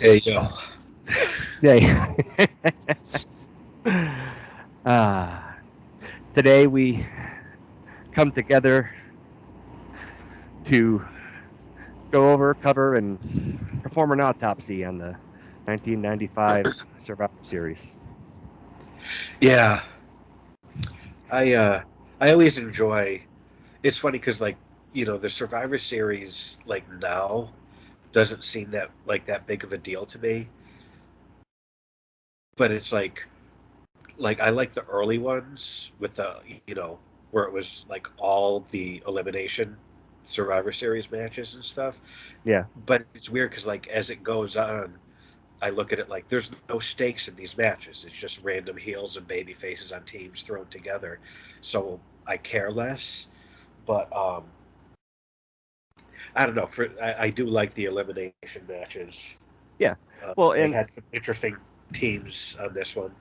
Hey, yo. Yeah. Ah, today we come together to go over, cover, and perform an autopsy on the 1995 Survivor Series. Yeah, I always enjoy. It's funny because the Survivor Series now doesn't seem that big of a deal to me, but it's like I like the early ones with the where it was like all the elimination Survivor Series matches and stuff. Yeah. But it's weird because as it goes on, I look at it like there's no stakes in these matches. It's just random heels and baby faces on teams thrown together. So I care less. But I don't know. I do like the elimination matches. Yeah. Well, They and had some interesting teams on this one.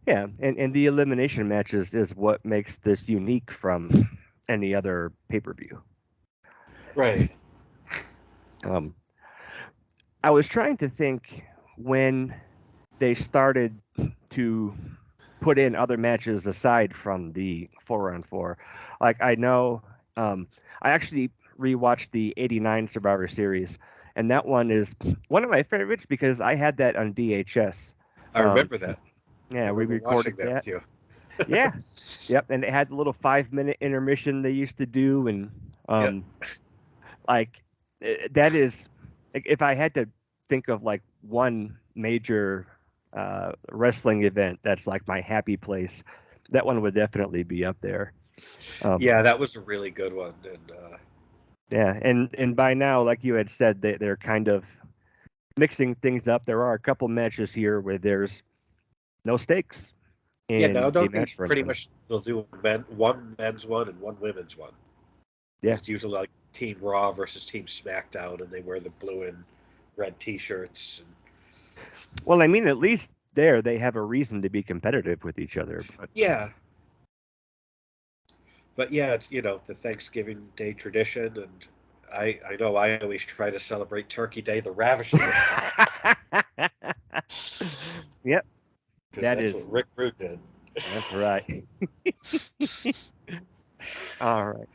yeah, and the elimination matches is what makes this unique from any other pay-per-view. Right. Um, I was trying to think when they started to put in other matches aside from the 4-on-4. Like I know, um, I actually rewatched the '89 Survivor Series, and that one is one of my favorites because I had that on VHS. I Um, remember that. I yeah, we remember recorded watching that that. with you. Yeah, yep, and it had a little 5-minute intermission they used to do, and Yeah. um, like that is like, if I had to think of like one major wrestling event that's like my happy place, that one would definitely be up there. Um, Yeah, that was a really good one. And yeah, and by now, like you had said, they're kind of mixing things up. There are a couple matches here where there's no stakes yeah, now in the don't they match for pretty anyone. much they'll do one men's one and one women's one. And Yeah. it's usually like Team Raw versus Team SmackDown, and they wear the blue and red T-shirts. And Well, I mean, at least there they have a reason to be competitive with each other. But yeah, but yeah, it's the Thanksgiving Day tradition, and I know I always try to celebrate Turkey Day the ravishing way yep, because that that's is what Rick Rude did. that's right. All right.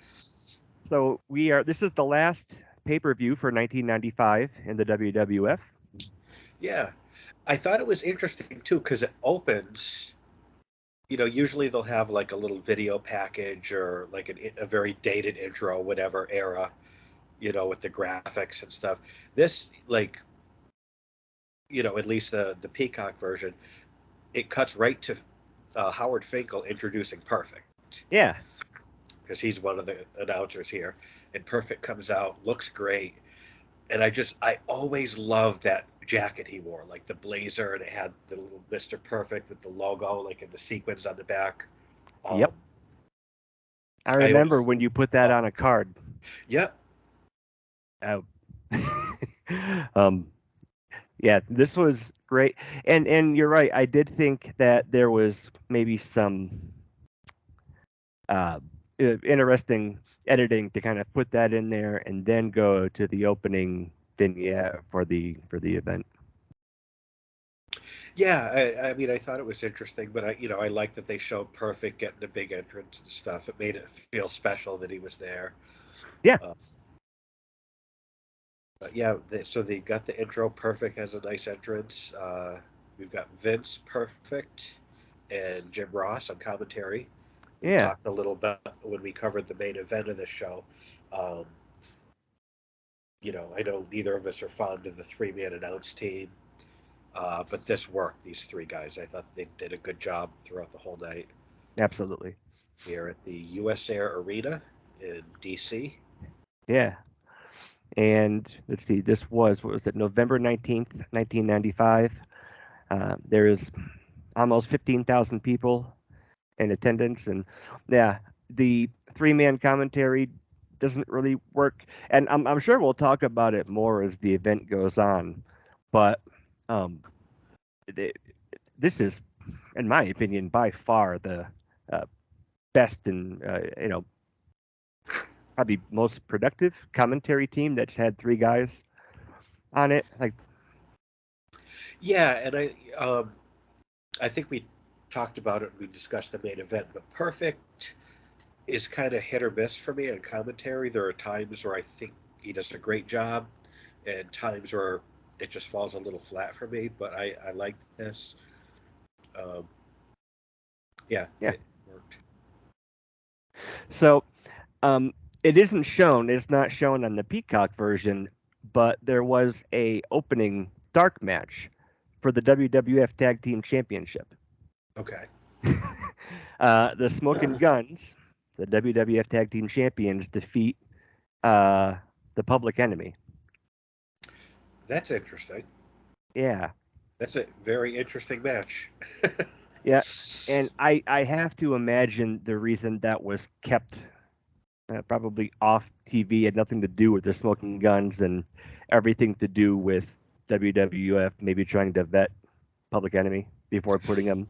So we are. This is the last pay per view for 1995 in the WWF. Yeah, I thought it was interesting too because it opens. Usually they'll have like a little video package or like a very dated intro, whatever era, with the graphics and stuff. This, at least the Peacock version, it cuts right to Howard Finkel introducing Perfect Yeah. because he's one of the announcers here, and Perfect comes out, looks great, and I always loved that jacket he wore, like the blazer, and it had the little Mister Perfect with the logo, like in the sequins on the back. Um, Yep. I I remember always, when you put that uh, on a card. yeah, Uh, um. Yeah. This was great, and you're right. I did think that there was maybe some uh, interesting editing to kind of put that in there and then go to the opening vignette for the event. yeah. I mean, I thought it was interesting, but I like that they showed Perfect getting a big entrance and stuff. It made it feel special that he was there. Yeah, Uh, but yeah, so they got the intro. Perfect has a nice entrance. We've got Vince Perfect and Jim Ross on commentary. We yeah, talked a little bit when we covered the main event of this show. Um, I know neither of us are fond of the three-man announce team, but this worked. These three guys, I thought they did a good job throughout the whole night. absolutely. We are at the U.S. Air Arena in D.C. Yeah, and let's see, this was what was it, November 19th, 1995. There is almost 15,000 people in attendance, and yeah, the three-man commentary doesn't really work, and I'm sure we'll talk about it more as the event goes on, but um, th- this is, in my opinion, by far the uh, best and probably most productive commentary team that's had three guys on it. Like Yeah, and I think we talked about it. We discussed the main event, but Perfect is kind of hit or miss for me in commentary. There are times where I think he does a great job, and times where it just falls a little flat for me. But I like this. Um, yeah, Yeah. it worked. So it isn't shown. It's not shown on the Peacock version, but there was a opening dark match for the WWF Tag Team Championship. Okay, The Smoking Guns, the WWF Tag Team Champions, defeat uh, the Public Enemy. that's interesting. Yeah, That's a very interesting match. yeah, and I have to imagine the reason that was kept probably off TV had nothing to do with the Smoking Guns and everything to do with WWF maybe trying to vet Public Enemy before putting them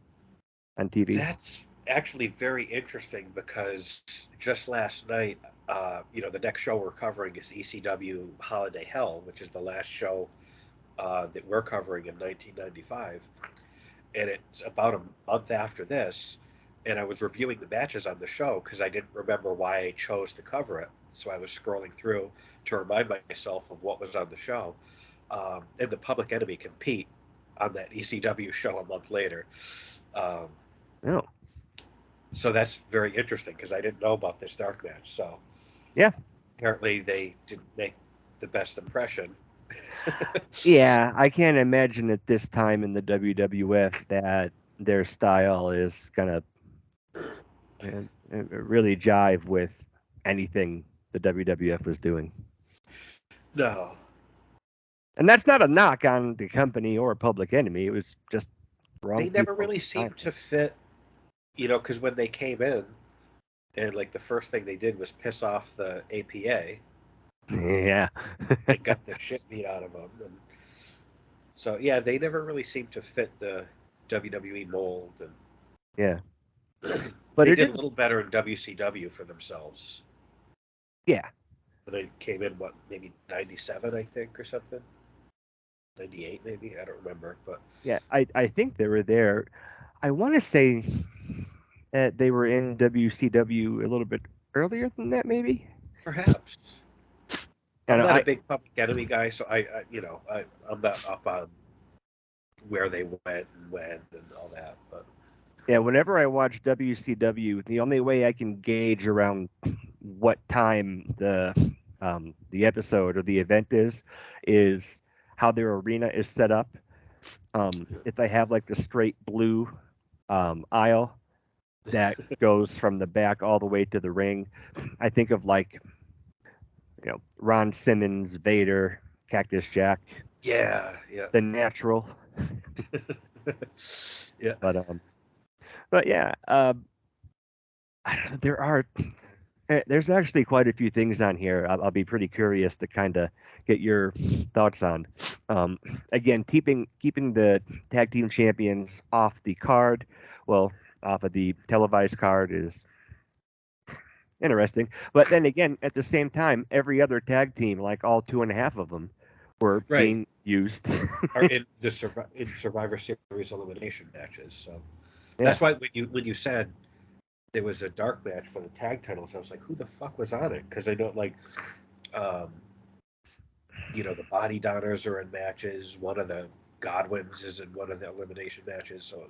on TV. That's actually very interesting because just last night, the next show we're covering is ECW Holiday Hell, which is the last show that we're covering in 1995, and it's about a month after this. And I was reviewing the matches on the show because I didn't remember why I chose to cover it. So I was scrolling through to remind myself of what was on the show. And the Public Enemy compete on that ECW show a month later. Um, Oh, so that's very interesting because I didn't know about this dark match. So yeah, apparently they didn't make the best impression. yeah. I can't imagine at this time in the WWF that their style is gonna really jive with anything the WWF was doing. No, And that's not a knock on the company or Public Enemy. It was just wrong they never people. really seemed to fit, because when they came in and like the first thing they did was piss off the APA Yeah. and got the shit beat out of them. And so, yeah, they never really seemed to fit the WWE mold. And Yeah. But they it did a little is, better in WCW for themselves. yeah. When they came in, what, maybe 97, I think, or something? 98, maybe? I don't remember. But Yeah. I think they were there. I want to say they were in WCW a little bit earlier than that, maybe. perhaps. I I'm know. not a big Public Enemy guy, so I'm not up on where they went and when and all that. But Yeah. Whenever I watch WCW, the only way I can gauge around what time the episode or the event is how their arena is set up. If they have like the straight blue aisle that goes from the back all the way to the ring, I think of like Ron Simmons, Vader, Cactus Jack, yeah, yeah, the Natural. yeah. But yeah, I don't know, there's actually quite a few things on here. I'll be pretty curious to kind of get your thoughts on. Um, Again, keeping the tag team champions off the card, well, off of the televised card is interesting. But then again, at the same time, every other tag team, like all two and a half of them, were Right. being used. Are in the Survivor Series elimination matches. So Yeah, that's why when you said there was a dark match for the tag titles, I was like, who the fuck was on it? Because I know um, the Body Donners are in matches. One of the Godwins is in one of the elimination matches. So,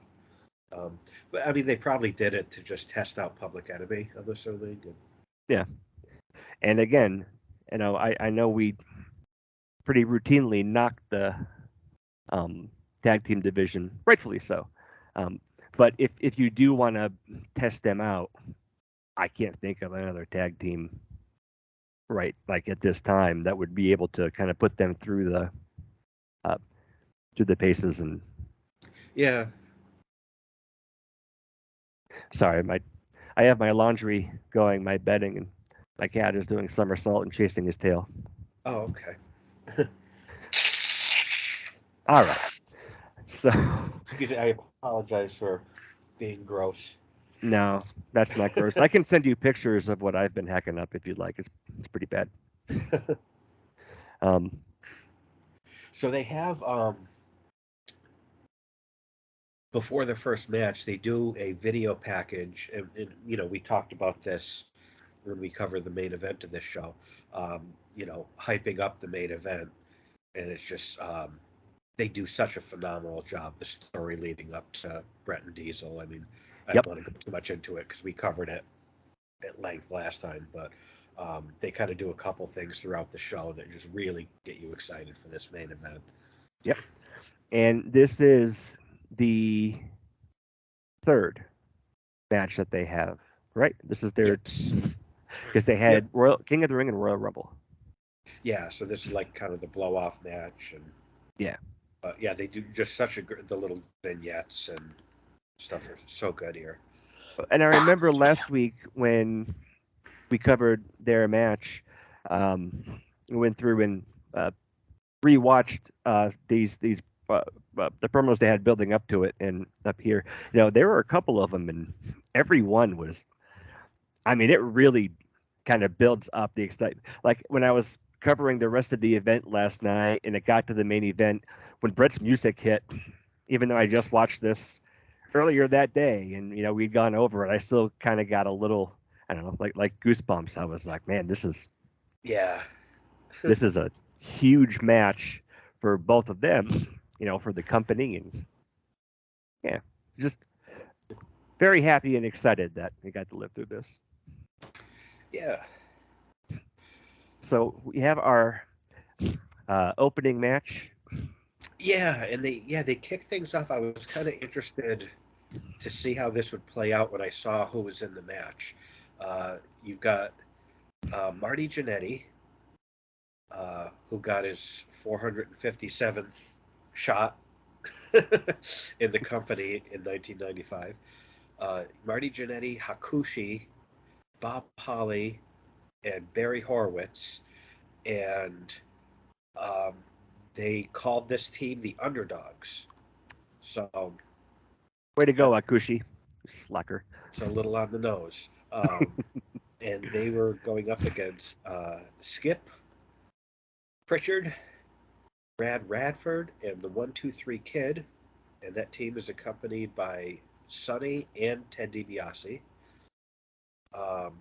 but I mean, they probably did it to just test out Public Enemy. I'm assuming. And, yeah. And again, I know we pretty routinely knock the tag team division, rightfully so. Um, but if you do want to test them out, I can't think of another tag team right like at this time that would be able to kind of put them uh, through the paces. And yeah. sorry, I have my laundry going, my bedding, and my cat is doing somersault and chasing his tail. Oh, okay. All right, so Excuse me. I apologize for being gross. no, that's not gross. I can send you pictures of what I've been hacking up if you'd like. It's pretty bad. Um, So they have before the first match, they do a video package, and we talked about this when we covered the main event of this show. Hyping up the main event, and it's just they do such a phenomenal job. The story leading up to Brett and Diesel. I mean, I don't Yep. want to go too much into it because we covered it at length last time, but they kind of do a couple things throughout the show that just really get you excited for this main event. Yep. And this is the third match that they have, right? This is their Yes. because they Yep. had Royal King of the Ring and Royal Rumble. Yeah. So this is like kind of the blow off match, and Yeah. yeah, they do just such the little vignettes and stuff are so good here. And I remember last week when we covered their match, we went through and rewatched these the promos they had building up to it, and up here, there were a couple of them, and every one was, I mean, it really kind of builds up the excitement. Like when I was covering the rest of the event last night, and it got to the main event, when Brett's music hit, even though I just watched this earlier that day, and we'd gone over it, I still kind of got a little, I don't know, like goosebumps. I was like, man, Yeah. this is a huge match for both of them, for the company, and yeah, just very happy and excited that we got to live through this. Yeah. So we have our opening match. Yeah, and they kicked things off. I was kind of interested to see how this would play out when I saw who was in the match. You've got Marty Jannetty, who got his 457th shot in the company in 1995. Marty Jannetty, Hakushi, Bob Holly, and Barry Horowitz, and um, they called this team the Underdogs. So Way to go, uh, Akushi, slacker. it's a little on the nose. And they were going up against Skip, Pritchard, Brad Radford, and the 123 Kid. And that team is accompanied by Sonny and Ted DiBiase. Um,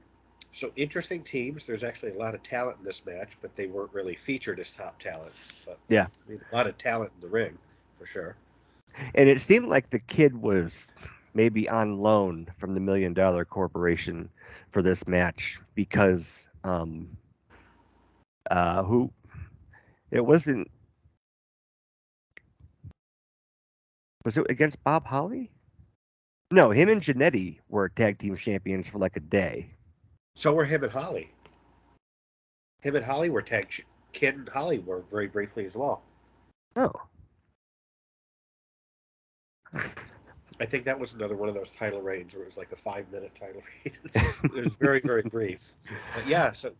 so interesting teams. There's actually a lot of talent in this match, but they weren't really featured as top talent. But Yeah, I mean, a lot of talent in the ring, for sure. and it seemed like the kid was maybe on loan from the Million Dollar Corporation for this match because who it wasn't, was it against Bob Holly? No, him and Janetti were tag team champions for like a day. So were him and Holly. Him and Holly were Kid and Holly were very briefly as well. Oh, I think that was another one of those title reigns where it was like a 5 minute title reign. It was very, very brief. But yeah, so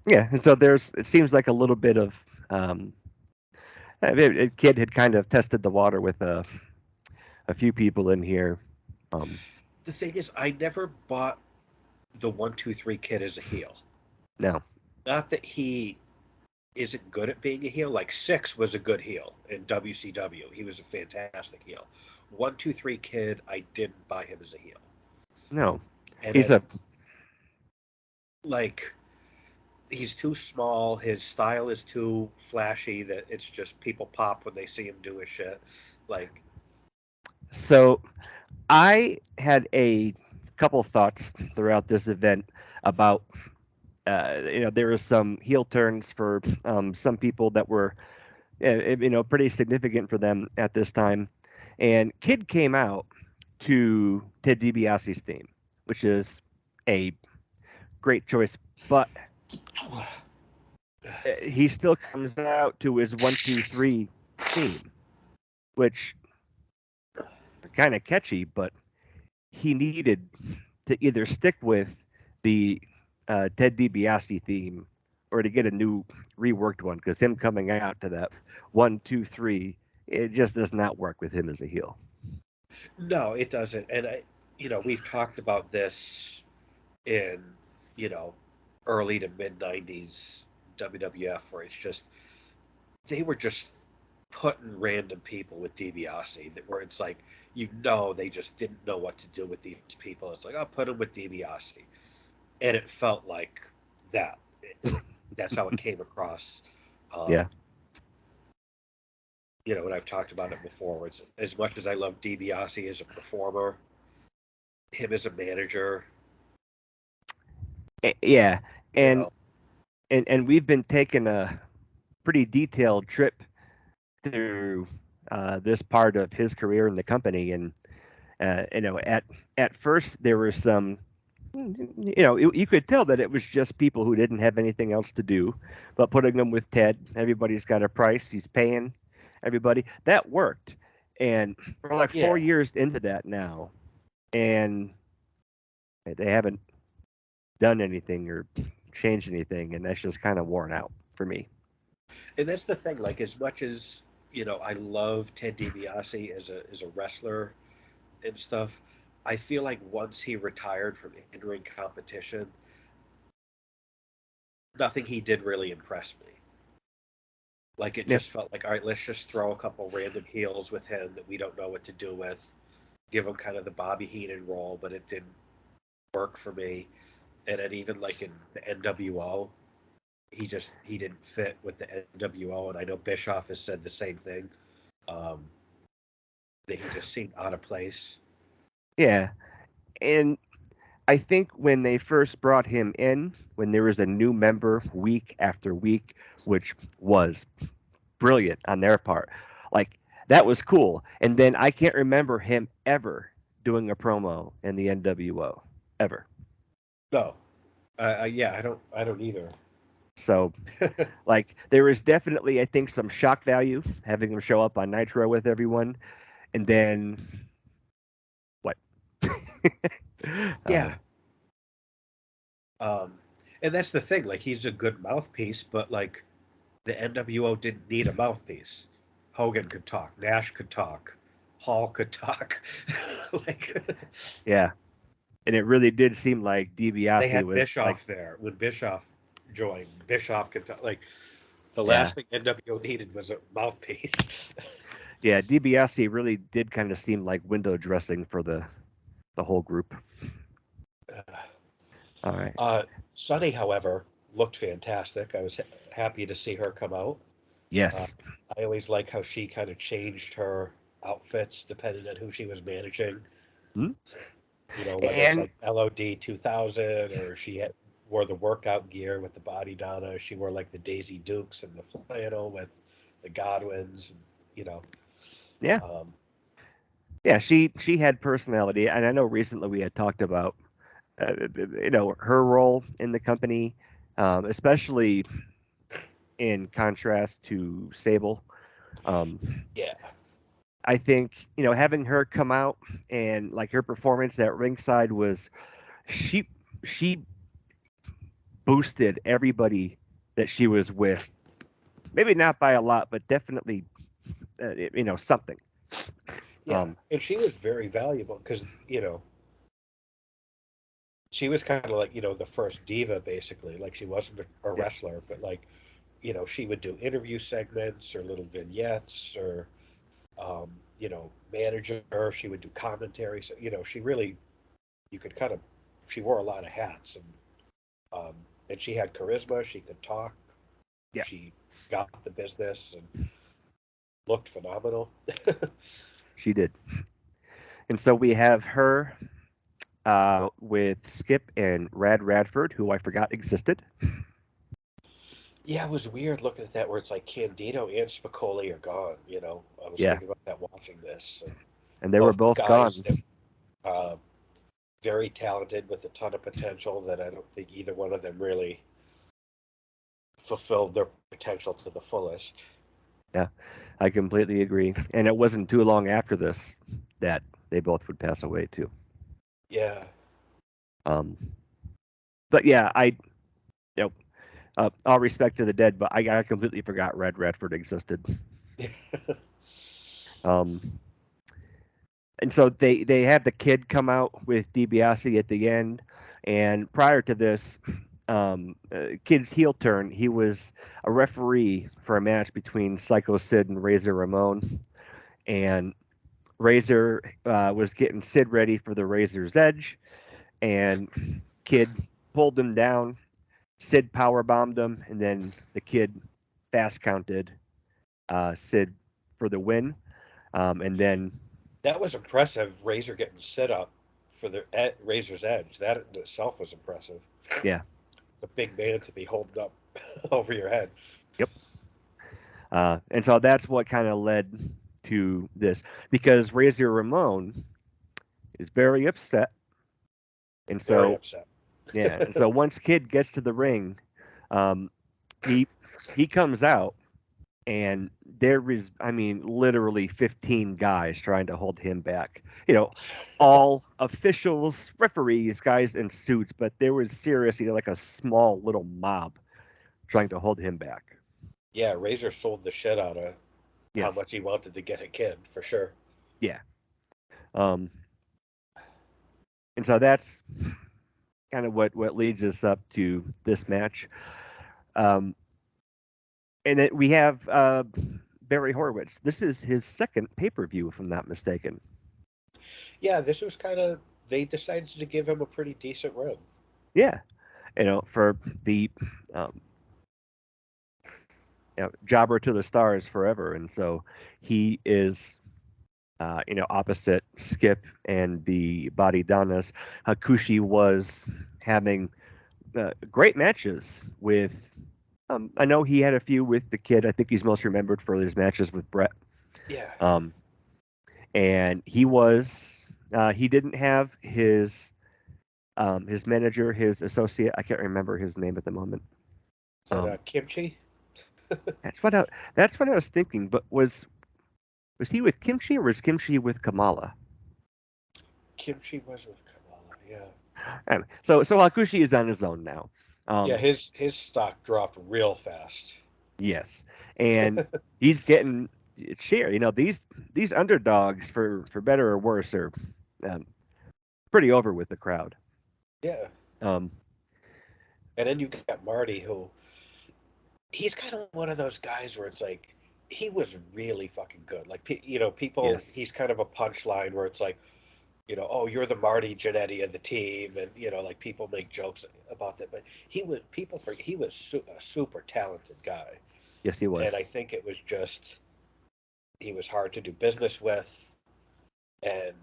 yeah. And so it seems like a little bit of a kid had kind of tested the water with a few people in here. Um, the thing is, I never bought the 123 Kid as a heel. no, Not that he isn't good at being a heel. Like Six was a good heel in WCW. He was a fantastic heel. 123 Kid, I didn't buy him as a heel. no, And he's then a like he's too small. His style is too flashy that it's just people pop when they see him do his shit. Like, so I had a couple thoughts throughout this event about there were some heel turns for some people that were pretty significant for them at this time, and Kid came out to Ted DiBiase's theme, which is a great choice, but he still comes out to his 1 2 3 theme, which is kind of catchy, but he needed to either stick with the Ted DiBiase theme or to get a new reworked one, because him coming out to that 1 2 3, it just does not work with him as a heel. no, it doesn't. And we've talked about this in, you know, early to mid '90s WWF, where it's just they were just putting random people with DiBiase that where it's like they just didn't know what to do with these people. It's like I'll put them with DiBiase, and it felt like that. That's how it came across. Um, Yeah. and I've talked about it before. It's as much as I love DiBiase as a performer, him as a manager. Yeah. You And know, and we've been taking a pretty detailed trip through this part of his career in the company, and at first there were some, you could tell that it was just people who didn't have anything else to do, but putting them with Ted, everybody's got a price, he's paying everybody. That worked, and we're like yeah. 4 years into that now, and they haven't done anything or changed anything, and that's just kind of worn out for me. And that's the thing. Like as much as I love Ted DiBiase as a wrestler and stuff. I feel like once he retired from in-ring competition, nothing he did really impressed me. Like it Yeah, just felt like, all right, let's just throw a couple random heels with him that we don't know what to do with. Give him kind of the Bobby Heenan role, but it didn't work for me. And then even like in the NWO, he didn't fit with the NWO, and I know Bischoff has said the same thing. Um, that he just seemed out of place. yeah, and I think when they first brought him in, when there was a new member week after week, which was brilliant on their part, like that was cool. And then I can't remember him ever doing a promo in the NWO ever. No, yeah, I don't either. So like there was definitely, I think, some shock value having him show up on Nitro with everyone, and then what? uh, Yeah, Um, and that's the thing. Like he's a good mouthpiece, but like the NWO didn't need a mouthpiece. Hogan could talk. Nash could talk. Hall could talk. like yeah, and it really did seem like they DiBiase had was like, Bischoff there when Bischoff joined. Bischoff could talk. Like the yeah, last thing NWO needed was a mouthpiece. yeah, DiBiase really did kind of seem like window dressing for the whole group. All right. uh, Sunny, however, looked fantastic. I was happy to see her come out. Uh, Yes. I always like how she kind of changed her outfits depending on who she was managing. Hmm? Whether it's And like LOD 2000 or wore the workout gear with the body Donna. She wore like the Daisy Dukes and the flannel with the Godwins. You know, yeah, um, yeah, she had personality, and I know recently we had talked about her role in the company, especially in contrast to Sable. Um, yeah, I think having her come out and like her performance at ringside was she she boosted everybody that she was with. Maybe not by a lot, but definitely something. yeah. Um, And she was very valuable because she was kind of like the first diva basically. Like she wasn't a yeah, wrestler, but like she would do interview segments or little vignettes or um, manager. She would do commentary. So she really you could kind of she wore a lot of hats um, and she had charisma. She could talk. yeah, She got the business and looked phenomenal. she did. And so we have her with Skip and Rad Radford, who I forgot existed. Yeah, it was weird looking at that where it's like Candido and Spicoli are gone. I was Yeah, thinking about that watching this. And and they were both both guys gone. that uh, very talented with a ton of potential that I don't think either one of them really fulfilled their potential to the fullest. Yeah, I completely agree. And it wasn't too long after this that they both would pass away too. Yeah. Um, but yeah, you know, all respect to the dead, but I completely forgot Red Radford existed. Um, and so they have the kid come out with DiBiase at the end, and prior to this, Kid's heel turn, he was a referee for a match between Psycho Sid and Razor Ramon, and Razor was getting Sid ready for the Razor's Edge, and Kid pulled him down. Sid power bombed him, and then the Kid fast counted Sid for the win. And then, That was impressive. Razor getting set up for the Razor's Edge. That in itself was impressive. yeah, The big man to be holding up over your head. yep. And so that's what kind of led to this, because Razor Ramon is very upset, and Very so upset. yeah, and so once Kid gets to the ring, um, he he comes out, and there is, I mean, literally 15 guys trying to hold him back. All officials, referees, guys in suits, but there was seriously like a small little mob trying to hold him back. Yeah, Razor sold the shit out of how Yes, much he wanted to get a Kid, for sure. yeah. Um, and so that's kind of what leads us up to this match. Um, and then we have Barry Horowitz. This is his second pay per view, if I'm not mistaken. Yeah, this was kind of, they decided to give him a pretty decent run. Yeah, for the um, jobber to the stars forever, and so he is. Opposite Skip and the Body Donnas, Hakushi was having great matches with. I know he had a few with the Kid. I think he's most remembered for his matches with Brett. Yeah. Um, and he didn't have his manager, his associate. I can't remember his name at the moment. Is that Um, Kimchi? that's what I was thinking. But was he with Kimchi, or was Kimchi with Kamala? Kimchi was with Kamala, yeah. So Hakushi is on his own now. Yeah, Um, his stock dropped real fast. yes, and he's getting share. These underdogs, for better or worse, are um, pretty over with the crowd. Yeah. Um, And then you got Marty, who he's kind of one of those guys where it's like he was really fucking good. Like people, yes, he's kind of a punchline where it's like, oh, you're the Marty Jannetty of the team, and like people make jokes about that, but he was a super talented guy, yes, he and was. I think it was just he was hard to do business with, and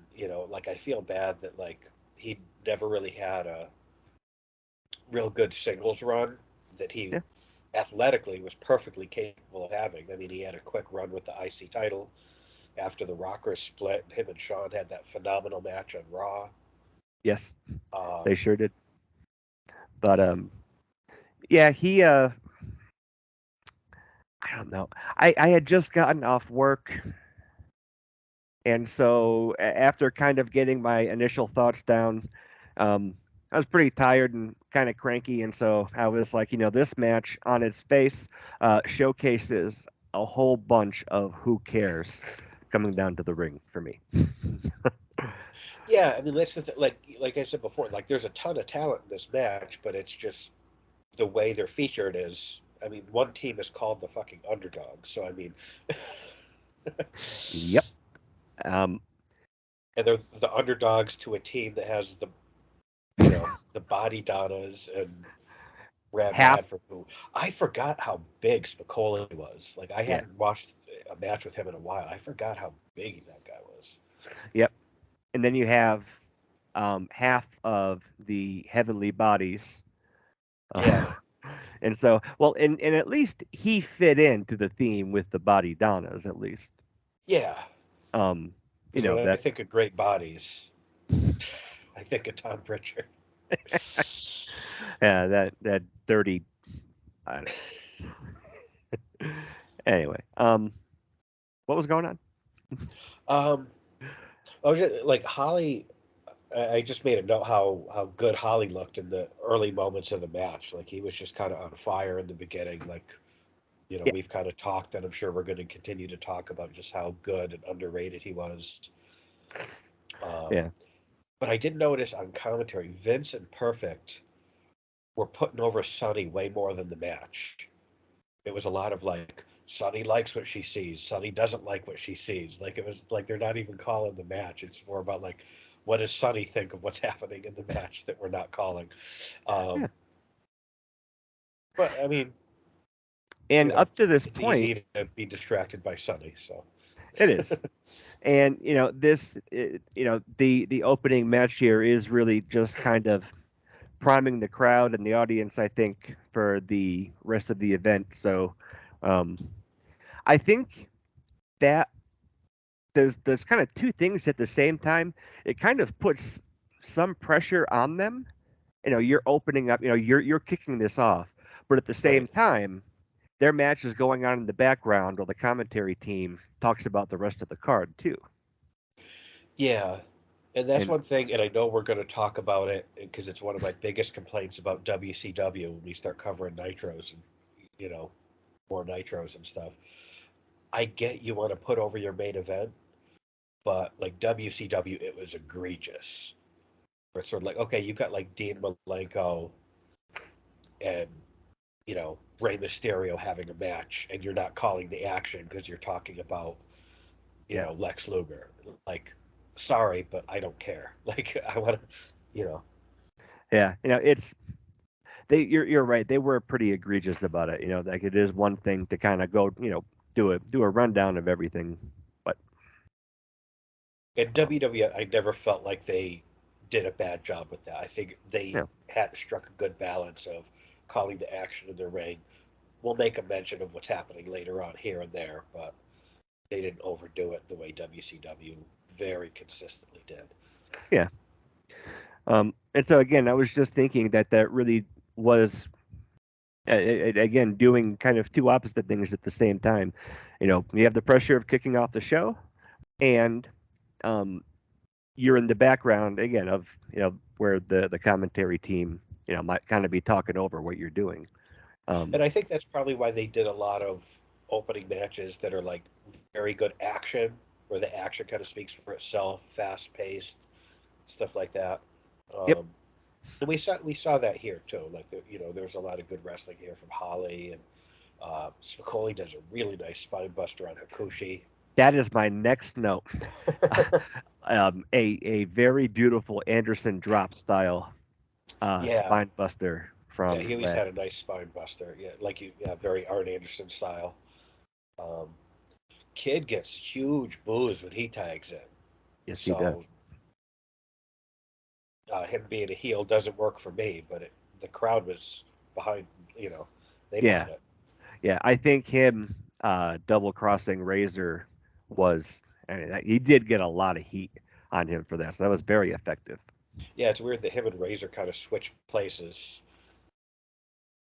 like I feel bad that like he never really had a real good singles run that he Yeah, athletically was perfectly capable of having. I mean, he had a quick run with the IC title after the Rockers split. Him and Shawn had that phenomenal match on Raw. yes, Um, they sure did. But yeah, he I don't know. I had just gotten off work, and so after kind of getting my initial thoughts down, um, I was pretty tired and kind of cranky, and so I was like, this match on its face showcases a whole bunch of who cares coming down to the ring for me. yeah, I mean, that's like I said before. Like, there's a ton of talent in this match, but it's just the way they're featured is. I mean, one team is called the fucking underdog, so I mean, Yep. Um, and they're the underdogs to a team that has the body Donnas and Brad half. Radford, who I forgot how big Spicoli was. Like I Yeah. hadn't watched a match with him in a while. I forgot how big that guy was. Yep. And then you have half of the heavenly bodies. Yeah, And so, well, and at least he fit into the theme with the body Donnas, at least. yeah. Um, Because when I that think of great bodies, I think of Tom Pritchard. that dirty. I don't, anyway, what was going on? Um, I was just, like Holly. I just made a note how good Holly looked in the early moments of the match. Like he was just kind of on fire in the beginning. Like Yeah, we've kind of talked, and I'm sure we're going to continue to talk about just how good and underrated he was. Um, yeah, but I did notice on commentary, Vince and Perfect were putting over Sunny way more than the match. It was a lot of like Sunny likes what she sees, Sunny doesn't like what she sees. Like it was like they're not even calling the match. It's more about like what does Sunny think of what's happening in the match that we're not calling. Yeah. Um, but I mean, And up to this it's point, easy to be distracted by Sunny. So it is. And the opening match here is really just kind of priming the crowd and the audience, I think, for the rest of the event. So, um, I think that there's kind of two things at the same time. It kind of puts some pressure on them. You're opening up. You're kicking this off, but at the same right. time, their match is going on in the background while the commentary team talks about the rest of the card too. Yeah. And that's And one thing, and I know we're going to talk about it because it's one of my biggest complaints about WCW when we start covering nitros and, you know, more nitros and stuff. I get you want to put over your main event, but like WCW, it was egregious. Where it's sort of like, okay, you've got like Dean Malenko and, Rey Mysterio having a match, and you're not calling the action because you're talking about, yeah, Lex Luger. Like, sorry, but I don't care. Like, I want to, you know, yeah, it's you're right. They were pretty egregious about it. Like it is one thing to kind of go, do a rundown of everything, but in um, WWE, I never felt like they did a bad job with that. I think they you know, had struck a good balance of calling the action in their ring. We'll make a mention of what's happening later on here and there, but they didn't overdo it the way WCW very consistently did. yeah. And so again, I was just thinking that really was again doing kind of two opposite things at the same time. You have the pressure of kicking off the show, and um, you're in the background again of where the commentary team might kind of be talking over what you're doing. And Um, I think that's probably why they did a lot of opening matches that are like very good action, where the action kind of speaks for itself, fast paced, stuff like that. yep, Um, and we saw that here too. Like there's a lot of good wrestling here from Holly, and Spicoli does a really nice spine buster on Hakushi. that is my next note. A very beautiful Anderson drop style Yeah, spine buster yeah, from he always that. had a nice spine buster. Yeah, yeah, very Arn Anderson style. Um, Kid gets huge boos when he tags in. Yes, he So does. him being a heel doesn't work for me, but the crowd was behind. You know, they Yeah, bought it. yeah. I think him double crossing Razor was. I mean, he did get a lot of heat on him for that, so that was very effective. Yeah, it's weird that him and Razor kind of switch places.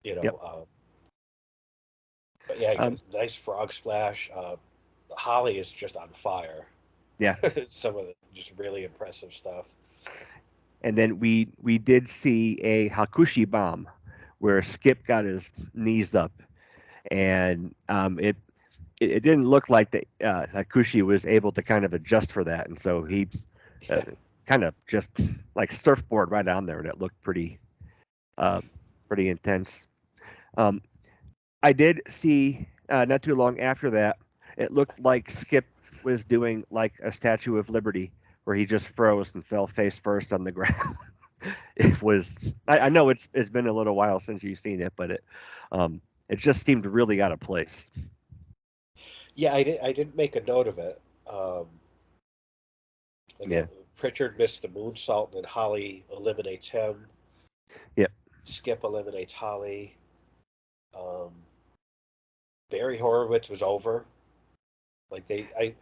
You Yep. know, but yeah, Um, nice frog splash. Holly is just on fire. yeah. Some of the just really impressive stuff. And then we did see a Hakushi bomb where Skip got his knees up, and it didn't look like the Hakushi was able to kind of adjust for that, and so he uh, Yeah, kind of just like surfboard right on there, and it looked uh, pretty intense. Um, I did see not too long after that, it looked like Skip was doing like a Statue of Liberty, where he just froze and fell face first on the ground. It was. I know it's been a little while since you've seen it, but it just seemed really out of place. yeah. I didn't make a note of it. Um, like Yeah. Pritchard missed the moonsault, and then Holly eliminates him. Yep. Skip eliminates Holly. Um, Barry Horowitz was over. Like like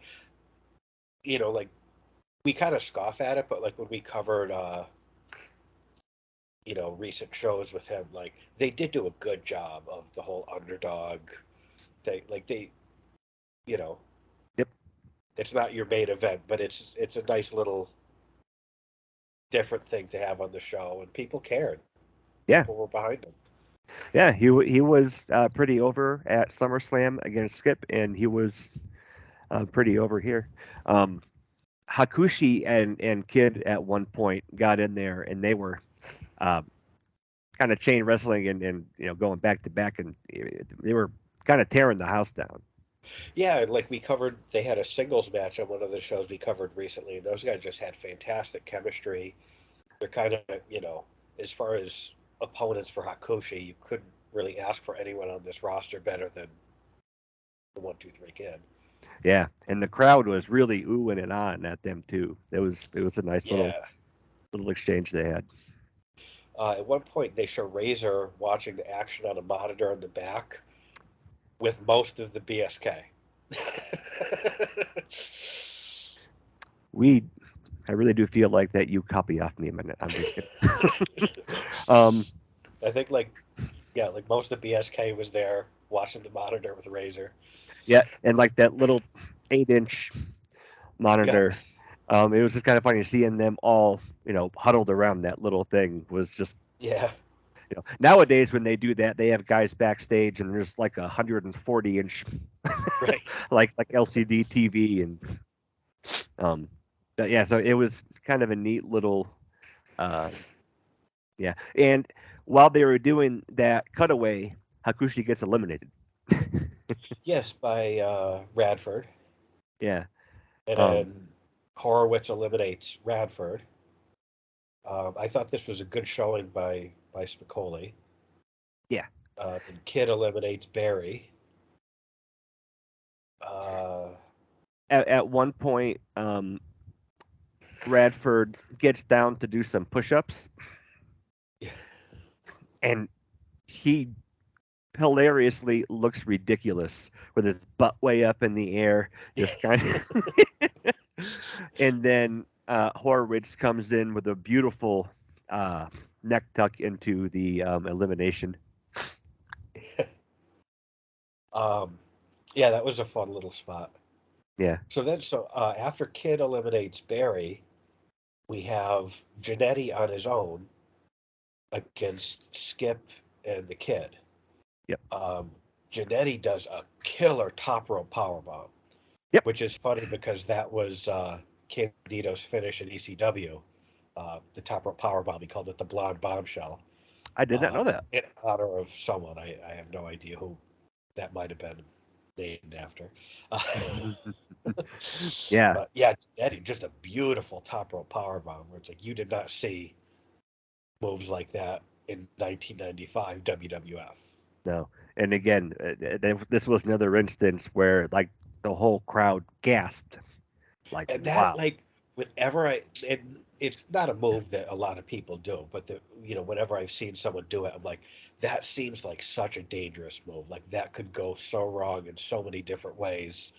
we kind of scoff at it, but like when we covered, recent shows with him, like they did do a good job of the whole underdog thing. Like you know, Yep. it's not your main event, but it's a nice little different thing to have on the show, and people cared. Yeah. People were behind him. Yeah. He was pretty over at SummerSlam against Skip, and he was pretty over here. Um, Hakushi and Kid at one point got in there, and they were uh, kind of chain wrestling and going back to back, and they were kind of tearing the house down. Yeah, like we covered, they had a singles match on one of the shows we covered recently, and those guys just had fantastic chemistry. They're kind of, as far as opponents for Hakushi, you couldn't really ask for anyone on this roster better than the 1-2-3 Kid. Yeah, and the crowd was really oohing and on at them too. It was a nice Yeah. little exchange they had. At one point, they show Razor watching the action on a monitor in the back with most of the BSK. We I really do feel like that you copy off me a minute. I'm just kidding. um, I think, like, yeah, like most of the BSK was there watching the monitor with Razor. yeah, and like that little 8-inch Yeah, monitor. It was just kind of funny seeing them all, huddled around that little thing. Was just, yeah, nowadays when they do that, they have guys backstage and there's like 140-inch, right. like LCD TV and um, but yeah. So it was kind of a neat little, uh, yeah. And while they were doing that cutaway, Hakushi gets eliminated. Yes, by Radford. Yeah. And Um, then Horowitz eliminates Radford. I thought this was a good showing by Spicoli. yeah. And Kid eliminates Barry. Uh, At one point, Radford gets down to do some push-ups, and he hilariously looks ridiculous with his butt way up in the air, just kind of. And then Horowitz comes in with a beautiful neck tuck into the elimination. um, yeah, that was a fun little spot. Yeah. So after Kid eliminates Barry, we have Janetti on his own against Skip and the Kid. Yep. Um, Janetti does a killer top rope powerbomb, Yep. which is funny because that was Candido's finish in ECW. The top rope powerbomb, he called it the blonde bombshell, I did not know that. in honor of someone. I have no idea who that might have been named after. Yeah. But yeah, Eddie, just a beautiful top rope power bomb where it's like you did not see moves like that in 1995 WWF. No. And again, this was another instance where like the whole crowd gasped, like, And that, wow. like, whenever it's not a move that a lot of people do, but whenever I've seen someone do it, I'm like, that seems like such a dangerous move. Like that could go so wrong in so many different ways.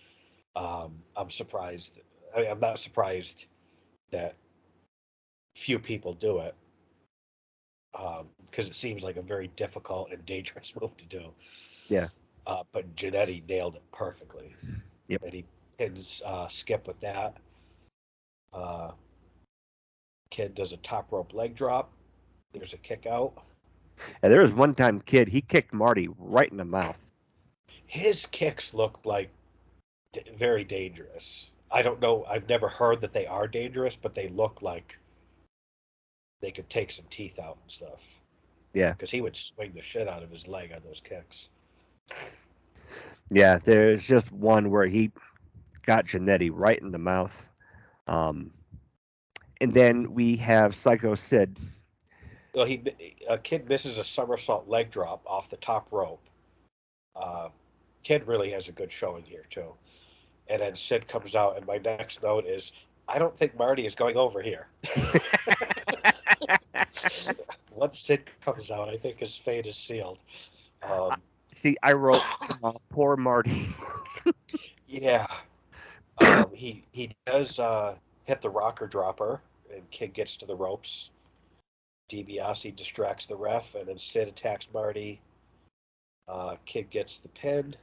I'm surprised. I'm not surprised that few people do it, because it seems like a very difficult and dangerous move to do. Yeah. But Janetti nailed it perfectly, Yep. and he pins Skip with that. Uh, Kid does a top rope leg drop. There's a kick out. And there was one time Kid, he kicked Marty right in the mouth. His kicks look like very dangerous. I don't know. I've never heard that they are dangerous, but they look like they could take some teeth out and stuff. Yeah. Because he would swing the shit out of his leg on those kicks. Yeah. There's just one where he got Janetti right in the mouth. Um, and then we have Psycho Sid. Well, a Kid misses a somersault leg drop off the top rope. Uh, Kid really has a good showing here too. And then Sid comes out, and my next note is, I don't think Marty is going over here. Once Sid comes out, I think his fate is sealed. Um, See, I wrote poor Marty. yeah, he does hit the rocker dropper, and Kid gets to the ropes. DiBiase distracts the ref, and then Sid attacks Marty. Kid gets the pin,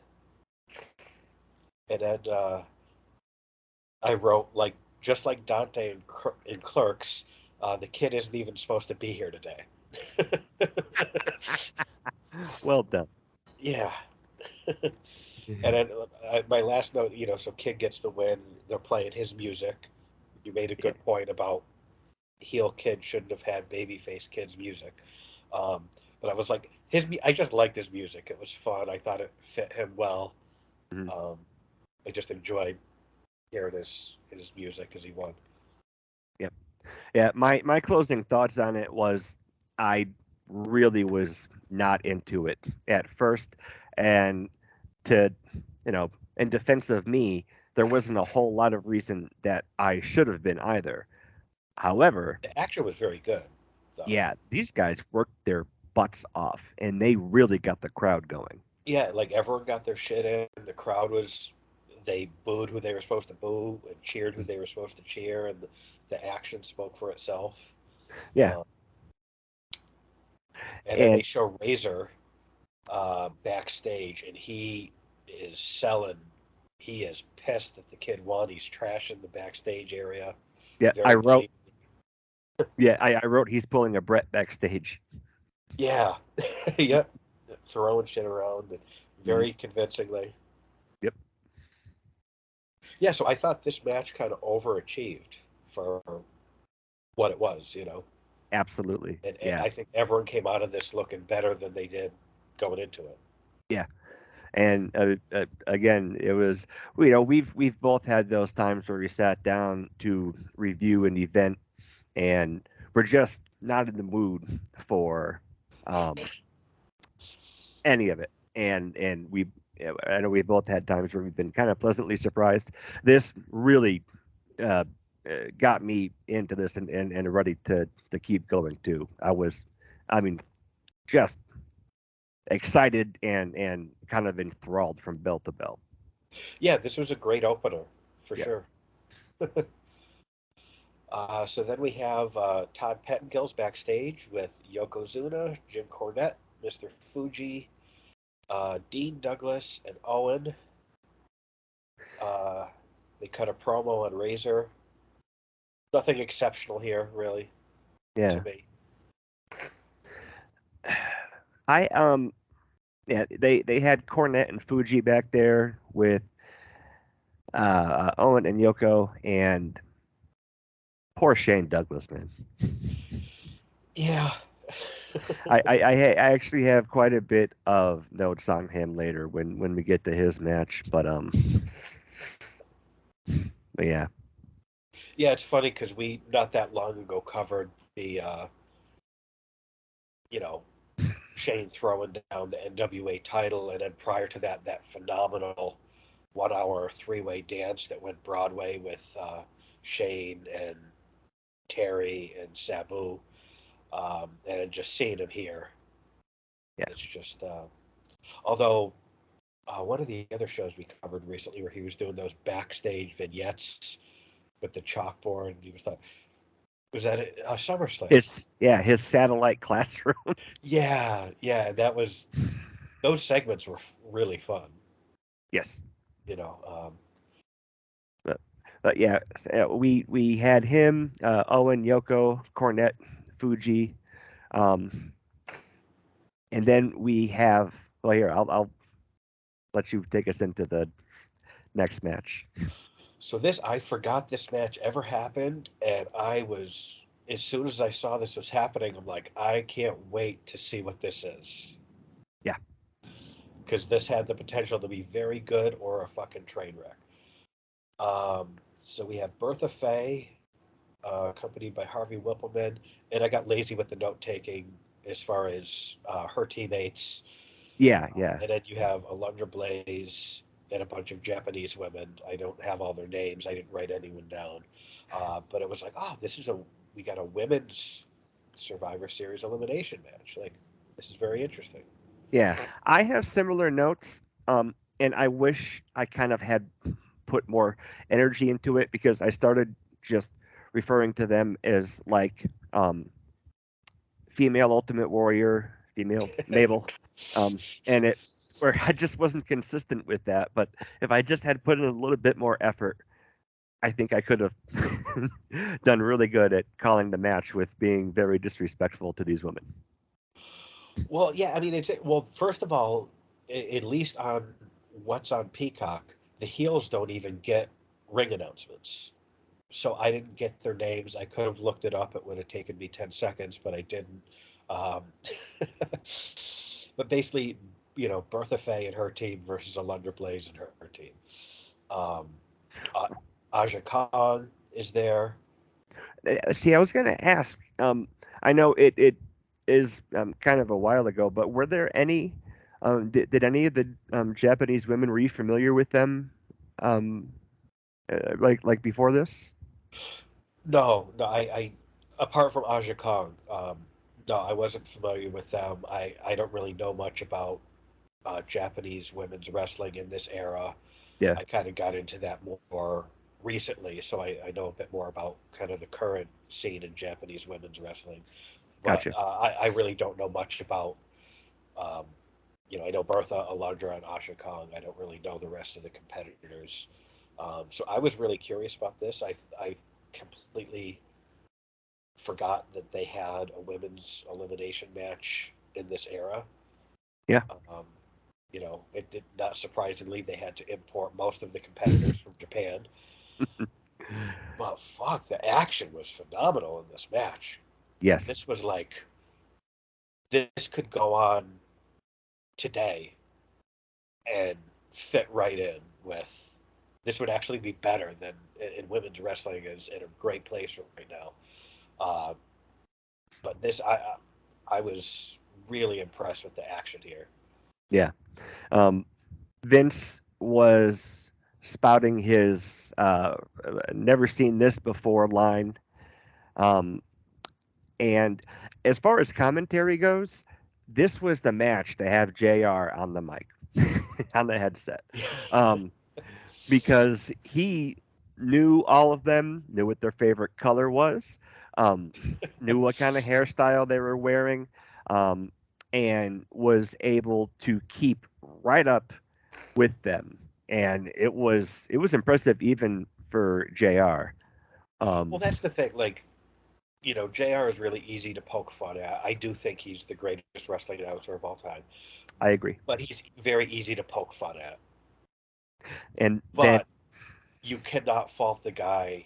and then I wrote, like, just like Dante in Clerks, the Kid isn't even supposed to be here today. Well done. Yeah. And then my last note, so Kid gets the win. They're playing his music. You made a Yeah. good point about heel Kid shouldn't have had babyface Kid's music. Um, But I was like, I just liked his music. It was fun. I thought it fit him well. Mhm. Um, I just enjoyed hearing his music as he won. Yep. Yeah, my closing thoughts on it was I really was not into it at first, and to in defense of me, there wasn't a whole lot of reason that I should have been either. However, The action was very good, though. yeah, these guys worked their butts off, and they really got the crowd going. Yeah, like everyone got their shit in. The crowd was, they booed who they were supposed to boo and cheered who they were supposed to cheer, and the action spoke for itself. Yeah, Uh, and then they and show Razor backstage, and he is selling. He is pissed that the kid won. He's trashing the backstage area yeah, I very wrote, cheap. yeah, I wrote he's pulling a Brett backstage. Yeah, yep, throwing shit around and Mhm. very convincingly. Yep, Yeah, so I thought this match kind of overachieved for what it was, absolutely. and Yeah, I think everyone came out of this looking better than they did going into it. yeah. And again, it was we've both had those times where we sat down to review an event, and we're just not in the mood for um, any of it. And we I know we both had times where we've been kind of pleasantly surprised. This really uh, got me into this and ready to keep going too. I mean, just excited and kind of enthralled from bell to bell. Yeah, this was a great opener for Yeah. sure. So then we have Todd Pettingill's backstage with Yokozuna, Jim Cornette, Mr. Fuji, Dean Douglas, and Owen. Uh, they cut a promo on Razor. Nothing exceptional here, really, to Yeah. me. I yeah, they had Cornette and Fuji back there with Owen and Yoko and poor Shane Douglas, man. Yeah. I actually have quite a bit of notes on him later when we get to his match, but yeah, Yeah, it's funny because we not that long ago covered the you know Shane throwing down the NWA title, and then prior to that, that phenomenal 1 hour three-way dance that went Broadway with Shane and Terry and Sabu, and just seeing him here, yeah, it's just. Although one of the other shows we covered recently, where he was doing those backstage vignettes with the chalkboard, he was like, was that SummerSlam? his satellite classroom. Yeah, yeah, those segments were really fun. Yes, You know, but but yeah, we had him, Owen, Yoko, Cornette, Fuji, um, and then we have. Well, here I'll let you take us into the next match. so this I forgot this match ever happened, and I was as soon as I saw this was happening, I'm like, I can't wait to see what this is Yeah, because this had the potential to be very good or a fucking train wreck. So we have Bertha Faye, accompanied by Harvey Whippleman, and I got lazy with the note taking as far as her teammates. yeah, yeah, And then you have Alundra Blaze and a bunch of Japanese women. I don't have all their names. I didn't write anyone down. But it was like, oh, we got a women's Survivor Series elimination match. Like, this is very interesting. yeah. I have similar notes, and I wish I kind of had put more energy into it because I started just referring to them as like female Ultimate Warrior, female Mabel, and it where I just wasn't consistent with that. But if I just had put in a little bit more effort, I think I could have done really good at calling the match with being very disrespectful to these women. Well, yeah, I mean, well, first of all, at least on what's on Peacock, the heels don't even get ring announcements. So I didn't get their names. I could have looked it up. It would have taken me 10 seconds, but I didn't. Um, but basically, Bertha Faye and her team versus Alundra Blaze and her team. Um, uh, Aja Khan is there. See, I was going to ask. I know it is kind of a while ago, but were there any? Did any of the Japanese women, were you familiar with them? Um, like before this? No, no, I apart from Aja Kong, no, I wasn't familiar with them. I don't really know much about Japanese women's wrestling in this era. Yeah, I kind of got into that more recently, so I know a bit more about kind of the current scene in Japanese women's wrestling. But gotcha. I really don't know much about, um, I know Bertha, Alundra, and Asha Kong. I don't really know the rest of the competitors. So I was really curious about this. I completely forgot that they had a women's elimination match in this era. Yeah, Um, it did not surprisingly they had to import most of the competitors from Japan. But fuck, the action was phenomenal in this match. yes, This was like this could go on today and fit right in with. This would actually be better than in women's wrestling is in a great place right now. Uh, but this, I was really impressed with the action here. yeah. Um, Vince was spouting his "never seen this before" line. Um, And as far as commentary goes, this was the match to have JR on the mic, on the headset, um, because he knew all of them, knew what their favorite color was, um, knew what kind of hairstyle they were wearing, um, and was able to keep right up with them. And it was impressive even for JR. Well, Um, that's the thing. Like, JR is really easy to poke fun at. I do think he's the greatest wrestling announcer of all time, I agree. but he's very easy to poke fun at. And then, But you cannot fault the guy.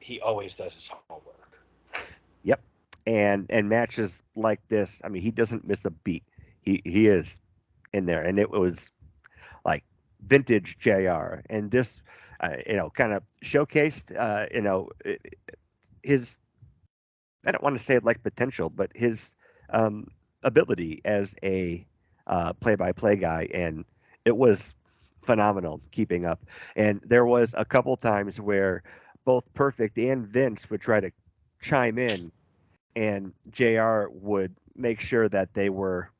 He always does his homework. yep. And matches like this, I mean, he doesn't miss a beat. He is in there, and it was like vintage JR. And this, kind of showcased, his. I don't want to say it like potential, but his um, ability as a play-by-play guy, and it was phenomenal keeping up. And there was a couple times where both Perfect and Vince would try to chime in, and JR would make sure that they were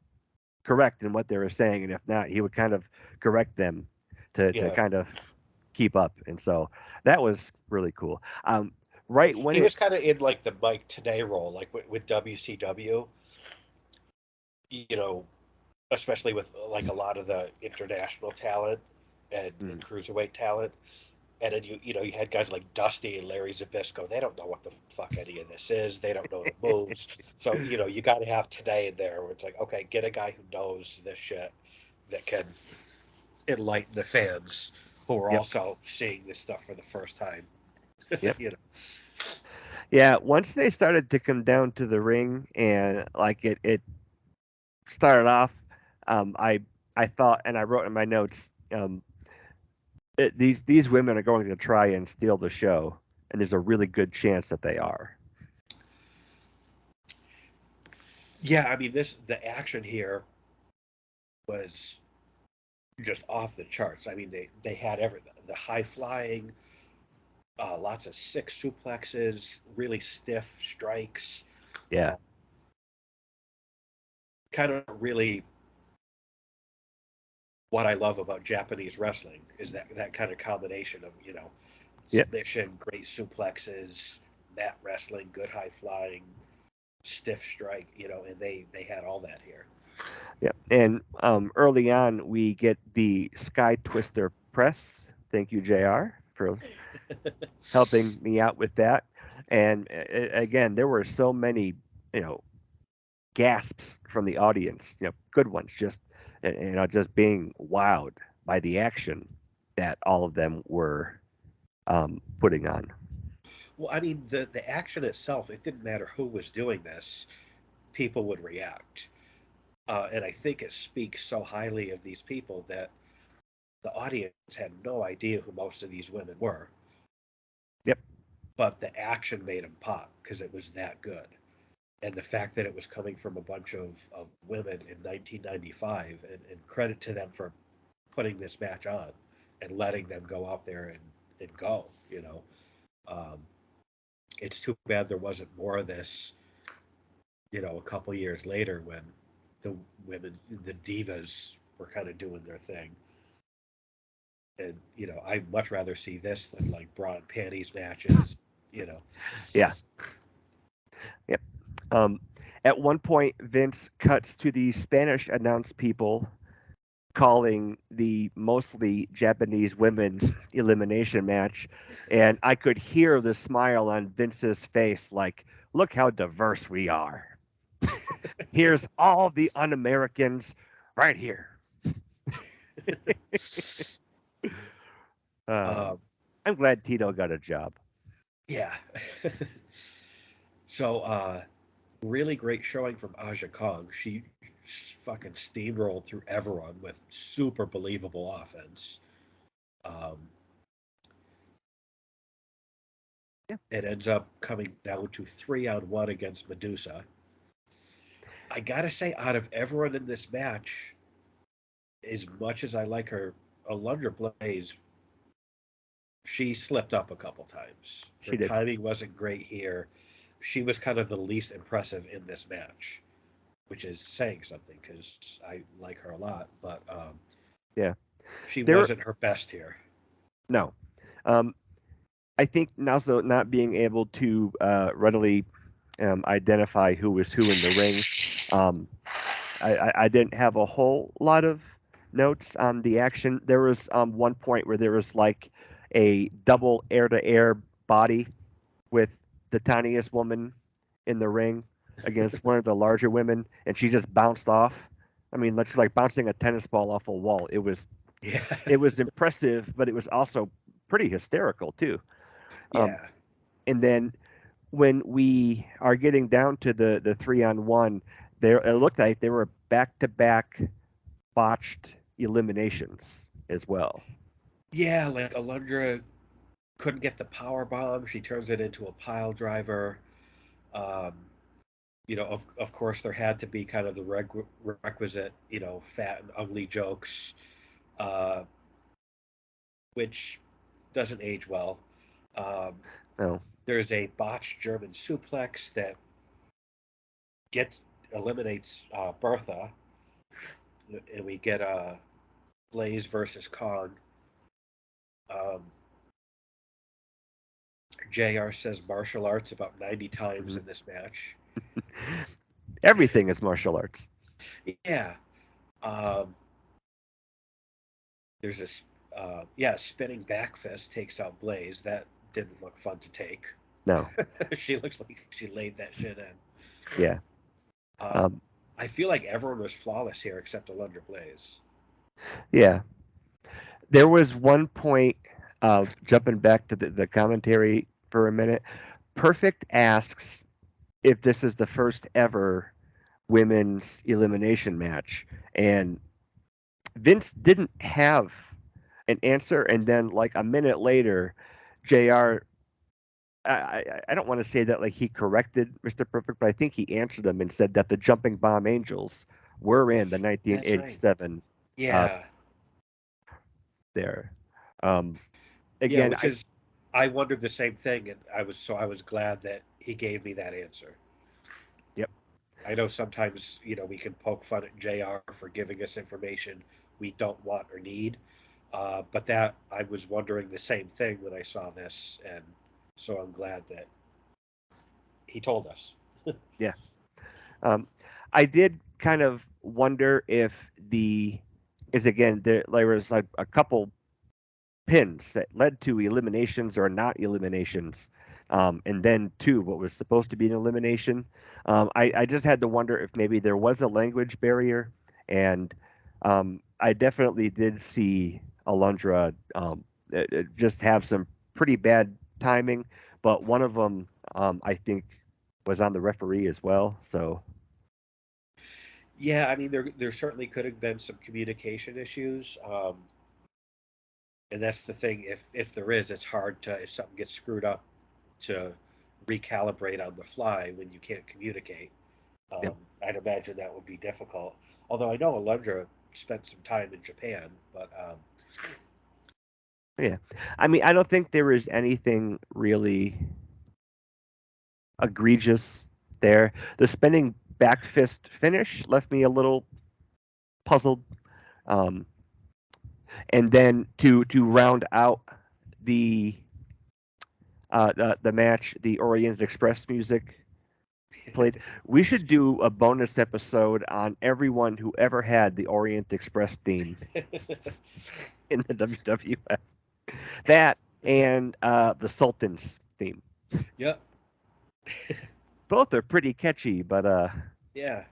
correct in what they were saying, and if not, he would kind of correct them to Yeah, kind of keep up. And so that was really cool. Right when he it, was kind of in like the Mike Tenay role, like with WCW. You know, especially with like a lot of the international talent and mm, cruiserweight talent. And then you had guys like Dusty and Larry Zabisco. They don't know what the fuck any of this is. They don't know the moves. So you got to have today in there where it's like, okay, get a guy who knows this shit that can enlighten the fans who are yep, also seeing this stuff for the first time. yep. you know, Yeah, once they started to come down to the ring and like it started off, I thought, and I wrote in my notes, these women are going to try and steal the show, and there's a really good chance that they are. yeah. I mean, the action here was just off the charts. I mean, they had everything. The high flying, lots of six suplexes, really stiff strikes. Yeah, Uh, kind of really what I love about Japanese wrestling is that kind of combination of yep, submission, great suplexes, mat wrestling, good high flying, stiff strike. And they had all that here. yep. And early on, we get the Sky Twister press. Thank you, JR, for helping me out with that. And again, there were so many, you know, gasps from the audience, good ones, just just being wowed by the action that all of them were putting on. Well, I mean, the action itself, it didn't matter who was doing this. people would react. And I think it speaks so highly of these people that the audience had no idea who most of these women were, Yep. but the action made them pop because it was that good. And the fact that it was coming from a bunch of women in 1995, and credit to them for putting this match on and letting them go out there and go, you know. Um, it's too bad there wasn't more of this, you know, a couple years later when the women, the divas, were kind of doing their thing. And you know, I'd much rather see this than like bra and panties matches. You know. Yeah. Yep. Um, at one point, Vince cuts to the Spanish announce people calling the mostly Japanese women elimination match, and I could hear the smile on Vince's face, like, "Look how diverse we are. Here's all the un-Americans right here." Uh, um, I'm glad Tito got a job. yeah. So, really great showing from Aja Kong. She fucking steamrolled through everyone with super believable offense. Um, Yeah. it ends up coming down to 3-on-1 against Medusa. I gotta say, out of everyone in this match, as much as I like her, Alundra Blaze, she slipped up a couple times. Her She did. timing wasn't great here. She was kind of the least impressive in this match, which is saying something because I like her a lot, but Yeah. she There. wasn't her best here. No. Um, I think also not being able to readily identify who was who in the ring. Um, I didn't have a whole lot of notes on the action. There was one point where there was like a double air to air body with the tiniest woman in the ring against one of the larger women, and she just bounced off. I mean, that's like bouncing a tennis ball off a wall. Yeah, It was impressive, but it was also pretty hysterical too. Um, yeah, and then when we are getting down to the 3-on-1, there it looked like there were back to back botched eliminations as well. yeah. Like Alundra couldn't get the power bomb. She turns it into a pile driver. Um, you know, of course, there had to be kind of the requisite, you know, fat and ugly jokes, uh, which doesn't age well. Um, No, there's a botched German suplex that gets eliminates Bertha, and we get Blaze versus Kong. Um, JR says martial arts about 90 times mhm. in this match. Everything is martial arts. Yeah. Um, there's this, yeah, spinning back fist takes out Blaze. That didn't look fun to take. No, She looks like she laid that shit in. yeah, Um, um, I feel like everyone was flawless here except Alundra Blaze. yeah. There was one point, jumping back to the commentary for a minute. Perfect asks if this is the first ever women's elimination match, and Vince didn't have an answer, and then like a minute later, Jr. I don't want to say that like he corrected Mr. Perfect, but I think he answered him and said that the Jumping Bomb Angels were in the That's right. 1987 uh, Yeah. there. Um, Yeah, again, which is, I wondered the same thing, and I was glad that he gave me that answer. yep, I know sometimes, you know, we can poke fun at JR for giving us information we don't want or need. But that I was wondering the same thing when I saw this, and so I'm glad that he told us. yeah. Um, I did kind of wonder if the is again there was like a couple pins that led to eliminations or not eliminations. And then, too, what was supposed to be an elimination. I just had to wonder if maybe there was a language barrier. And I definitely did see Alundra just have some pretty bad timing. But one of them, I think, was on the referee as well. So, Yeah, I mean, there certainly could have been some communication issues, and that's the thing. If there is, it's hard to if something gets screwed up to recalibrate on the fly when you can't communicate. Yep. I'd imagine that would be difficult. Although I know Alundra spent some time in Japan, but Yeah. I mean, I don't think there is anything really egregious there. The spinning back fist finish left me a little puzzled. Um, and then to round out the the match, the Orient Express music played. We should do a bonus episode on everyone who ever had the Orient Express theme in the WWF. That and the Sultan's theme. yep, Both are pretty catchy, but yeah,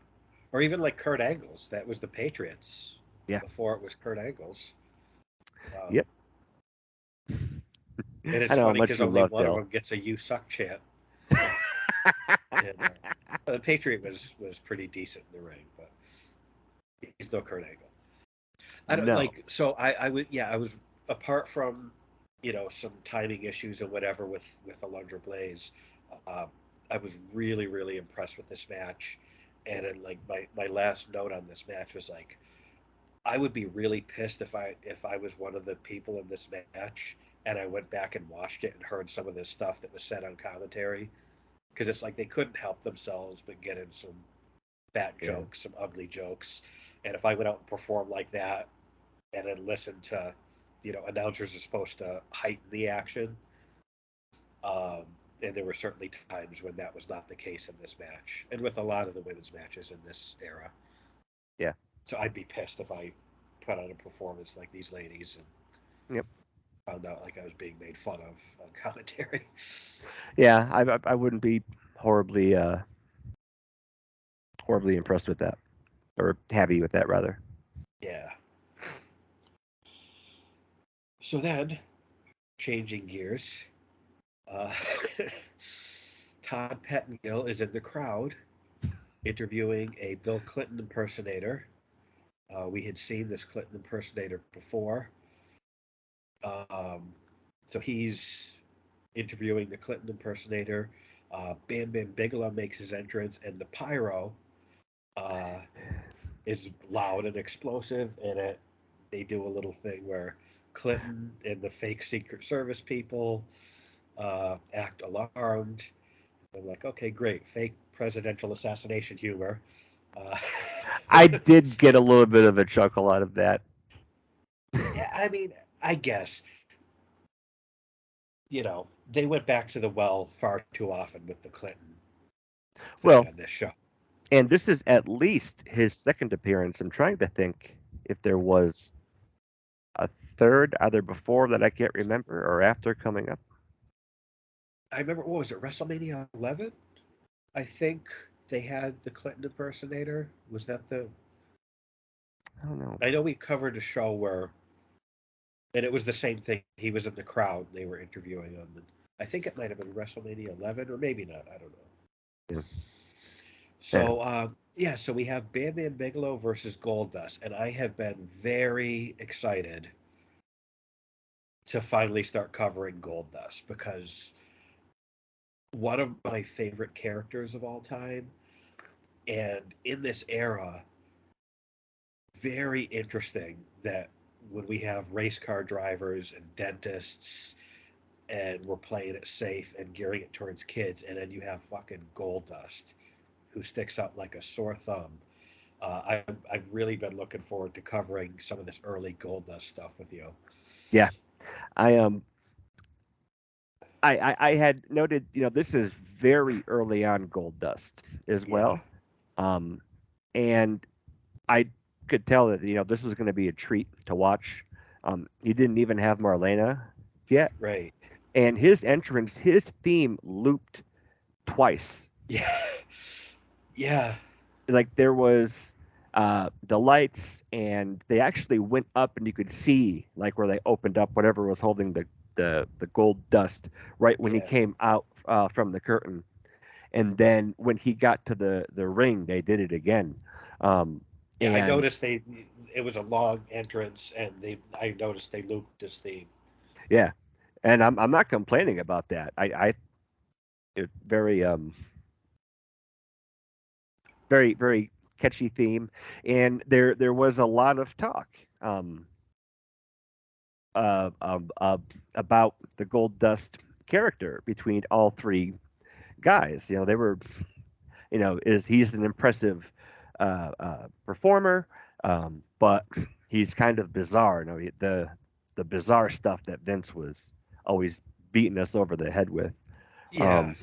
or even like Kurt Angle's. That was the Patriots yeah, before it was Kurt Angle's. Um, yep. and I it's know how funny much because you only love one of Dell. them gets a "You suck" chant. And the Patriot was pretty decent in the ring, but he's no Kurt Angle. I don't No. like. So I would yeah I was apart from some timing issues and whatever with Alundra Blaze. Um, I was really impressed with this match, and then like my last note on this match was like I would be really pissed if I was one of the people in this match and I went back and watched it and heard some of this stuff that was said on commentary because it's like they couldn't help themselves but get in some fat Yeah. jokes, some ugly jokes, and if I went out and performed like that and then listened to, announcers are supposed to heighten the action. Um, and there were certainly times when that was not the case in this match, and with a lot of the women's matches in this era. Yeah. So I'd be pissed if I put on a performance like these ladies and Yep. found out like I was being made fun of on commentary. Yeah. I wouldn't be horribly horribly impressed with that, or happy with that rather. Yeah. So then, changing gears, uh, Todd Pettengill is in the crowd interviewing a Bill Clinton impersonator. We had seen this Clinton impersonator before. Um, so he's interviewing the Clinton impersonator. Bam Bam Bigelow makes his entrance, and the pyro uh, is loud and explosive. And they do a little thing where Clinton and the fake Secret Service people act alarmed. I'm like, okay, great, fake presidential assassination humor. Uh, I did get a little bit of a chuckle out of that. yeah, I mean, I guess they went back to the well far too often with the Clinton thing Well, on this show. and this is at least his second appearance. I'm trying to think if there was a third, either before that I can't remember or after coming up. I remember, what was it, WrestleMania 11? I think they had the Clinton impersonator. Was that the? I don't know. I know we covered a show where, and it was the same thing. He was in the crowd. They were interviewing him, and I think it might have been WrestleMania 11 or maybe not. I don't know. Yeah. Yeah. So yeah, so we have Bam Bam Bigelow versus Goldust, and I have been very excited to finally start covering Goldust because one of my favorite characters of all time, and in this era, very interesting that when we have race car drivers and dentists and we're playing it safe and gearing it towards kids, and then you have fucking Goldust who sticks out like a sore thumb. I've really been looking forward to covering some of this early Goldust stuff with you. Yeah. I I had noted, this is very early on Gold Dust as Yeah, well. Um, and I could tell that, this was going to be a treat to watch. He didn't even have Marlena yet. right. And his entrance, his theme looped twice. Yeah, yeah, Like there was the lights, and they actually went up, and you could see like where they opened up whatever was holding the gold dust right when he yeah. came out from the curtain. And then when he got to the ring, they did it again. Um, Yeah, I and noticed it was a long entrance, and I noticed they looped his theme. yeah, and I'm not complaining about that. I it very very catchy theme, and there was a lot of talk um uh, um uh, about the Gold Dust character between all three guys. You know, they were, is he's an impressive performer, but he's kind of bizarre. The bizarre stuff that Vince was always beating us over the head with. Yeah. Um,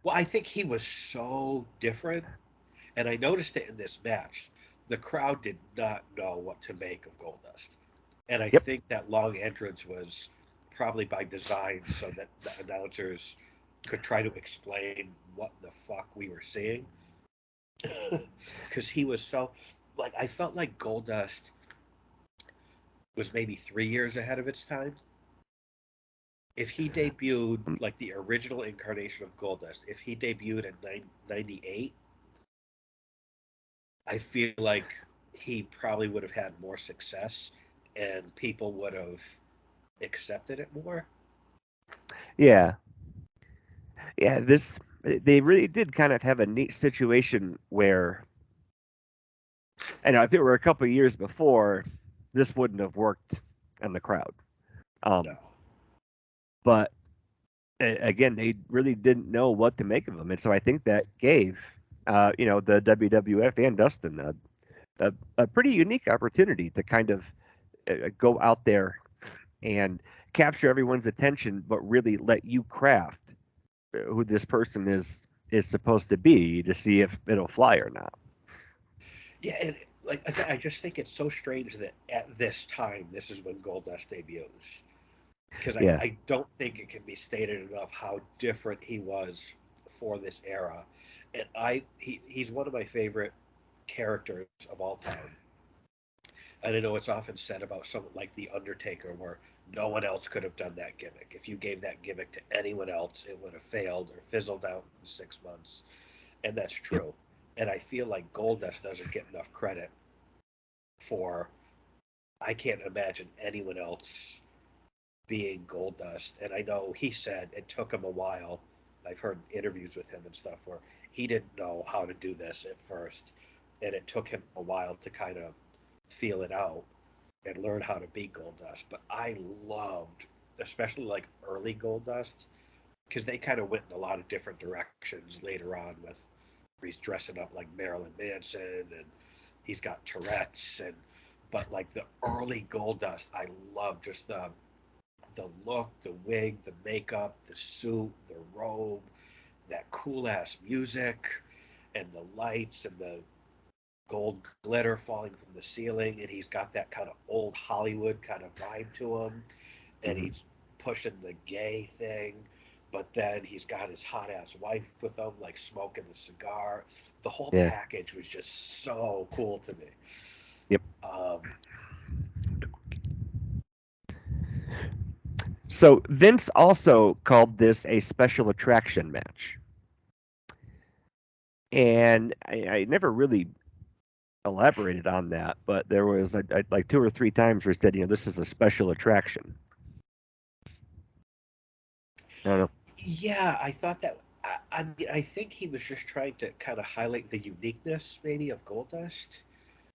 Well, I think he was so different, and I noticed it in this match. The crowd did not know what to make of Goldust, and I yep. think that long entrance was probably by design so that the announcers could try to explain what the fuck we were seeing, because he was so like I felt like Goldust was maybe 3 years ahead of its time. If he debuted like the original incarnation of Goldust, if he debuted in 98, I feel like he probably would have had more success and people would have accepted it more. Yeah. Yeah. They really did kind of have a neat situation where, I know if it were a couple of years before, this wouldn't have worked in the crowd. No. Um, but again, they really didn't know what to make of him, and so I think that gave, the WWF and Dustin a pretty unique opportunity to kind of go out there and capture everyone's attention, but really let you craft who this person is supposed to be to see if it'll fly or not. Yeah, and like again, I just think it's so strange that at this time, this is when Goldust debuts. Because Yeah, I don't think it can be stated enough how different he was for this era. And he's one of my favorite characters of all time. And I know it's often said about someone like The Undertaker, where no one else could have done that gimmick. If you gave that gimmick to anyone else, it would have failed or fizzled out in 6 months. And that's yep, true. And I feel like Goldust doesn't get enough credit for, I can't imagine anyone else being Goldust. And I know he said it took him a while. I've heard interviews with him and stuff where he didn't know how to do this at first. And it took him a while to kind of feel it out and learn how to be Goldust. But I loved, especially like early Goldust, because they kind of went in a lot of different directions later on with where he's dressing up like Marilyn Manson and he's got Tourette's and but like the early Goldust, I love just the look, the wig, the makeup, the suit, the robe, that cool ass music, and the lights and the gold glitter falling from the ceiling. And he's got that kind of old Hollywood kind of vibe to him. And hmm he's pushing the gay thing. But then he's got his hot ass wife with him, like smoking the cigar. The whole yeah, package was just so cool to me. yep. Um, So Vince also called this a special attraction match, and I never really elaborated on that, but there was like two or three times where he said, this is a special attraction. I don't know. Yeah, I thought that. I mean, I think he was just trying to kind of highlight the uniqueness, maybe, of Goldust.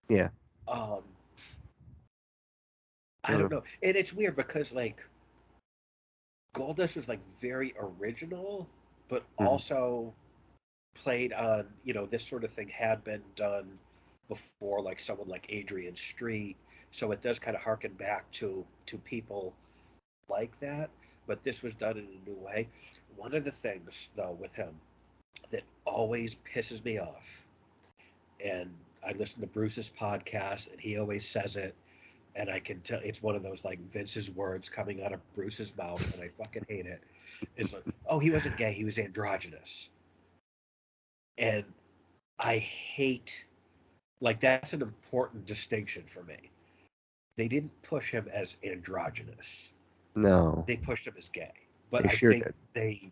Yeah, Um, I I don't don't know. know, and it's weird because like Goldust was like very original, but hmm also played on this sort of thing had been done before, like someone like Adrian Street. So it does kind of harken back to people like that, but this was done in a new way. One of the things though with him that always pisses me off, and I listen to Bruce's podcast, and he always says it, and I can tell it's one of those like Vince's words coming out of Bruce's mouth, and I fucking hate it. Is like, oh, he wasn't gay, he was androgynous, and I hate like that's an important distinction for me. They didn't push him as androgynous; No, they pushed him as gay. But they I sure think did. they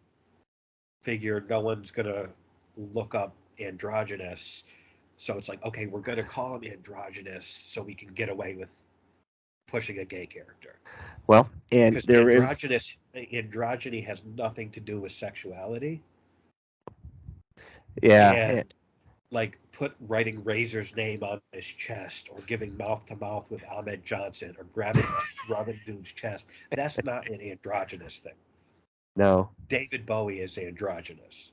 figured no one's gonna look up androgynous So it's like, okay, we're going to call him androgynous so we can get away with pushing a gay character. Well, and Because there is, androgyny has nothing to do with sexuality. yeah, And like put writing Razor's name on his chest or giving mouth to mouth with Ahmed Johnson or grabbing dude's chest. That's not an androgynous thing. no. David Bowie is androgynous.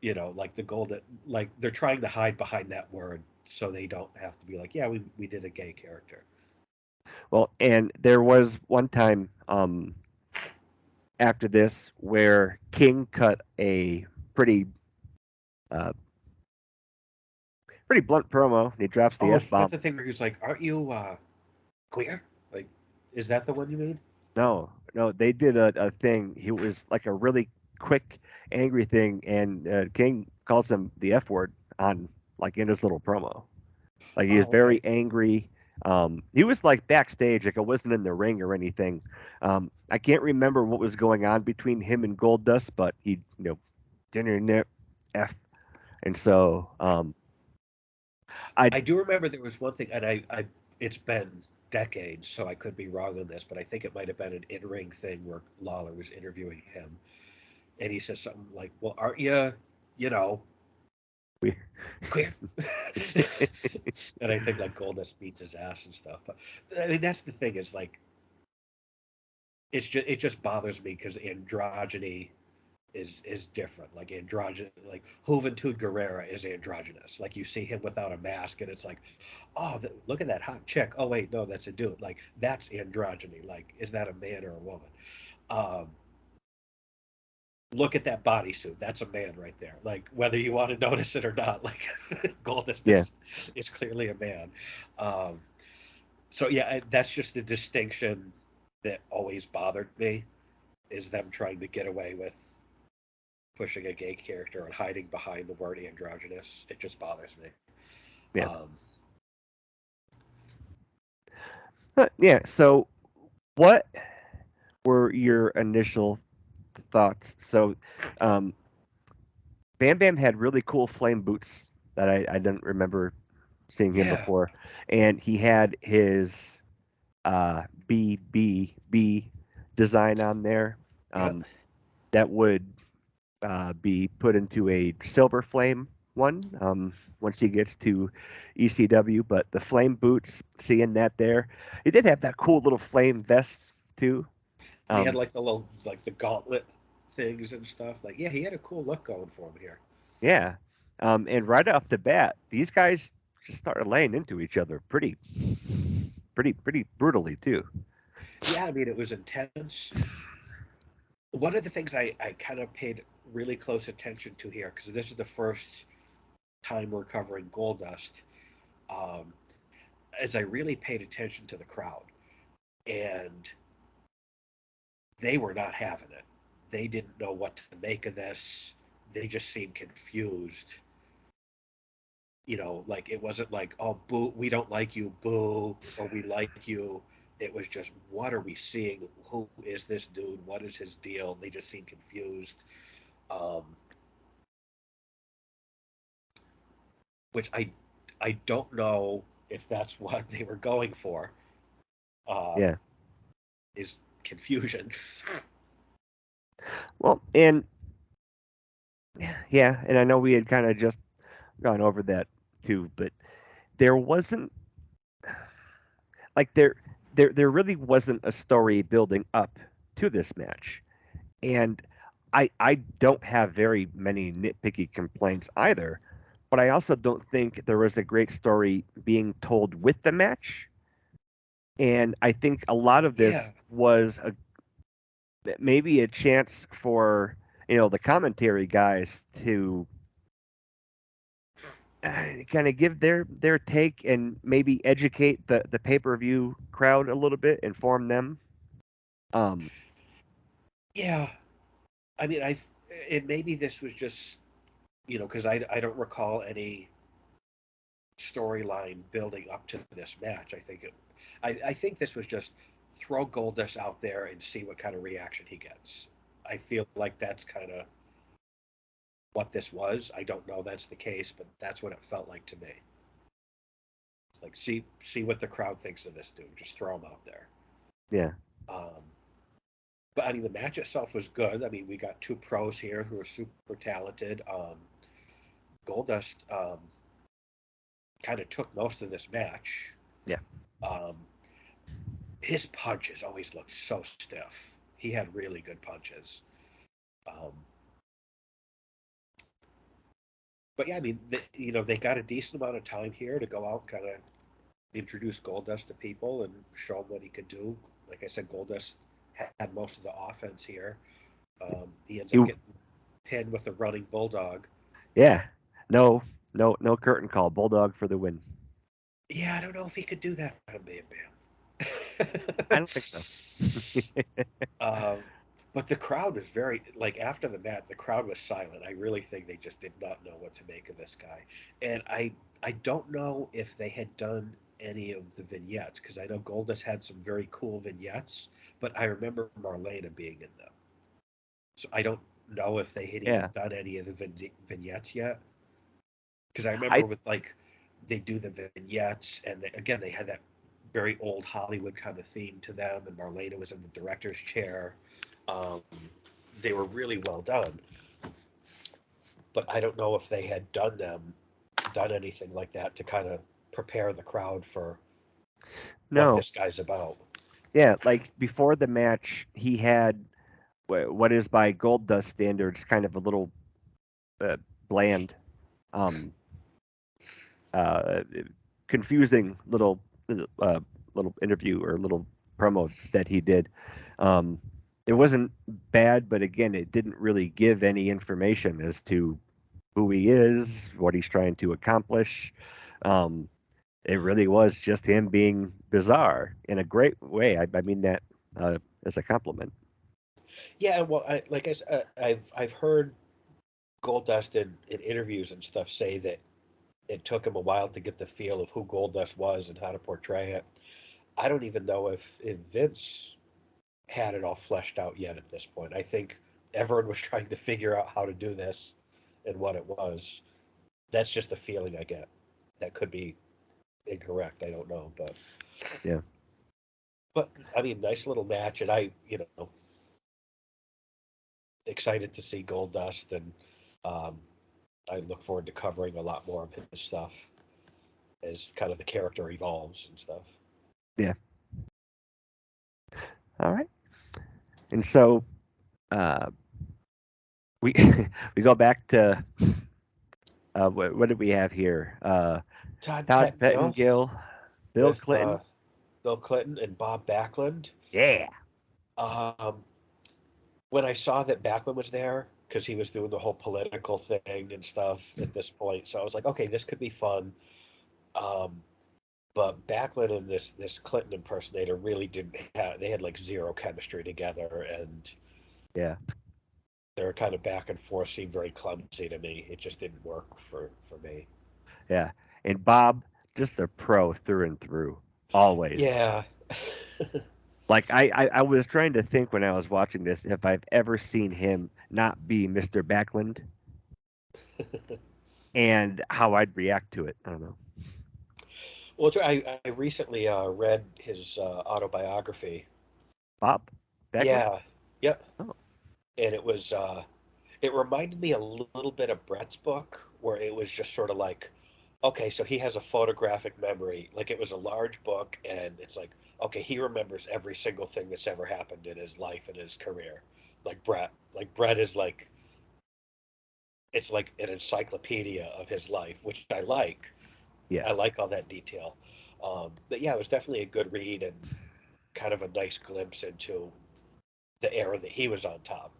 Like the golden, like they're trying to hide behind that word so they don't have to be like, yeah, we did a gay character. Well, and there was one time after this where King cut a pretty uh, pretty blunt promo. And he drops the Oh, F is that bomb. the thing where he's like, aren't you queer? Like, is that the one you mean? No, no, they did a thing. He was like a really quick, angry thing, and King calls him the F word on like in his little promo. Like he was Oh, very okay. angry. He was like backstage, like it wasn't in the ring or anything. I can't remember what was going on between him and Goldust, but he, dinner F, and so I I do remember there was one thing, and it's been decades, so I could be wrong on this, but I think it might have been an in-ring thing where Lawler was interviewing him, and he says something like, "Well, aren't you, you know, we, queer?" And I think like Goldust beats his ass and stuff. But I mean, that's the thing is like it just bothers me because androgyny is different. Like like Juventud Guerrera is androgynous. Like you see him without a mask, and it's like, oh, look at that hot chick. Oh wait, no, that's a dude. Like that's androgyny. Like is that a man or a woman? Um, Look at that bodysuit. That's a man right there. Like whether you want to notice it or not, like Goldust yeah, is clearly a man. Um, so yeah, that's just a distinction that always bothered me is them trying to get away with pushing a gay character and hiding behind the word androgynous. It just bothers me. yeah, Um, yeah. So what were your initial thoughts? So, um, Bam Bam had really cool flame boots that I didn't remember seeing him yeah, before, and he had his BBB design on there yeah. um, that would be put into a silver flame one once he gets to ECW. But the flame boots, seeing that there, he did have that cool little flame vest too. And he had Um, like the little like the gauntlet things and stuff. Like, yeah, he had a cool look going for him here. yeah, and right off the bat, these guys just started laying into each other pretty brutally too. Yeah, I mean, it was intense. One of the things I kind of paid really close attention to here, because this is the first time we're covering Goldust, um, is I really paid attention to the crowd. And they were not having it. They didn't know what to make of this. They just seemed confused. Like it wasn't like, oh, boo, we don't like you, boo, or we like you. It was just, what are we seeing? Who is this dude? What is his deal? They just seemed confused, um, which I don't know if that's what they were going for. Um, Yeah. is confusion. Well, and yeah, and I know we had kind of just gone over that too, but there wasn't like there really wasn't a story building up to this match. And I don't have very many nitpicky complaints either, but I also don't think there was a great story being told with the match. And I think a lot of Yeah, this was maybe a chance for the commentary guys to kind of give their take and maybe educate the pay-per-view crowd a little bit, inform them. Um, yeah. I mean, and maybe this was just because I don't recall any storyline building up to this match. I think this was just throw Goldust out there and see what kind of reaction he gets. I feel like that's kind of what this was. I don't know that's the case, but that's what it felt like to me. It's like see what the crowd thinks of this dude. Just throw him out there. Yeah. Um, but I mean, the match itself was good. I mean, we got two pros here who are super talented. Goldust kind of took most of this match. Yeah. Um, his punches always looked so stiff. He had really good punches. Um, but yeah, I mean, they got a decent amount of time here to go out and kind of introduce Goldust to people and show him what he could do. Like I said, Goldust had most of the offense here. He ends He, up getting pinned with a running bulldog. yeah. No, no curtain call. Bulldog for the win. Yeah, I don't know if he could do that on Bam I Bam. don't think so. um, but the crowd was very like after the match, the crowd was silent. I really think they just did not know what to make of this guy, and I don't know if they had done any of the vignettes because I know Goldust had some very cool vignettes, but I remember Marlena being in them, so I don't know if they had even Yeah. done any of the vignettes yet. Because I remember I with like they do the vignettes, and again they had that very old Hollywood kind of theme to them, and Marlena was in the director's chair. Um, they were really well done, but I don't know if they had done anything like that to kind of prepare the crowd for what no. this guy's about. Yeah, like before the match, he had what is by Gold Dust standards kind of a little uh, bland, um, uh, confusing uh, little interview or little promo that he did. Um, it wasn't bad, but again, it didn't really give any information as to who he is, what he's trying to accomplish. Um, it really was just him being bizarre in a great way. I mean that as a compliment. Yeah, well, I've heard Goldust in interviews and stuff say that it took him a while to get the feel of who Goldust was and how to portray it. I don't even know if Vince had it all fleshed out yet at this point. I think everyone was trying to figure out how to do this and what it was. That's just the feeling I get. That could be incorrect. I don't know, Yeah. but I mean, nice little match, and excited to see Gold Dust, and um, I look forward to covering a lot more of his stuff as kind of the character evolves and stuff. Yeah. All right. And so uh, we we go back to what did we have here? Todd Todd Pettengill Pettengill, Bill with Clinton. Bill Clinton and Bob Backlund. Yeah. Um, when I saw that Backlund was there, because he was doing the whole political thing and stuff at this point, so I was like, okay, this could be fun. Um, but Backlund and this Clinton impersonator really didn't have. They had like zero chemistry together, and Yeah. their kind of back and forth seemed very clumsy to me. It just didn't work for me. Yeah. And Bob, just a pro through and through, always. Yeah. Like I was trying to think when I was watching this if I've ever seen him not be Mr. Backlund and how I'd react to it. I don't know. Well, I recently read his autobiography. Bob Backlund? Yeah. Yep. Oh, And it reminded me a little bit of Brett's book, where it was just sort of like, okay, so he has a photographic memory. Like it was a large book, and it's like, okay, he remembers every single thing that's ever happened in his life and his career. Like Brett. Like Brett is like, it's like an encyclopedia of his life, which I like. yeah. I like all that detail. But yeah, it was definitely a good read and kind of a nice glimpse into the era that he was on top.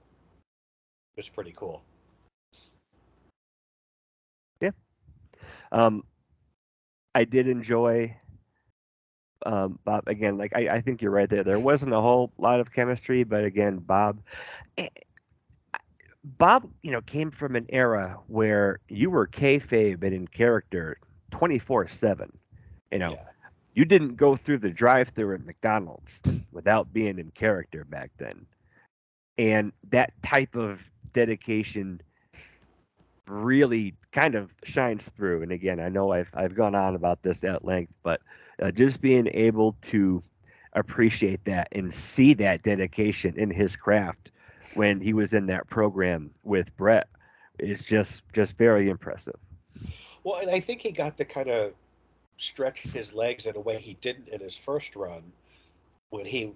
It was pretty cool. Yeah. Um, I did enjoy Bob again. Like I think you're right there. There wasn't a whole lot of chemistry, but again, eh, Bob, came from an era where you were kayfabe and in character 24/7. You know, Yeah. you didn't go through the drive-through at McDonald's without being in character back then. And that type of dedication really kind of shines through. And again, I know I've gone on about this at length, but just being able to appreciate that and see that dedication in his craft when he was in that program with Brett is just very impressive. Well, and I think he got to kind of stretch his legs in a way he didn't in his first run when he,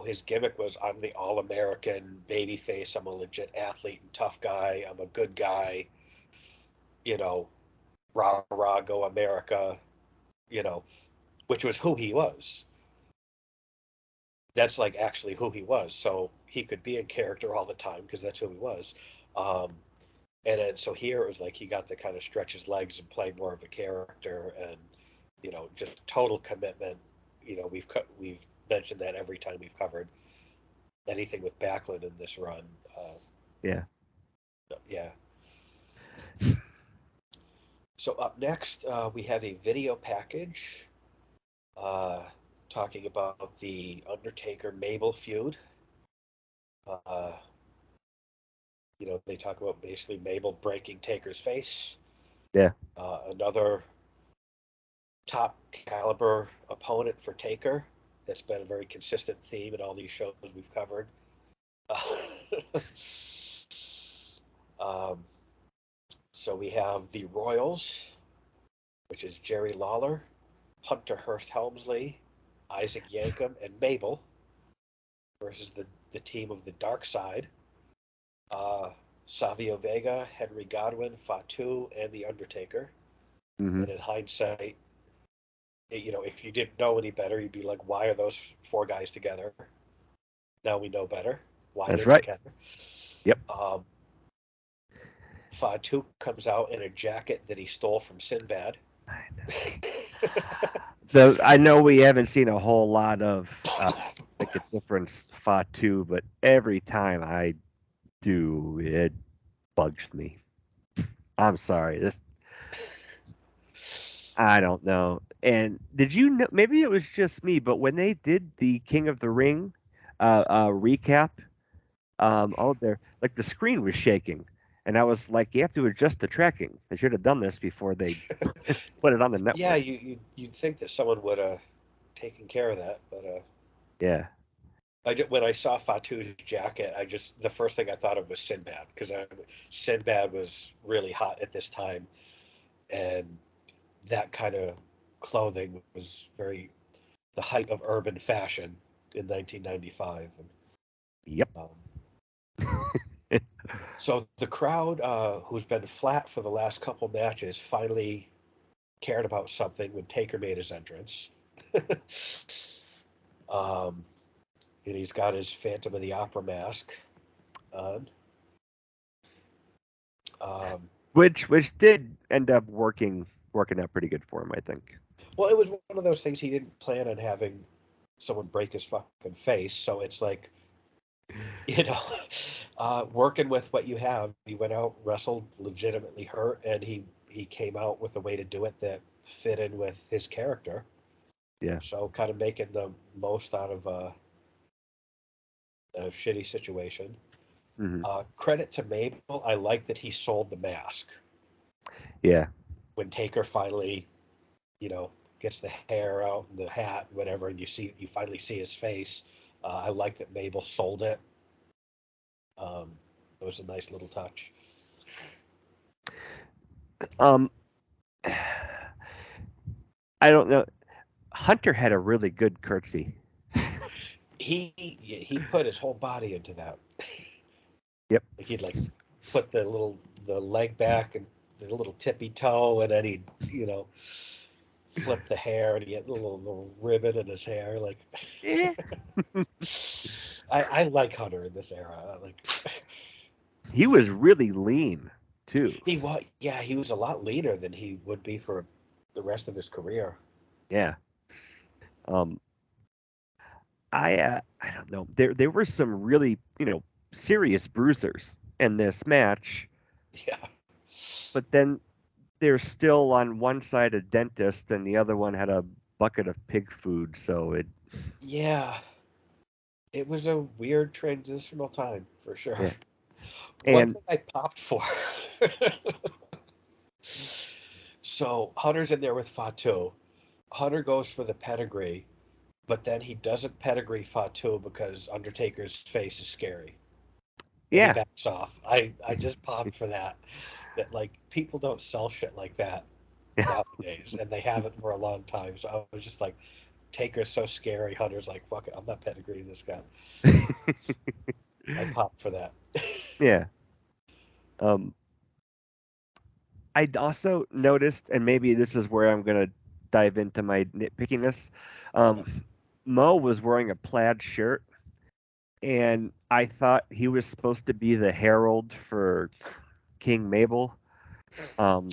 his gimmick was I'm the all-American babyface, I'm a legit athlete and tough guy, I'm a good guy, you know, rah rah go America, you know, which was who he was. That's like actually who he was. So he could be in character all the time because that's who he was. Um, and then so here it was like he got to kind of stretch his legs and play more of a character and just total commitment. We've mentioned that every time we've covered anything with Backlund in this run. Yeah. Yeah. So up next, we have a video package uh, talking about the Undertaker Mabel feud. Uh, they talk about basically Mabel breaking Taker's face. Yeah. Another top caliber opponent for Taker. That's been a very consistent theme in all these shows we've covered. um, so we have the Royals, which is Jerry Lawler, Hunter Hearst Helmsley, Isaac Yankem, and Mabel versus the team of the Dark Side. Uh, Savio Vega, Henry Godwin, Fatu, and The Undertaker. Hmm. And in hindsight, if you didn't know any better, you'd be like, why are those four guys together? Now we know better why That's they're right. together. Yep. Fatu comes out in a jacket that he stole from Sinbad. I know we haven't seen a whole lot of like a difference Fatu, but every time I do, it bugs me. I'm sorry. This I don't know. And did you know? Maybe it was just me, but when they did the King of the Ring recap, oh, there, like the screen was shaking, and I was like, you have to adjust the tracking. They should have done this before they put it on the Yeah, network. you'd think that someone would have taken care of that, but Yeah. when I saw Fatu's jacket, the first thing I thought of was Sinbad because Sinbad was really hot at this time, and that kind of clothing was very the height of urban fashion in 1995. And, Yep. so the crowd, who's been flat for the last couple matches, finally cared about something when Taker made his entrance. um, and he's got his Phantom of the Opera mask on. Um, Which did end up working out pretty good for him, I think. well, it was one of those things he didn't plan on having someone break his fucking face, so it's like, you know, working with what you have. He went out, wrestled, legitimately hurt, and he came out with a way to do it that fit in with his character. Yeah. So kind of making the most out of a shitty situation. Hmm. Credit to Mabel. I like that he sold the mask Yeah. when Taker finally, you know, gets the hair out and the hat, whatever, and you finally see his face. I like that Mabel sold it. Um, it was a nice little touch. Um, I don't know. Hunter had a really good curtsy. He put his whole body into that. Yep. Like he'd like put the leg back and the little tippy toe, and then he'd flip the hair, and he had a little ribbon in his hair. Like Yeah. I like Hunter in this era. Like He was really lean too. he was a lot leaner than he would be for the rest of his career. Yeah. Um, I don't know. There were some really serious bruisers in this match, Yeah, but then there's still on one side a dentist and the other one had a bucket of pig food. So it yeah. It was a weird transitional time for yeah. sure. One And thing I popped for. So Hunter's in there with Fatu. Hunter goes for the pedigree, but then he doesn't pedigree Fatu because Undertaker's face is scary, and he yeah, backs off. I just popped for that. That like people don't sell shit like that nowadays, and they haven't for a long time. So I was just like, Taker's so scary. Hunter's like, fuck it, I'm not pedigreeing this guy. I popped for that. yeah. Um, I also noticed, and maybe this is where I'm gonna dive into my nitpickiness. Yeah. Um, Mo was wearing a plaid shirt, and I thought he was supposed to be the herald for King Mabel. Um,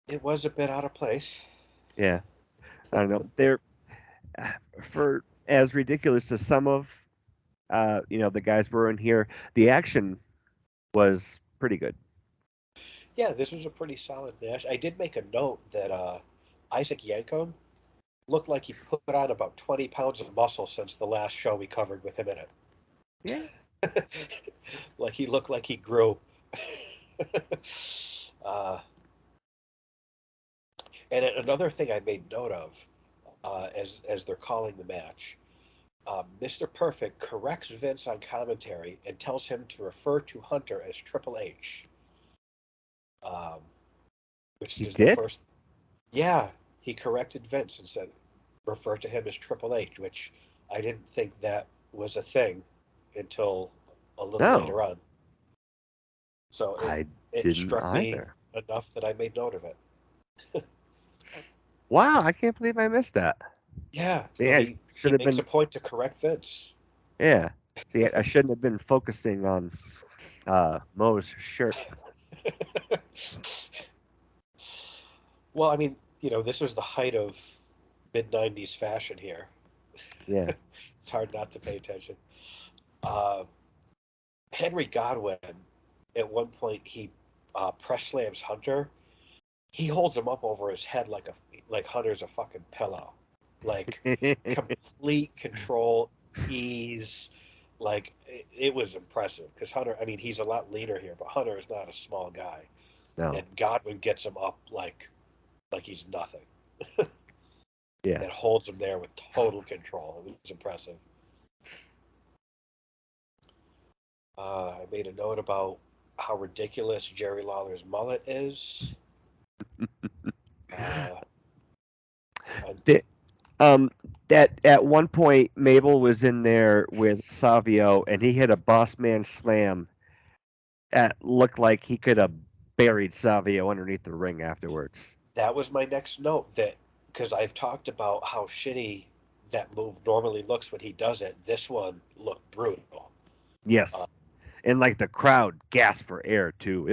It was a bit out of place. yeah, I don't know. They're for as ridiculous as some of the guys were in here. The action was pretty good. Yeah, this was a pretty solid match. I did make a note that Isaac Yankem looked like he put on about 20 pounds of muscle since the last show we covered with him in Yeah. it. Like he looked like he grew. uh, and another thing I made note of, as they're calling the match, Mr. Perfect corrects Vince on commentary and tells him to refer to Hunter as Triple H, um, which He is the did? first. Yeah, he corrected Vince and said refer to him as Triple H, which I didn't think that was a thing until a little No, later on. So I it didn't struck me either. enough that I made note of it. Wow, I can't believe I missed that. Yeah, See, well, I should he have makes been. a point to correct Vince. Yeah. See, I shouldn't have been focusing on Mo's shirt. Well, I mean, this was the height of mid '90s fashion here. Yeah. It's hard not to pay attention. Uh, Henry Godwin, at one point, he press slams Hunter. He holds him up over his head like Hunter's a fucking pillow, like complete control, ease. Like it was impressive because Hunter. I mean, he's a lot leaner here, but Hunter is not a small guy, and No. Godwin gets him up like he's nothing Yeah. and holds him there with total control. It was impressive. I made a note about how ridiculous Jerry Lawler's mullet is. Uh, I, The, um, that at one point Mabel was in there with Savio, and he hit a boss man slam that looked like he could have buried Savio underneath the ring afterwards. that was my next note. That because I've talked about how shitty that move normally looks when he does it. This one looked brutal. Uh, Yes, and like the crowd gasped for air too.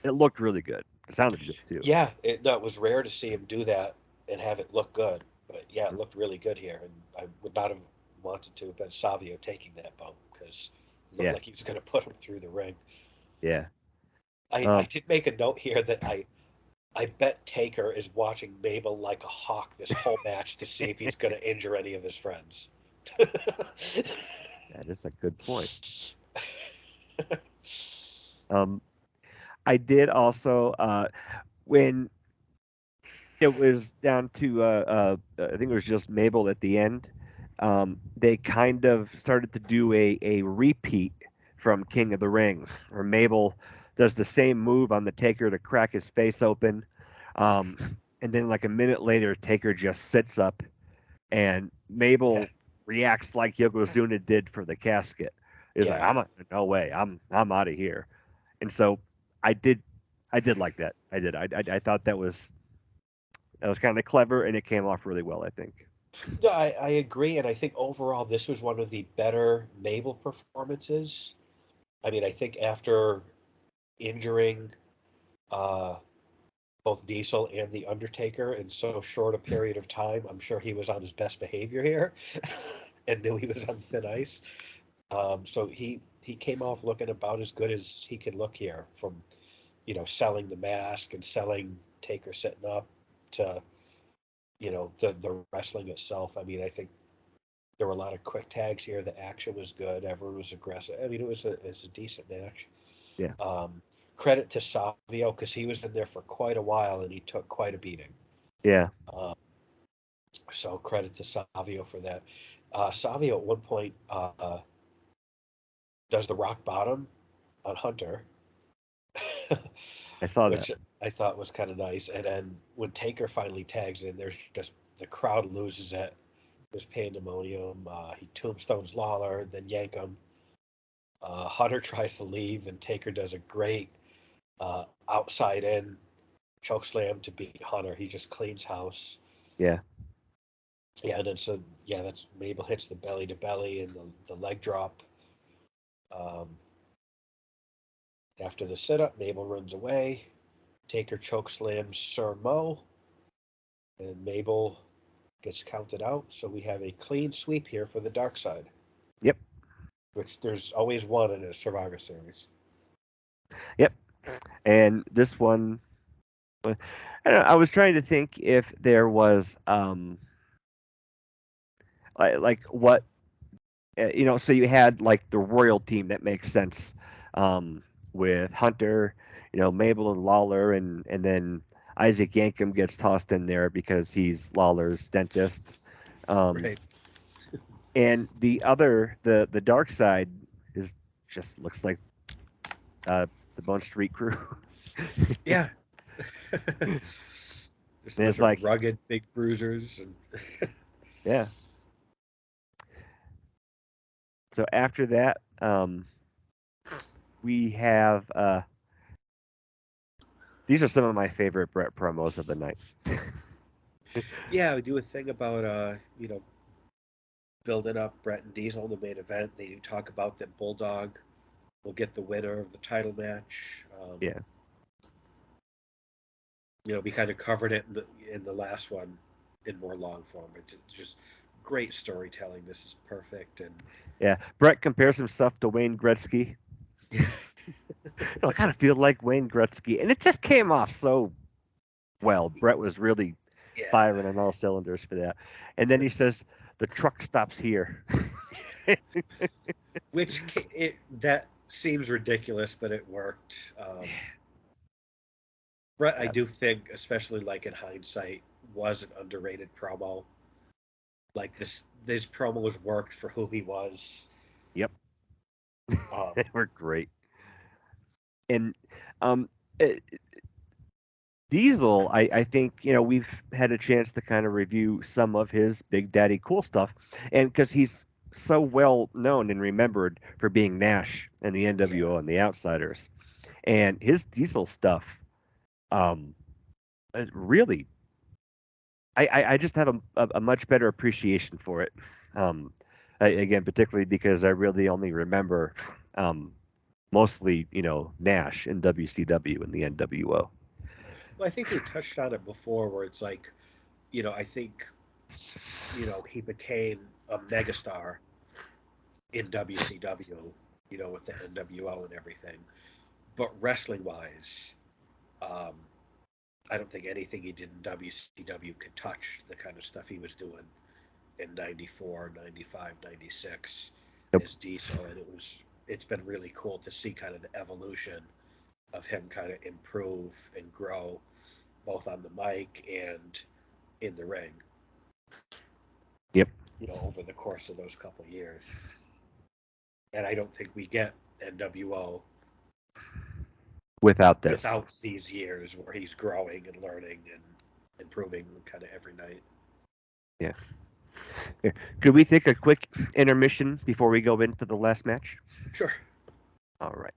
It looked really good. It sounded good too. yeah, no, it was rare to see him do that and have it look good. But yeah, it looked really good here, and I would not have wanted to have been Savio taking that bump because it looked Yeah, like he was going to put him through the ring. yeah. I Um, did make a note here that I bet Taker is watching Mabel like a hawk this whole match to see if he's going to injure any of his friends. that is a good point. Um, I did also when it was down to I think it was just Mabel at the end. They kind of started to do a repeat from King of the Ring, where Mabel does the same move on the Taker to crack his face open, um, and then like a minute later, Taker just sits up, and Yeah, Mabel reacts like Yokozuna did for the casket. Is like, yeah. no way, I'm out of here. And so I did I did like that. I did. I thought that was kind of clever, and it came off really well. I think. No, I agree, and I think overall this was one of the better Mabel performances. I mean, I think after injuring uh, both Diesel and The Undertaker in so short a period of time, I'm sure he was on his best behavior here and knew he was on thin ice. So he came off looking about as good as he could look here from, selling the mask and selling Taker sitting up to, the wrestling itself. I mean, I think There were a lot of quick tags here. The action was good. Everyone was aggressive. I mean, it was a decent match. Yeah. Um, Credit to Savio because he was in there for quite a while and he took quite a beating. Yeah. Um, so credit to Savio for that. Savio at one point does the rock bottom on Hunter, I saw that. which I thought was kind of nice. And then when Taker finally tags in, there's just the crowd loses it. There's pandemonium. He tombstones Lawler, then yank him. Hunter tries to leave, and Taker does a great outside in choke slam to beat Hunter. He just cleans house. Yeah. Yeah, and then so yeah, that's Mabel hits the belly to belly and the leg drop. Um, After the setup, Mabel runs away. Taker choke slams Sir Mo, and Mabel gets counted out. So we have a clean sweep here for the dark side, Yep. which there's always one in a Survivor Series. Yep. And this one, I, don't know, I was trying to think if there was like what so you had like the royal team that makes sense, with Hunter, Mabel and Lawler, and then Isaac Yankem gets tossed in there because he's Lawler's dentist. Um, Right. and the dark side is just looks like the Bone Street Crew. Yeah. Just a And bunch it's of like, rugged big bruisers and yeah. So after that, we have these are some of my favorite Brett promos of the night. yeah, we do a thing about building up Brett and Diesel in the main event. They do talk about that Bulldog will get the winner of the title match. Yeah. We kind of covered it in the last one in more long form. It's just great storytelling. This is perfect, and Yeah. Brett compares himself to Wayne Gretzky. I kind of feel like Wayne Gretzky, and it just came off so well. Brett was really yeah, firing on all cylinders for that. And then he says, "The truck stops here." which that seems ridiculous, but it worked. Brett, I Yeah. do think, especially like in hindsight, was an underrated promo. Like this promos worked for who he was. Yep. Um, They were great. And um, eh, Diesel, I think, we've had a chance to kind of review some of his Big Daddy Cool stuff. And because he's so well known and remembered for being Nash and the yeah, NWO and the Outsiders. And his Diesel stuff, um, really, I just have a much better appreciation for it. Um, Again, particularly because I really only remember mostly, Nash in WCW and the NWO. well, I think we touched on it before, where it's like, I think, he became a megastar in WCW, with the NWO and everything. But wrestling wise, um, I don't think anything he did in WCW could touch the kind of stuff he was doing in 94, 95, 96 Nope. as Diesel. And it's been really cool to see kind of the evolution of him kind of improve and grow both on the mic and in the ring, Yep. over the course of those couple of years. And I don't think we get NWO Without this. without these years where he's growing and learning and improving kind of every night. Yeah. Yeah. Could we take a quick intermission before we go into the last match? Sure. All right.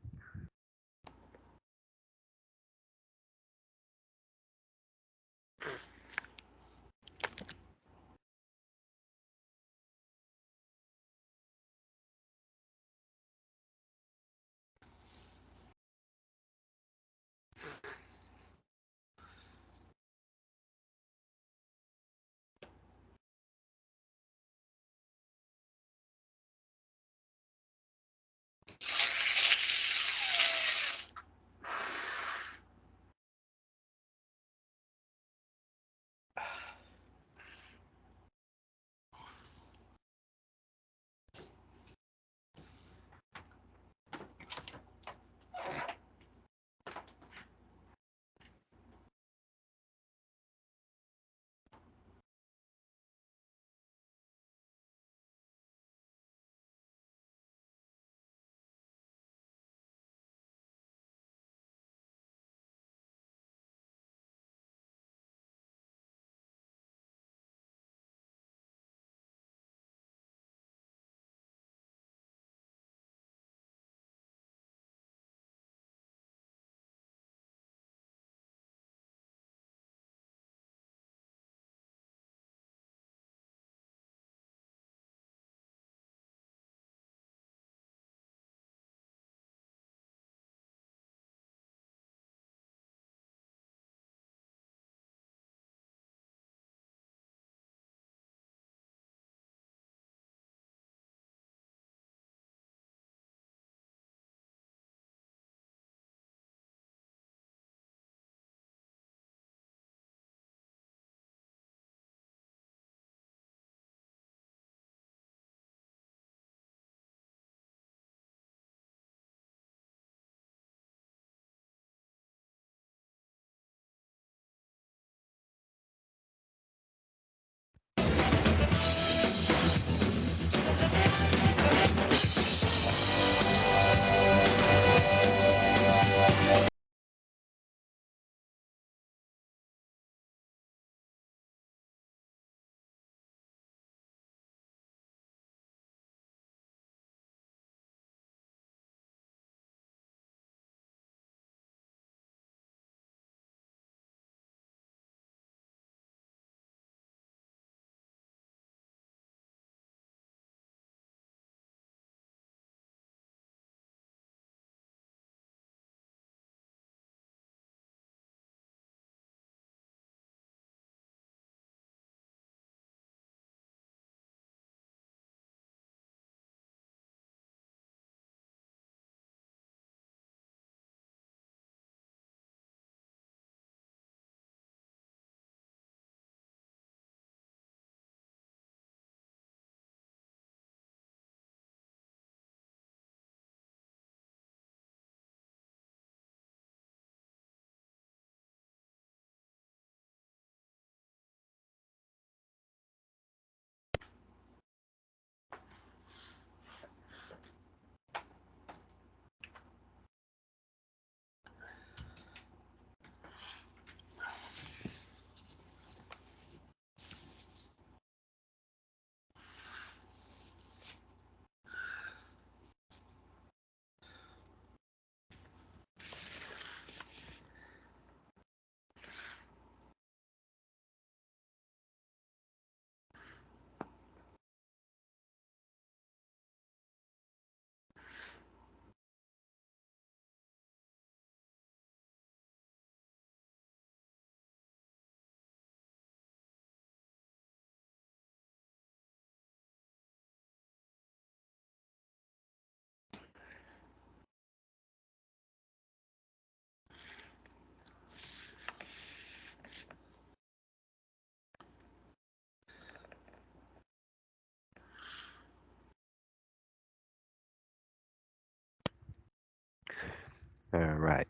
All right.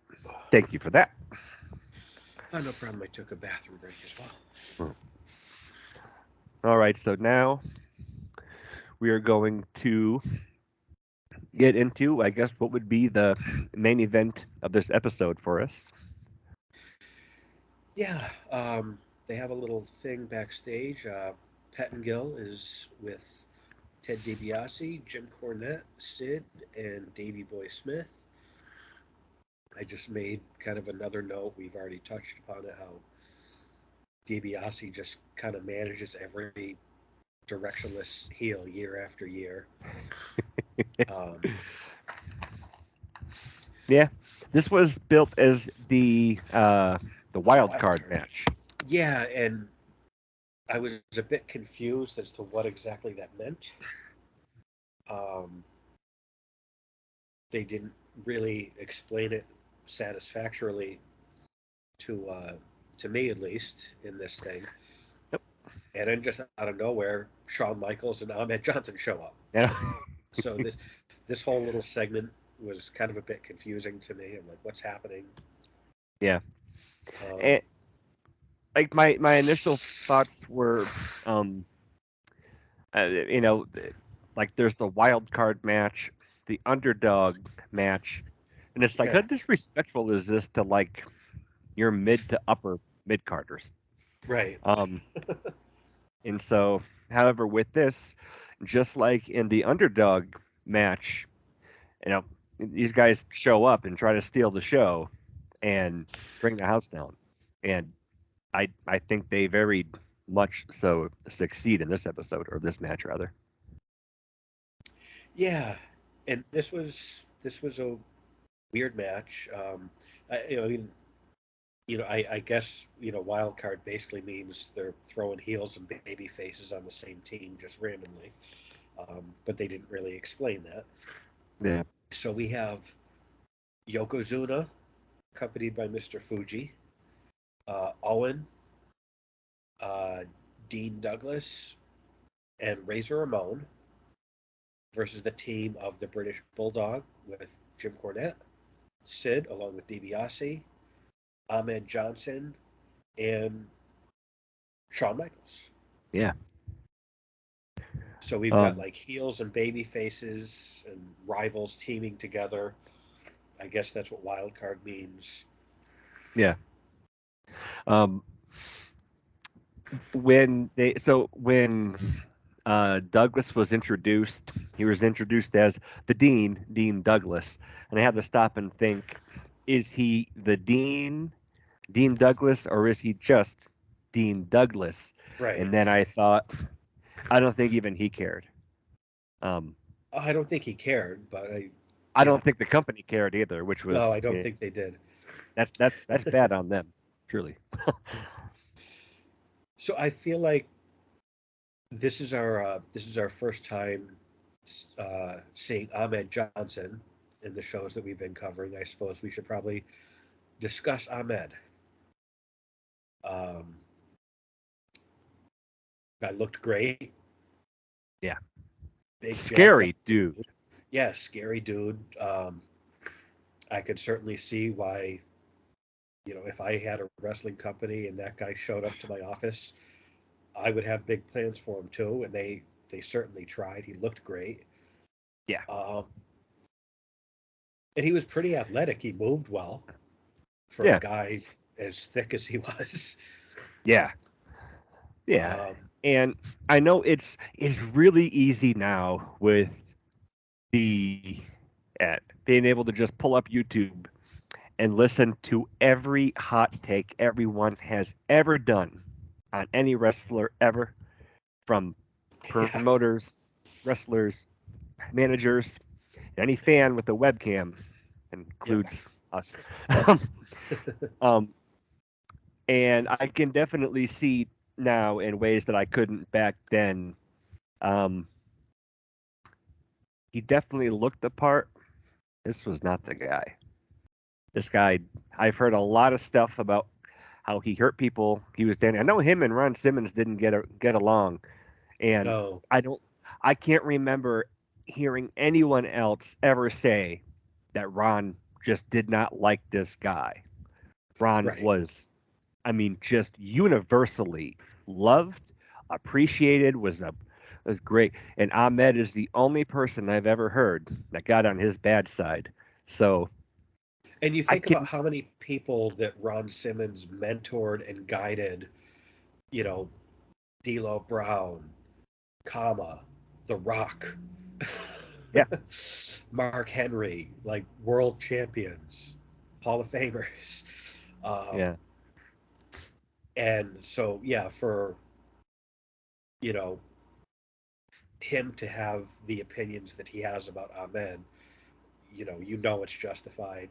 Thank you for that. Oh, no problem. I took a bathroom break as well. All right. So now we are going to get into, I guess, what would be the main event of this episode for us. Yeah, they have a little thing backstage. Pettengill is with Ted DiBiase, Jim Cornette, Sid, and Davey Boy Smith. I just made kind of another note. We've already touched upon it, how DiBiase just kind of manages every directionless heel year after year. Um, Yeah, this was built as the wild Wild card card. match. Yeah, and I was a bit confused as to what exactly that meant. Um, they didn't really explain it satisfactorily to uh, to me, at least, in this thing. Yep. And then just out of nowhere, Shawn Michaels and Ahmed Johnson show up. Yeah. So this whole little segment was kind of a bit confusing to me. I'm like, what's happening? Yeah. Um, And like my initial thoughts were, um, you know, like there's the wild card match, the underdog match, and it's like how yeah, disrespectful is this to like your mid to upper mid carders? right. Um, and so, however, with this, just like in the underdog match, you know, these guys show up and try to steal the show and bring the house down. And I think they very much so succeed in this episode or this match rather. Yeah, and this was a weird match. I mean, I guess wild card basically means they're throwing heels and baby faces on the same team just randomly, but they didn't really explain that. Yeah. So we have Yokozuna accompanied by Mr. Fuji, Owen, uh, Dean Douglas, and Razor Ramon versus the team of the British Bulldog with Jim Cornette, Sid along with DiBiase, Ahmed Johnson, and Shawn Michaels. Yeah. So we've got Um, like heels and baby faces and rivals teaming together. I guess that's what wild card means. yeah. Um, when Douglas was introduced, he was introduced as the Dean, Dean Douglas, and I had to stop and think: is he the Dean, Dean Douglas, or is he just Dean Douglas? Right. And then I thought, I don't think even he cared. Um, I don't think he cared, but I yeah. don't think the company cared either, which No, was I don't think they did. that's bad on them, truly. So I feel like this is our first time seeing Ahmed Johnson in the shows that we've been covering. I suppose we should probably discuss Ahmed. Um, Guy looked great, Yeah, big jacked up scary dude. dude. Yeah, scary dude. I could certainly see why, if I had a wrestling company and that guy showed up to my office, I would have big plans for him too. And they certainly tried. He looked great. Yeah, Um, and he was pretty athletic. He moved well for a yeah, guy as thick as he was. yeah, yeah. Um, And I know it's really easy now with the at being able to just pull up YouTube and listen to every hot take everyone has ever done on any wrestler ever, from yeah, promoters, wrestlers, managers, any fan with a webcam, yep. includes us. um, and I can definitely see now in ways that I couldn't back then. Um, he definitely looked the part. This was not the guy. This guy, I've heard a lot of stuff about how he hurt people. He was dancing. I know him and Ron Simmons didn't get along, and No, I don't, I can't remember hearing anyone else ever say that Ron just did not like this guy. Ron Right. was, I mean, just universally loved, appreciated, was great. And Ahmed is the only person I've ever heard that got on his bad side. So And you I think about can, how many people that Ron Simmons mentored and guided, you know, D'Lo Brown, Kama, The Rock, yeah, Mark Henry, like world champions, Hall of Famers. Um, yeah, and so, yeah, for, you know, him to have the opinions that he has about Ahmed, it's justified.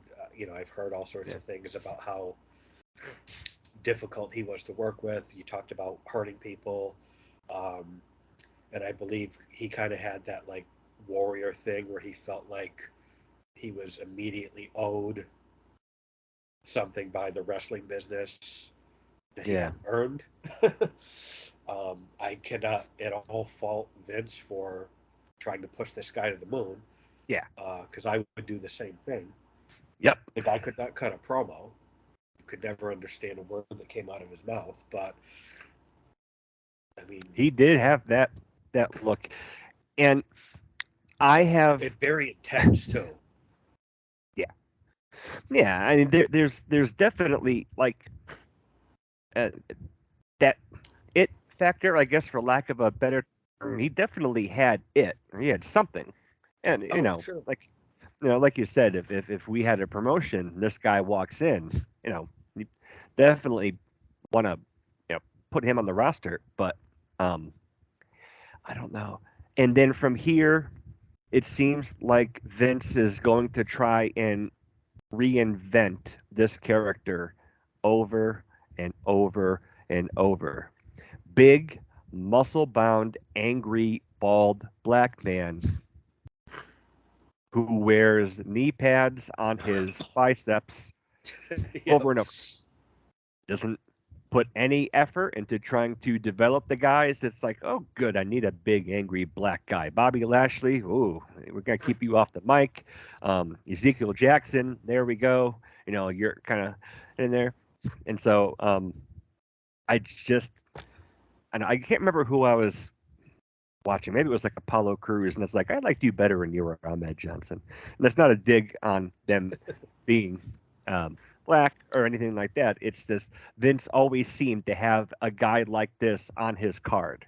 I've heard all sorts yeah, of things about how difficult he was to work with. You talked about hurting people. Um, and I believe he kind of had that like warrior thing where he felt like he was immediately owed something by the wrestling business that he yeah, hadn't earned. I cannot at all fault Vince for trying to push this guy to the moon yeah, because I would do the same thing. yep. The guy could not cut a promo. You could never understand a word that came out of his mouth. But I mean, He did have that look, and I have, it very intense too. yeah, yeah. I mean, there's definitely like uh, that it factor, I guess, for lack of a better term. He definitely had it. He had something, and Oh, sure. like you said, if we had a promotion, this guy walks in, you definitely want to, put him on the roster. But um, I don't know. And then from here, it seems like Vince is going to try and reinvent this character over and over and over. Big, muscle bound, angry, bald black man who wears knee pads on his biceps Yeah. over and over. Doesn't put any effort into trying to develop the guys. It's like, oh, good, I need a big, angry black guy. Bobby Lashley, ooh, we're going to keep you off the mic. Ezekiel Jackson, there we go. You're kind of in there. And so I just, I can't remember who I was watching. Maybe it was like Apollo Crews, and it's like, I liked you better when you were Ahmed Johnson. And that's not a dig on them being black or anything like that. It's just Vince always seemed to have a guy like this on his card.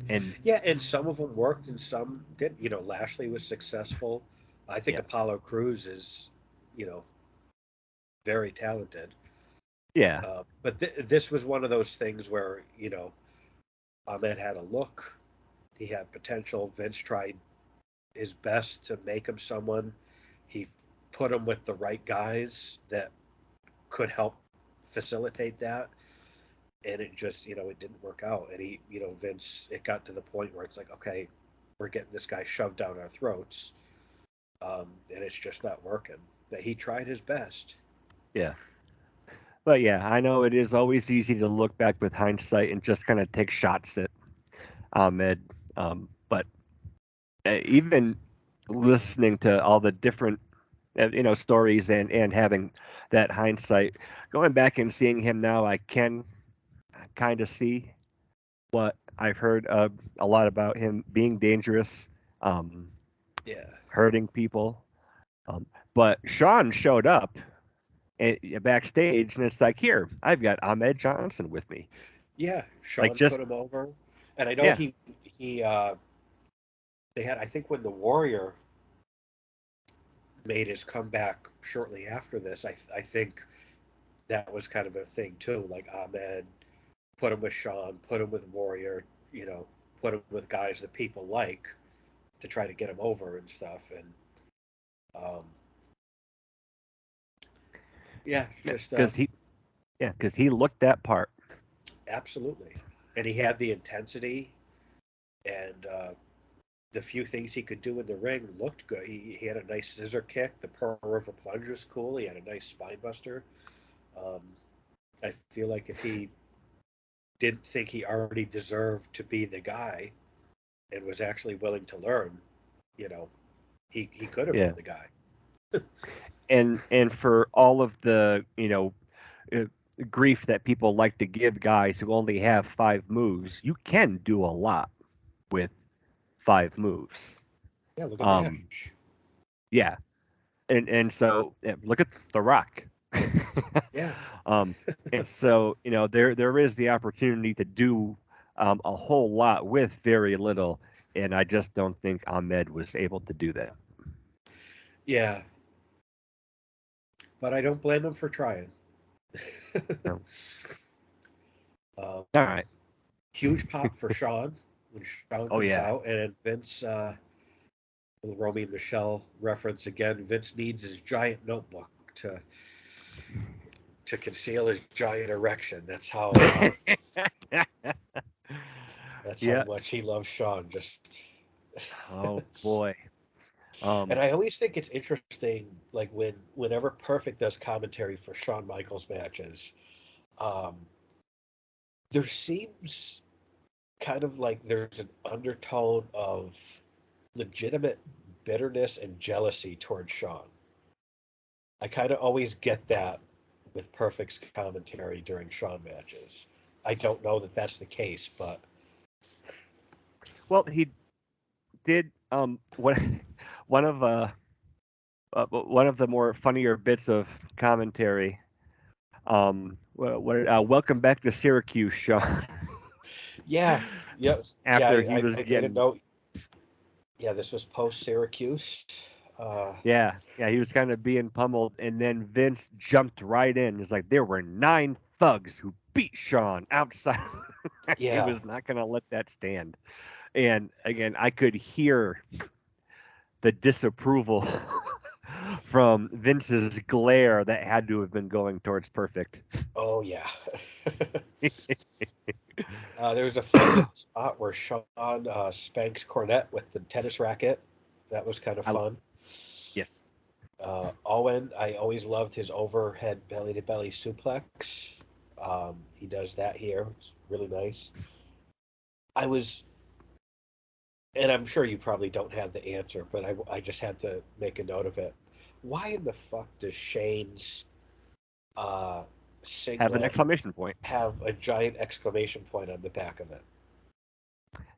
And Yeah, and some of them worked and some didn't. Lashley was successful. I think yeah, Apollo Crews is, you know, very talented. yeah, But this was one of those things where, Ahmed had a look, he had potential. Vince tried his best to make him someone. He put him with the right guys that could help facilitate that. And it just, it didn't work out. And Vince, it got to the point where it's like, okay, we're getting this guy shoved down our throats, and it's just not working. That he tried his best. yeah. But yeah, I know it is always easy to look back with hindsight and just kind of take shots at Ahmed. But even listening to all the different stories and having that hindsight, going back and seeing him now, I can kind of see what I've heard a lot about him being dangerous, um, Yeah, hurting people. But Sean showed up backstage, and it's like, here, I've got Ahmed Johnson with me. yeah. Like, Sean just put him over, and I know yeah, he they had, I think, when the Warrior made his comeback shortly after this. I think that was kind of a thing too. Like Ahmed put him with Sean, put him with Warrior, you know, put him with guys that people like to try to get him over and stuff. And um, yeah, just because he looked that part. absolutely. And he had the intensity and the few things he could do in the ring looked good. He had a nice scissor kick. The Pearl River plunge was cool. He had a nice spine buster. Um, I feel like if he didn't think he already deserved to be the guy and was actually willing to learn, you know, he could have Yeah, been the guy. and for all of the uh, grief that people like to give guys who only have 5 moves, you can do a lot with 5 moves. Yeah, look at Um, Nash. yeah, and so yeah, look at The Rock. Yeah, um, and so there is the opportunity to do a whole lot with very little, and I just don't think Ahmed was able to do that. yeah, but I don't blame him for trying. No. um, All right. Huge pop for Sean when Sean Oh comes yeah. out, and then Vince. The Romy and Michelle reference again. Vince needs his giant notebook to conceal his giant erection. That's how Yeah. much he loves Sean. Just Oh boy. and I always think it's interesting, like whenever Perfect does commentary for Shawn Michaels matches, um, there seems kind of like there's an undertone of legitimate bitterness and jealousy towards Shawn. I kind of always get that with Perfect's commentary during Shawn matches. I don't know that that's the case, but Well, he did what one of one of the more funnier bits of commentary. Welcome back to Syracuse, Sean. yeah, yeah, yeah. After he was I didn't getting, know. Yeah, this was post Syracuse. Uh, yeah, he was kind of being pummeled, and then Vince jumped right in. He's like, there were 9 thugs who beat Sean outside. He yeah. was not going to let that stand. And again, I could hear the disapproval from Vince's glare that had to have been going towards Perfect. Oh yeah. There was a funny spot where Sean spanks Cornette with the tennis racket. That was kind of I, fun. yes. Owen, I always loved his overhead belly to belly suplex. He does that here. It's really nice. I was, and I'm sure you probably don't have the answer, but I just had to make a note of it. Why in the fuck does Shane's uh, Have an singlet exclamation point. have a giant exclamation point on the back of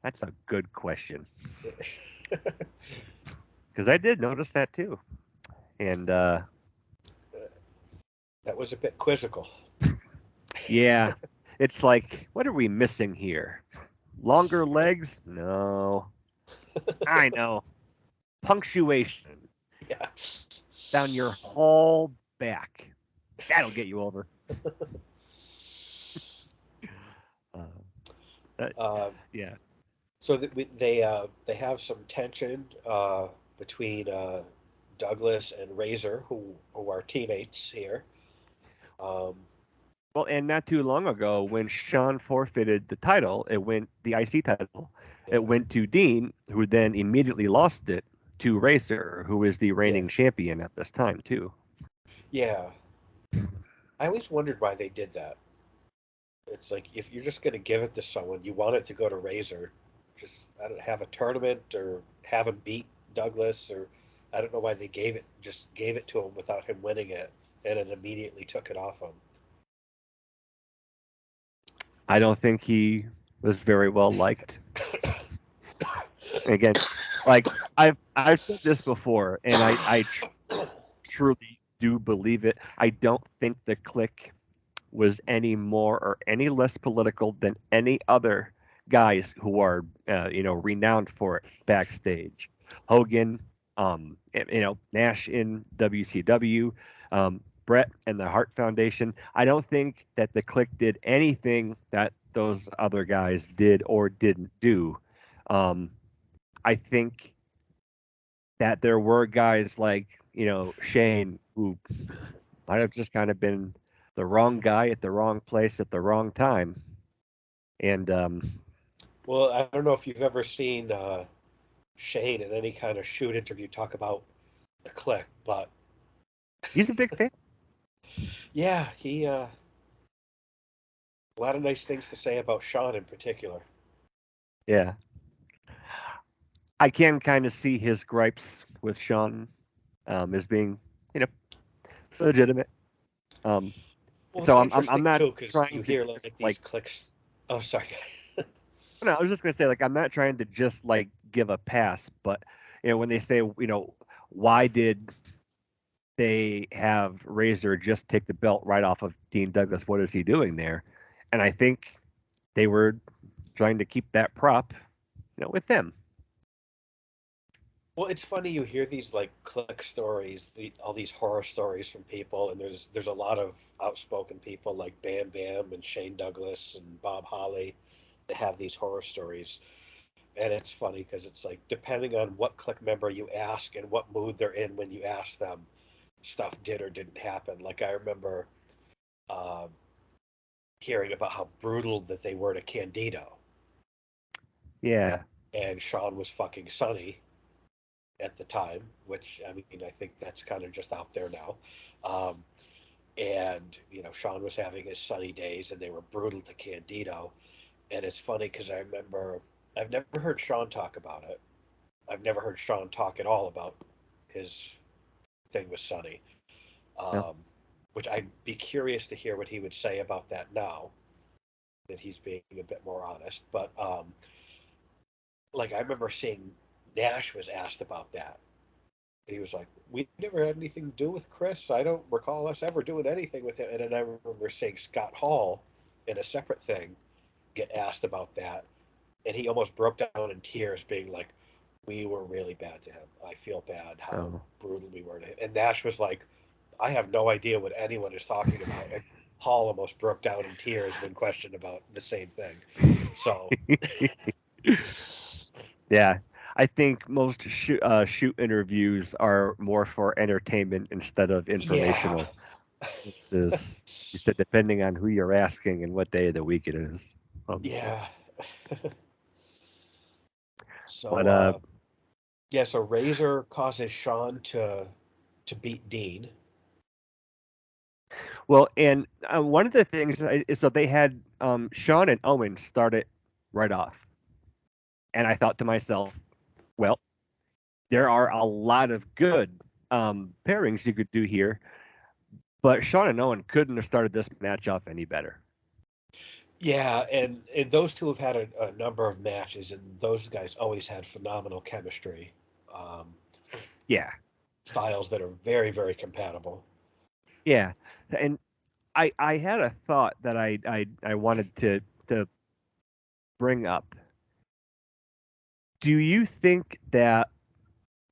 That's a good question. it? Because I did notice that too. And That was a bit quizzical. yeah, it's like, what are we missing here? Longer legs? No. I know. Punctuation Yeah. down your whole back. That'll get you over. Uh, Uh, yeah. so they have some tension between Douglas and Razor, who are teammates here. Um, Well, and not too long ago, when Sean forfeited the IC title, it yeah, went to Dean, who then immediately lost it to Racer, who is the yeah, reigning champion at this time, too. yeah. I always wondered why they did that. It's like if you're just going to give it to someone, you want it to go to Razor. Just I don't have a tournament or have him beat Douglas or I don't know why they gave it to him without him winning it and it immediately took it off him. I don't think he was very well liked. Again, like I've said this before, and I truly do believe it. I don't think the clique was any more or any less political than any other guys who are renowned for it backstage. Hogan, Nash in WCW, Brett and the Hart Foundation. I don't think that the clique did anything that those other guys did or didn't do. Um, I think that there were guys like Shane who might have just kind of been the wrong guy at the wrong place at the wrong time. And Well, I don't know if you've ever seen Shane in any kind of shoot interview talk about the click, but he's a big fan. yeah, he a lot of nice things to say about Sean in particular. Yeah. I can kind of see his gripes with Sean as being, you know, legitimate. Um, Well, it's so I'm interesting not too because trying you to hear just like these like clicks. Oh, sorry. no, I was just gonna say like I'm not trying to just like give a pass, but when they say why did they have Razor just take the belt right off of Dean Douglas? What is he doing there? And I think they were trying to keep that prop, with them. Well, it's funny you hear these like click stories, all these horror stories from people, and there's a lot of outspoken people like Bam Bam and Shane Douglas and Bob Holly that have these horror stories. And it's funny because it's like depending on what click member you ask and what mood they're in when you ask them, stuff did or didn't happen. Like I remember um, hearing about how brutal that they were to Candido, Yeah. and Sean was fucking Sonny at the time, which I mean I think that's kind of just out there now. Um, and Sean was having his sunny days, and they were brutal to Candido. And it's funny because I remember I've never heard Sean talk about it. I've never heard Sean talk at all about his thing with Sonny, No. um, which I'd be curious to hear what he would say about that now that he's being a bit more honest. But like I remember seeing Nash was asked about that. And he was like, "We never had anything to do with Chris. I don't recall us ever doing anything with him." And then I remember seeing Scott Hall in a separate thing get asked about that, and he almost broke down in tears, being like, "We were really bad to him. I feel bad how Oh. brutal we were to him." And Nash was like, "I have no idea what anyone is talking about." And Hall almost broke down in tears when questioned about the same thing. So, Yeah. I think most shoot interviews are more for entertainment instead of yeah, informational. This is, you said, depending on who you're asking and what day of the week it is. So, yeah. So, but yeah, so Razor causes Sean to beat Dean. well, and one of the things is so they had Sean and Owen start it right off, and I thought to myself, well, there are a lot of good pairings you could do here, but Sean and Owen couldn't have started this match off any better. Yeah, and those two have had a number of matches, and those guys always had phenomenal chemistry, um, Yeah, styles that are very, very compatible. yeah, and I had a thought that I wanted to bring up. Do you think that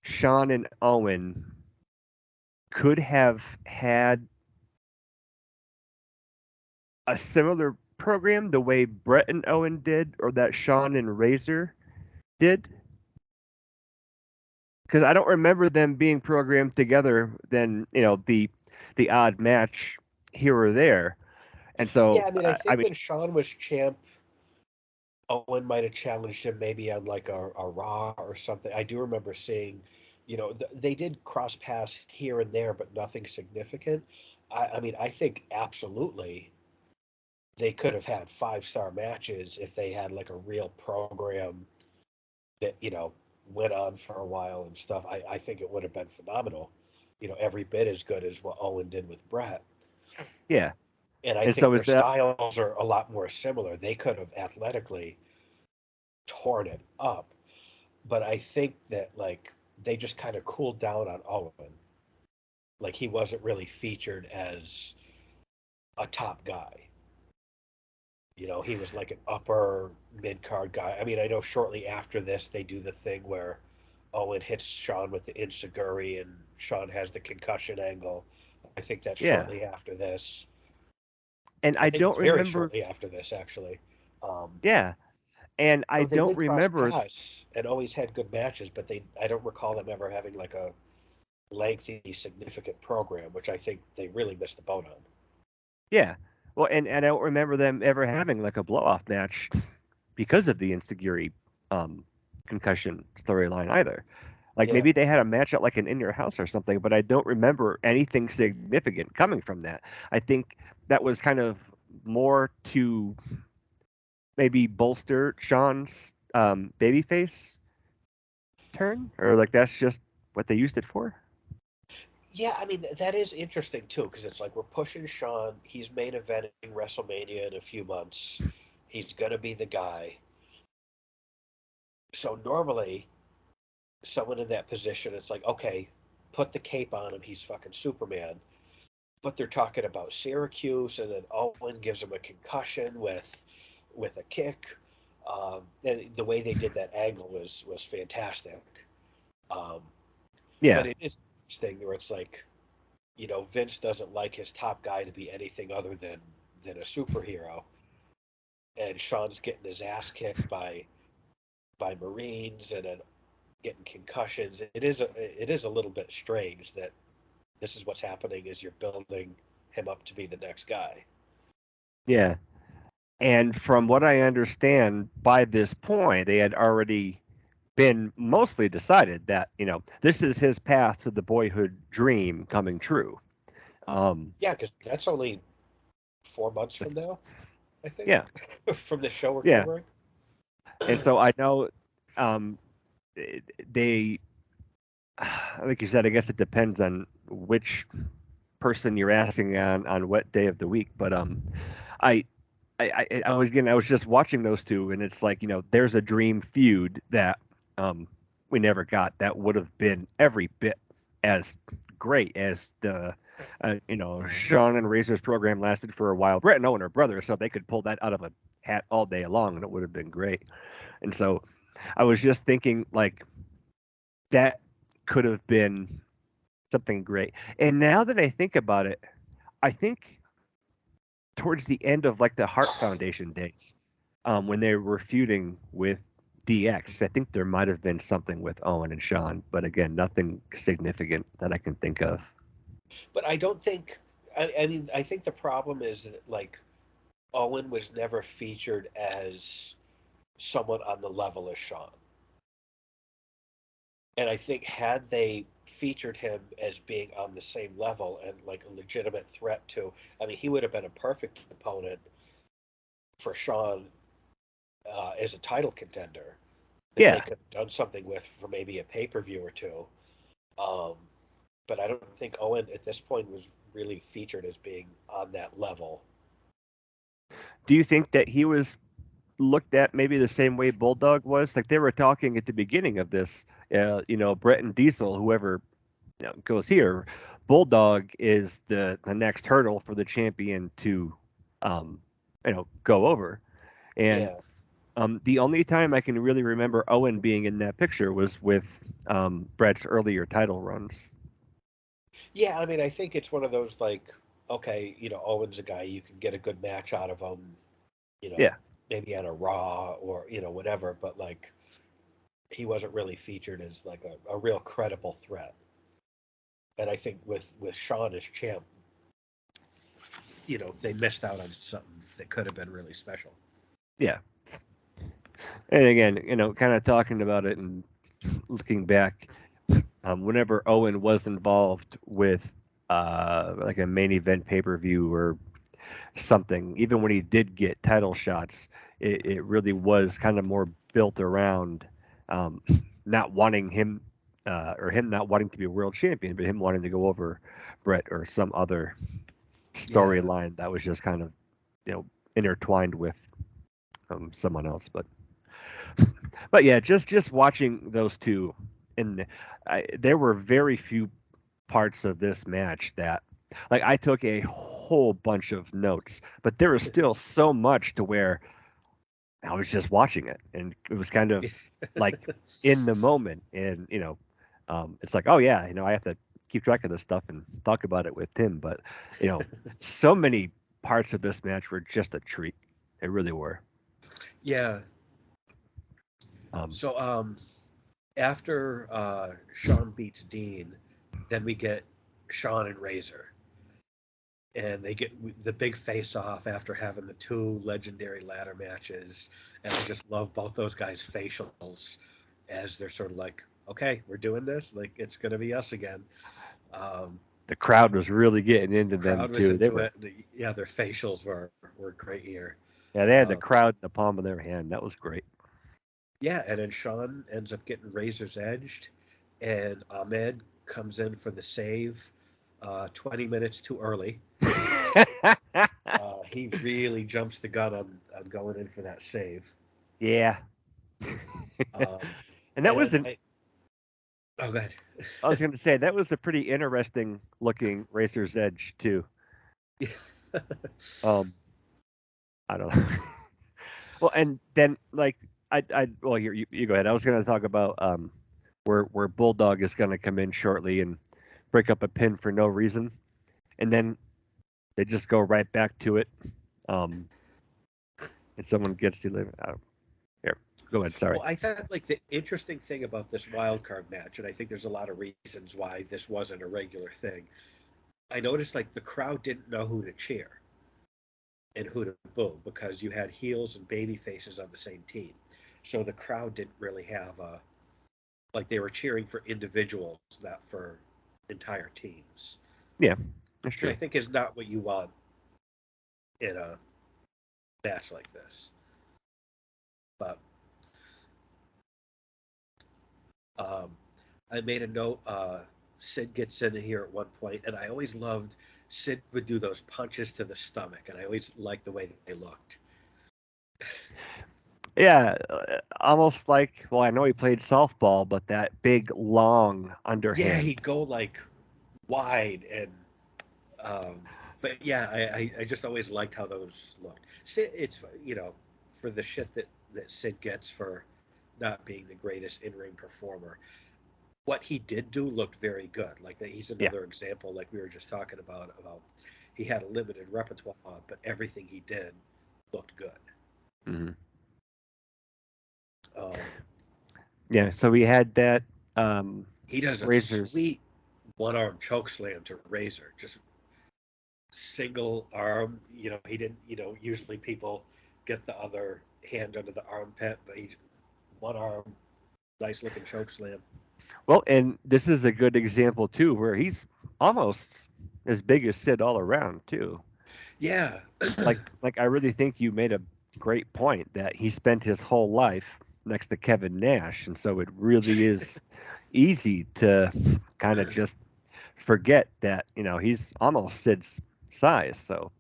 Sean and Owen could have had a similar program the way Brett and Owen did, or that Sean and Razor did? Because I don't remember them being programmed together. Then the odd match here or there, and so Yeah, I mean, I I think mean, when Sean was champ, Owen might have challenged him maybe on like a Raw or something. I do remember seeing, they did cross paths here and there, but nothing significant. I mean, I think absolutely they could have had 5-star matches if they had like a real program that went on for a while and stuff. I think it would have been phenomenal. Every bit as good as what Owen did with Brett. yeah. And I And think so their is that styles are a lot more similar. They could have athletically torn it up, but I think that like they just kind of cooled down on Owen. Like he wasn't really featured as a top guy. He was like an upper mid card guy. I mean, I know shortly after this they do the thing where Owen hits Sean with the Insiguri and Sean has the concussion angle. I think that's yeah. shortly after this. And I I think don't it's very remember. shortly after this, actually. Yeah, and I So they don't did cross remember. paths and always had good matches, but I don't recall them ever having like a lengthy, significant program, which I think they really missed the boat on. Yeah, well, and I don't remember them ever having like a blow off match because of the Insiguri um, concussion storyline either. Like Yeah, maybe they had a match at like an in your house or something, but I don't remember anything significant coming from that. I think that was kind of more to maybe bolster Sean's babyface turn, or like that's just what they used it for. Yeah, I mean that is interesting too, because it's like we're pushing Sean. He's main eventing WrestleMania in a few months. He's gonna be the guy. So normally, someone in that position, it's like, okay, put the cape on him. He's fucking Superman. But they're talking about Syracuse, and then Owen gives him a concussion with a kick. And the way they did that angle was fantastic. Um, Yeah, but it is interesting where it's like, Vince doesn't like his top guy to be anything other than a superhero, and Sean's getting his ass kicked by Marines and then getting concussions. It is a little bit strange that this is what's happening as you're building him up to be the next guy. yeah. And from what I understand, by this point, they had already been mostly decided that, this is his path to the boyhood dream coming true. Um, Yeah, because that's only 4 months from now, I think, yeah, from the show we're yeah. covering. And so I know um, they, like you said, I guess it depends on which person you're asking on what day of the week. But I, I was just watching those two, and it's like, there's a dream feud that we never got that would have been every bit as great as the Sean and Razor's program lasted for a while. Brett and Owen are brothers, so they could pull that out of a hat all day long, and it would have been great. And so I was just thinking, like, that could have been something great. And now that I think about it, I think towards the end of like the Hart Foundation days, when they were feuding with DX, I think there might have been something with Owen and Sean, but again, nothing significant that I can think of. But I don't think. I mean, I think the problem is that like Owen was never featured as someone on the level as Sean. And I think had they featured him as being on the same level and like a legitimate threat to, I mean, he would have been a perfect opponent for Sean as a title contender that they Yeah. could have done something with for maybe a pay per view or two. Um, but I don't think Owen at this point was really featured as being on that level. Do you think that he was looked at maybe the same way Bulldog was? Like they were talking at the beginning of this, Brett and Diesel, whoever goes here, Bulldog is the next hurdle for the champion to, um, go over. And Yeah. the only time I can really remember Owen being in that picture was with Brett's earlier title runs. Yeah, I mean, I think it's one of those like, okay, Owen's a guy you can get a good match out of him, you know, Yeah. maybe on a Raw or whatever, but like he wasn't really featured as like a real credible threat. And I think with Sean as champ, they missed out on something that could have been really special. Yeah. And again, kind of talking about it and looking back, whenever Owen was involved with like a main event pay per view or something, even when he did get title shots, it really was kind of more built around um, not wanting him or him not wanting to be a world champion, but him wanting to go over Brett or some other Yeah. storyline that was just kind of intertwined with someone else. But yeah, just watching those two, and there were very few parts of this match that, like, I took a whole bunch of notes, but there was still so much to where I was just watching it, and it was kind of like in the moment, and it's like, oh yeah, I have to keep track of this stuff and talk about it with Tim, but you know, so many parts of this match were just a treat. They really were. Yeah. Um, So after Sean beats Dean, then we get Sean and Razor, and they get the big face off after having the two legendary ladder matches. And I just love both those guys' facials as they're sort of like, okay, we're doing this, like it's gonna be us again. Um, the crowd was really getting into them Crowd was too. They into were, it. Yeah, their facials were great here. yeah, they had the Um, crowd in the palm of their hand. That was great. yeah, and then Sean ends up getting razor's edged, and Ahmed comes in for the save. 20 minutes too early. He really jumps the gun on going in for that save. Yeah. Um, And that and was then an oh, good. I was going to say that was a pretty interesting looking Racer's Edge too. Um, I don't know. Well, and then like well, you go ahead. I was going to talk about where Bulldog is going to come in shortly and break up a pin for no reason, and then they just go right back to it. Um, and someone gets to live. Here, go ahead. Sorry. Well, I thought like the interesting thing about this wild card match, and I think there's a lot of reasons why this wasn't a regular thing. I noticed like the crowd didn't know who to cheer and who to boo because you had heels and baby faces on the same team. So the crowd didn't really have a like they were cheering for individuals, not for entire teams, Yeah, that's which I true. think is not what you want in a match like this. But um, I made a note. Sid gets in here at one point, and I always loved Sid would do those punches to the stomach, and I always liked the way that they looked. Yeah, almost like well, I know he played softball, but that big long Yeah, underhand. he'd go like wide and um, but yeah, I just always liked how those looked. Sid, it's for the shit that Sid gets for not being the greatest in ring performer. What he did do looked very good. Like that, he's Yeah. another example, like we were just talking about he had a limited repertoire, but everything he did looked good. Hmm. Um, Yeah. So we had that um, he does a Razors. sweet one arm choke slam to Razor, just single arm. He didn't. Usually people get the other hand under the armpit, but he one arm, nice looking choke slam. Well, and this is a good example too, where he's almost as big as Sid all around too. Yeah, Like I really think you made a great point that he spent his whole life next to Kevin Nash, and so it really is easy to kind of just forget that he's almost Sid's size. So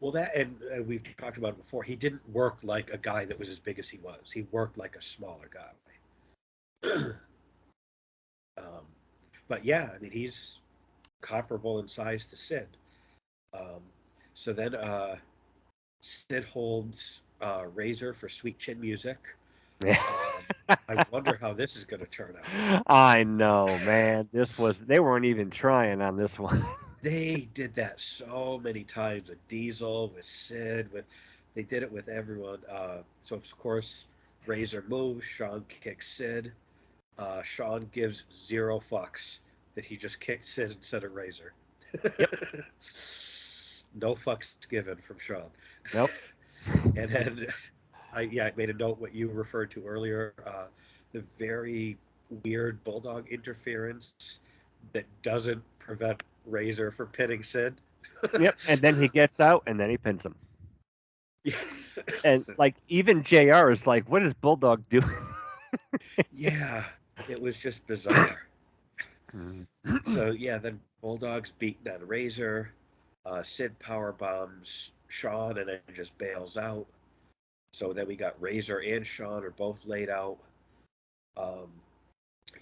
well, that and we've talked about it before. He didn't work like a guy that was as big as he was. He worked like a smaller guy. um, but yeah, I mean, he's comparable in size to Sid. Um, so then Sid holds Razor for Sweet Chin Music. Um, I wonder how this is going to turn out. I know, man. They weren't even trying on this one. They did that so many times with Diesel, with Sid, with they did it with everyone. So of course, Razor moves, Sean kicks Sid. Sean gives zero fucks that he just kicked Sid instead of Razor. Yep. No fucks given from Sean. Nope. And then I made a note what you referred to earlier, the very weird bulldog interference that doesn't prevent Razor from pinning Sid. Yep. And then he gets out and then he pins him. Yeah. And like even JR is like, what is Bulldog doing? Yeah, it was just bizarre. Mhm. So yeah, then Bulldog's beating on Razor. Sid power bombs Sean and then just bails out. So then we got Razor and Sean are both laid out. Um,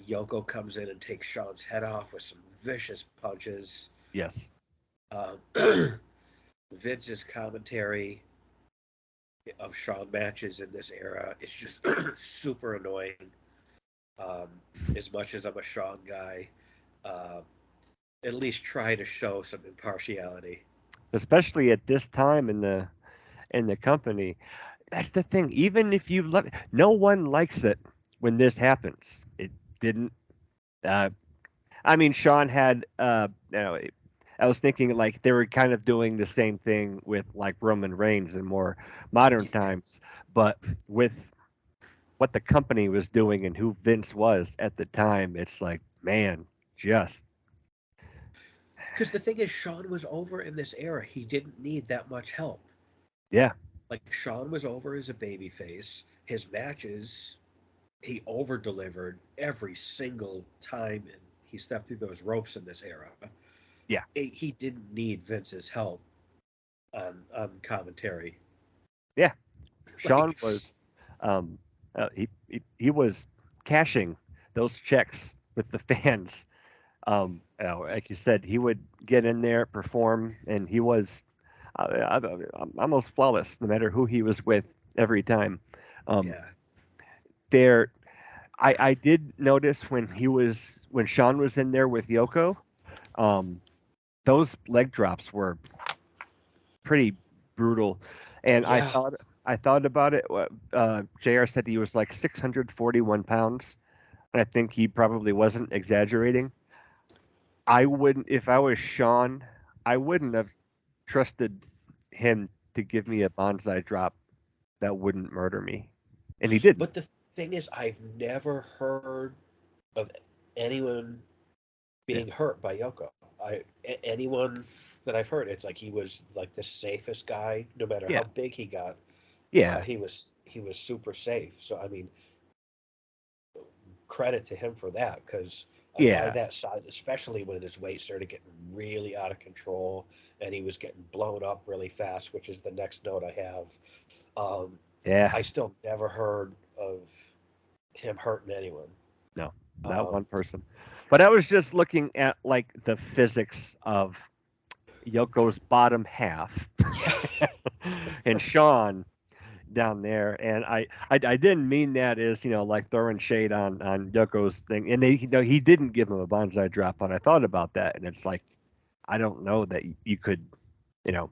Yoko comes in and takes Sean's head off with some vicious punches. Yes. Um, Vince's commentary of Shawn matches in this era is just super annoying. Um, as much as I'm a Shawn guy, uh, at least try to show some impartiality. Especially at this time in the company. That's the thing. Even if you love, no one likes it when this happens. It didn't. Uh, I mean, Sean had. I was thinking like they were kind of doing the same thing with like Roman Reigns in more modern Yeah, times, but with what the company was doing and who Vince was at the time, it's like, man, just because the thing is, Shawn was over in this era. He didn't need that much help. yeah, Like Shawn was over as a babyface. His matches, he over delivered every single time he stepped through those ropes in this era. Yeah, he didn't need Vince's help on commentary. yeah. Sean Like, was, he was cashing those checks with the fans. Like you said, he would get in there, perform, and he was almost flawless, no matter who he was with every time. Um, yeah, there, I did notice when Sean was in there with Yoko, um, those leg drops were pretty brutal, and yeah. I thought about it. Jr. said he was like 641 pounds, and I think he probably wasn't exaggerating. I wouldn't, if I was Sean, I wouldn't have trusted him to give me a bonsai drop that wouldn't murder me, and he didn't. But the thing is, I've never heard of anyone Yeah, being hurt by Yoko. Anyone that I've heard, it's like he was like the safest guy, no matter yeah, how big he got. yeah, He was super safe. So I mean, credit to him for that because a guy yeah, that size, especially when his weight started getting really out of control and he was getting blown up really fast, which is the next note I have. Um, yeah. I still never heard of him hurting anyone. No, not Um, one person. But I was just looking at like the physics of Yoko's bottom half yeah, and Sean down there, and I didn't mean that as like throwing shade on Yoko's thing. And he didn't give him a bonsai drop, but I thought about that, and it's like I don't know that you could you know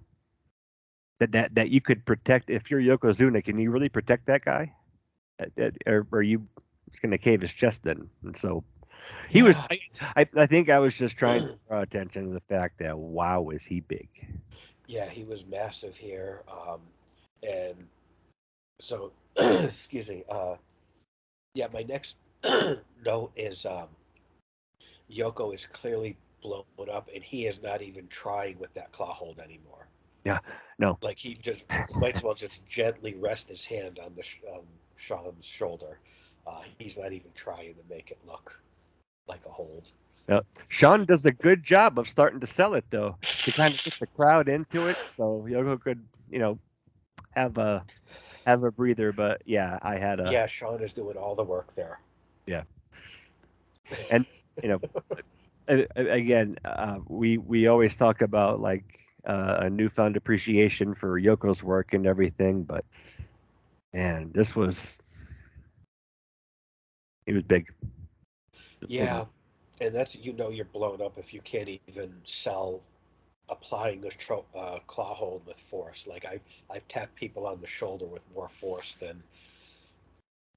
that you could protect if you're Yokozuna. Can you really protect that guy? Or are you just going to cave his chest in? And so he was. yeah, I think I was just trying to draw attention to the fact that wow, is he big? yeah. He was massive here, and so excuse me. Yeah, my next note is Yoko is clearly blown up, and he is not even trying with that claw hold anymore. Yeah, no, Like he just might as well just gently rest his hand on Sean's shoulder. He's not even trying to make it look like a hold. Sean does a good job of starting to sell it though, to kind of get the crowd into it, so Yoko could have a breather. But yeah, I had a Yeah, Sean is doing all the work there. yeah, and you know again, we always talk about like a newfound appreciation for Yoko's work and everything, but man, this was he was big. Yeah, and that's you're blown up if you can't even sell applying a claw hold with force. Like I've tapped people on the shoulder with more force than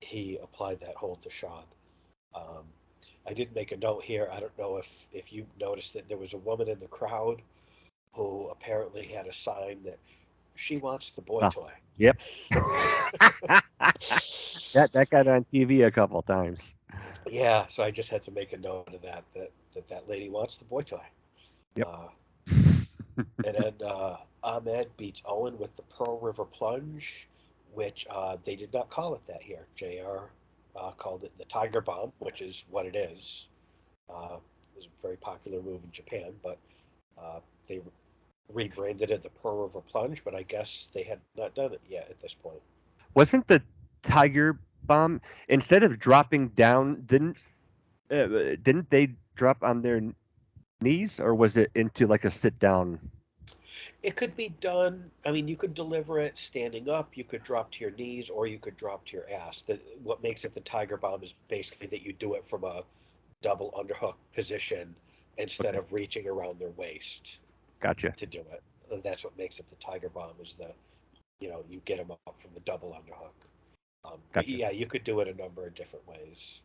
he applied that hold to Sean. Um, I did make a note here. I don't know if you noticed that there was a woman in the crowd who apparently had a sign that she wants the boy Oh, toy. yep. That got on TV a couple times. Yeah, so I just had to make a note of that lady wants the boy toy. Yep. Uh, and then Ahmed beats Owen with the Pearl River Plunge, which they did not call it that here. JR called it the Tiger Bomb, which is what it is. It was a very popular move in Japan, but they rebranded it the Pearl River Plunge, but I guess they had not done it yet at this point. Wasn't the Tiger Bomb instead of dropping down? Didn't they drop on their knees, or was it into like a sit down? It could be done. I mean, you could deliver it standing up. You could drop to your knees, or you could drop to your ass. What makes it the Tiger Bomb is basically that you do it from a double underhook position instead Okay, of reaching around their waist gotcha, to do it. That's what makes it the Tiger Bomb is you get them up from the double underhook. But gotcha. yeah, you could do it a number of different ways.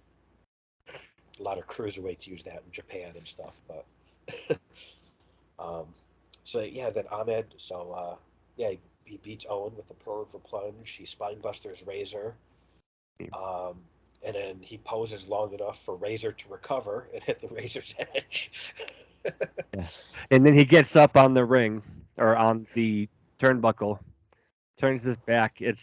A lot of cruiserweights use that in Japan and stuff, but um, so yeah, then Ahmed. So yeah, he beats Owen with the Pearl River Plunge. He spinebusters Razor, um, and then he poses long enough for Razor to recover and hit the Razor's edge. Yeah, and then he gets up on the ring or on the turnbuckle, turns his back. It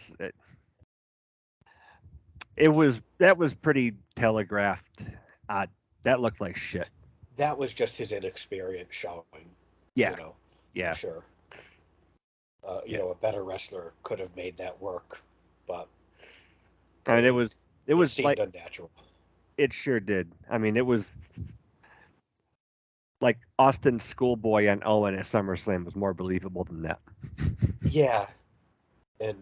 was that was pretty telegraphed. Uh, that looked like shit. that was just his inexperience showing. Yeah, You know, I'm yeah, sure. yeah. A better wrestler could have made that work, but I mean, it it was seemed like unnatural. it sure did. I mean, it was like Austin's schoolboy on Owen at SummerSlam was more believable than that. Yeah, and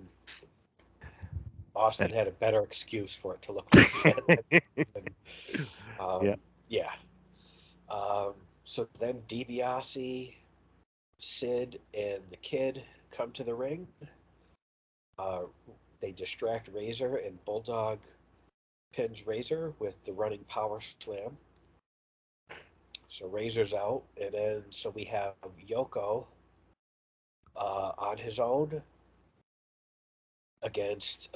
Austin That- had a better excuse for it to look like shit. Than, yeah, yeah. Um, so then DiBiase, Sid, and the Kid come to the ring. Uh, they distract Razor, and Bulldog pins Razor with the running power slam. So Razor's out, and then so we have Yoko on his own against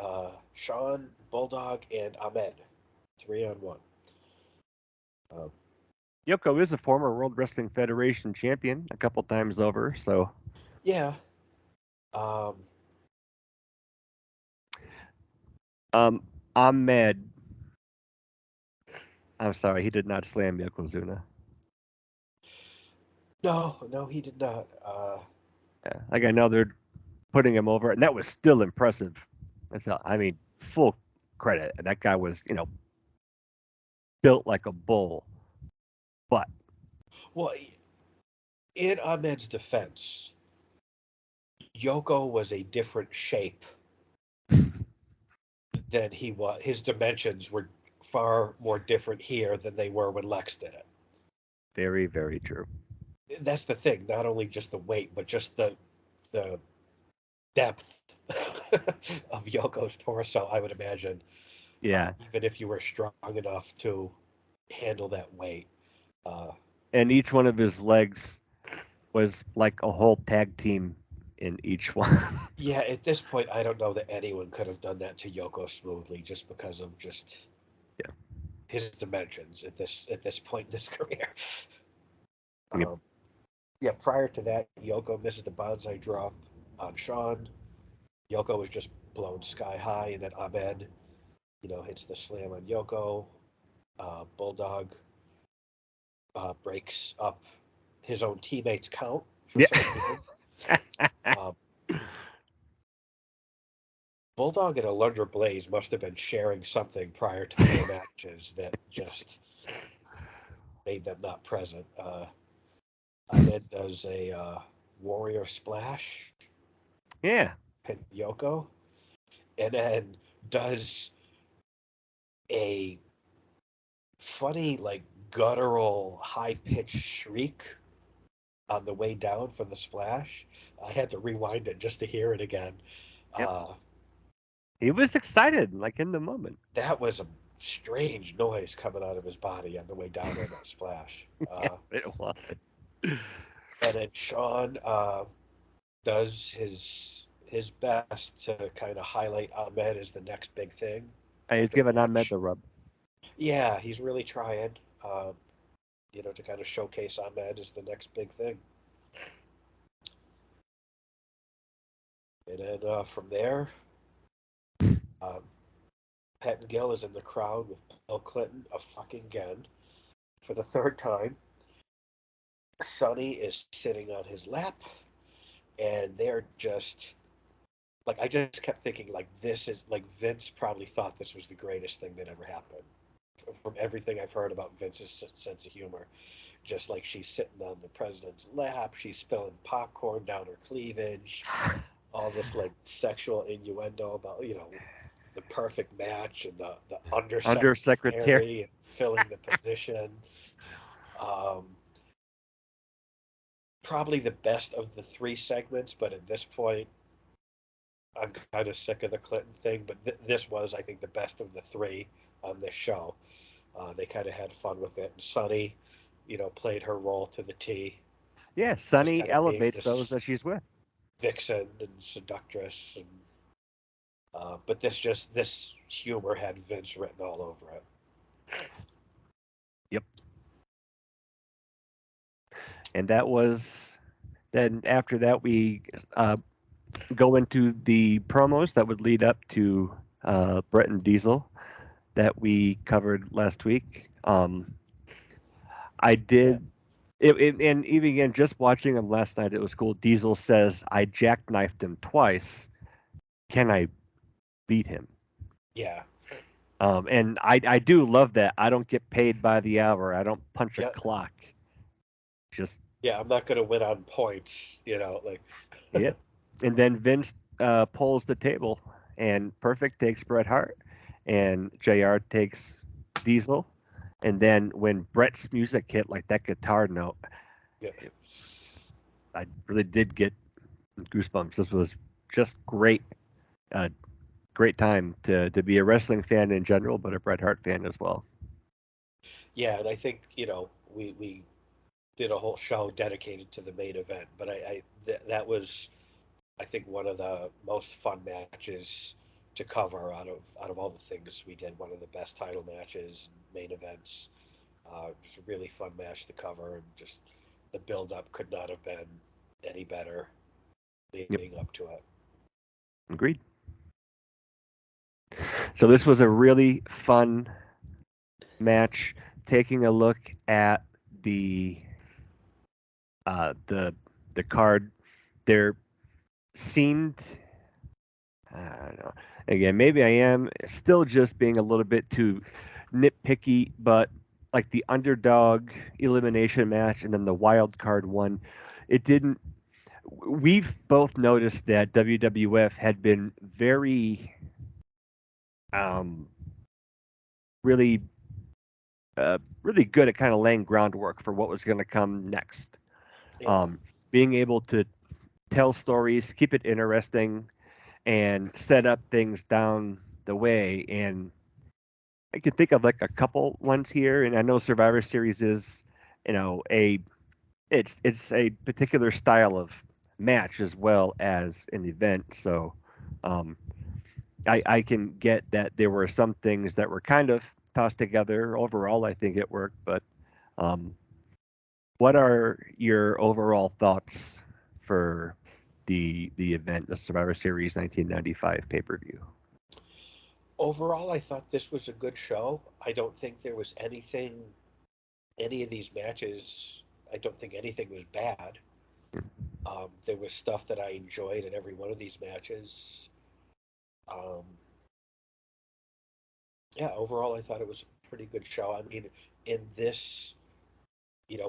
Sean, Bulldog, and Ahmed, 3-on-1. Um, Yoko is a former World Wrestling Federation champion a couple times over. So, yeah. Um, um, Ahmed, I'm sorry, he did not slam Yokozuna. no, no, he did not. Yeah, like I know they're putting him over, and that was still impressive. I mean, full credit. That guy was, built like a bull. But Well, in Ahmed's defense, Yoko was a different shape than he was. His dimensions were far more different here than they were when Lex did it. very, very true. That's the thing. Not only just the weight, but just the depth of Yoko's torso. I would imagine, Yeah, even if you were strong enough to handle that weight. Uh, and each one of his legs was like a whole tag team in each one. yeah, at this point, I don't know that anyone could have done that to Yoko smoothly, just because of just Yeah. his dimensions at this point in his career. Yep. Um, yeah, prior to that, Yoko misses the bonsai drop on Sean. Yoko was just blown sky high, and then Ahmed, hits the slam on Yoko. Bulldog breaks up his own teammates' count for Yeah. some reason. Um, Bulldog and Alundra Blaze must have been sharing something prior to their matches that just made them not present. Ahmed does a warrior splash, Yeah. pin Yoko, and then does a funny, like, guttural, high pitched shriek on the way down for the splash. I had to rewind it just to hear it again. Yep. Uh, He was excited, like in the moment. that was a strange noise coming out of his body on the way down on that splash. Yes, it was. And then Sean does his best to kind of highlight Ahmed as the next big thing He's after the giving Ahmed match. the rub. Yeah, he's really trying, to kind of showcase Ahmed as the next big thing. And then from there, um, Pettengill is in the crowd with Bill Clinton a fucking again for the third time. Sonny is sitting on his lap, and they're just like, I just kept thinking, like, this is like, Vince probably thought this was the greatest thing that ever happened. From everything I've heard about Vince's sense of humor, just like she's sitting on the president's lap, she's spilling popcorn down her cleavage, all this like sexual innuendo about the perfect match and the Undersecretary. undersecretary filling the position. Um, Probably the best of the three segments, but at this point, I'm kind of sick of the Clinton thing. But this was, I think, the best of the three on this show. They kind of had fun with it, and Sunny, played her role to the T, Yeah, just Sunny kind of being elevates those this that she's with. vixen and seductress, and but this humor had Vince written all over it. Yep. And that was then after that we go into the promos that would lead up to Brett and Diesel that we covered last week. I Yeah, did. And even again, just watching him last night, it was cool. Diesel says, "I jackknifed him twice. Can I beat him?" yeah, And I do love that. I don't get paid by the hour. I don't punch a yeah, clock. Just yeah. I'm not gonna win on points, like yeah. And then Vince pulls the table, and Perfect takes Bret Hart, and JR takes Diesel. And then when Bret's music hit, like that guitar note, yeah, it, I really did get goosebumps. This was just great, uh, great time to be a wrestling fan in general, but a Bret Hart fan as well. yeah. And I think we did a whole show dedicated to the main event, but that was, I think, one of the most fun matches to cover out of all the things we did. One of the best title matches, main events. Just a really fun match to cover, and just the build up could not have been any better Yep, leading up to it. agreed. So this was a really fun match. Taking a look at the uh, the the card, there seemed I don't know. Again, maybe I am still just being a little bit too nitpicky, but like the underdog elimination match and then the wild card one, it didn't. We've both noticed that WWF had been very, um, really, really good at kind of laying groundwork for what was going to come next. Yeah, Um, Being able to tell stories, keep it interesting, and set up things down the way. And I can think of like a couple ones here, and I know Survivor Series is, a it's a particular style of match as well as an event. So, um, I can get that there were some things that were kind of tossed together. Overall, I think it worked. But um, what are your overall thoughts for the event, the Survivor Series 1995 pay per view? overall, I thought this was a good show. I don't think there was any of these matches. I don't think anything was bad. There was stuff that I enjoyed in every one of these matches. Um, yeah, overall, I thought it was a pretty good show. I mean, in this,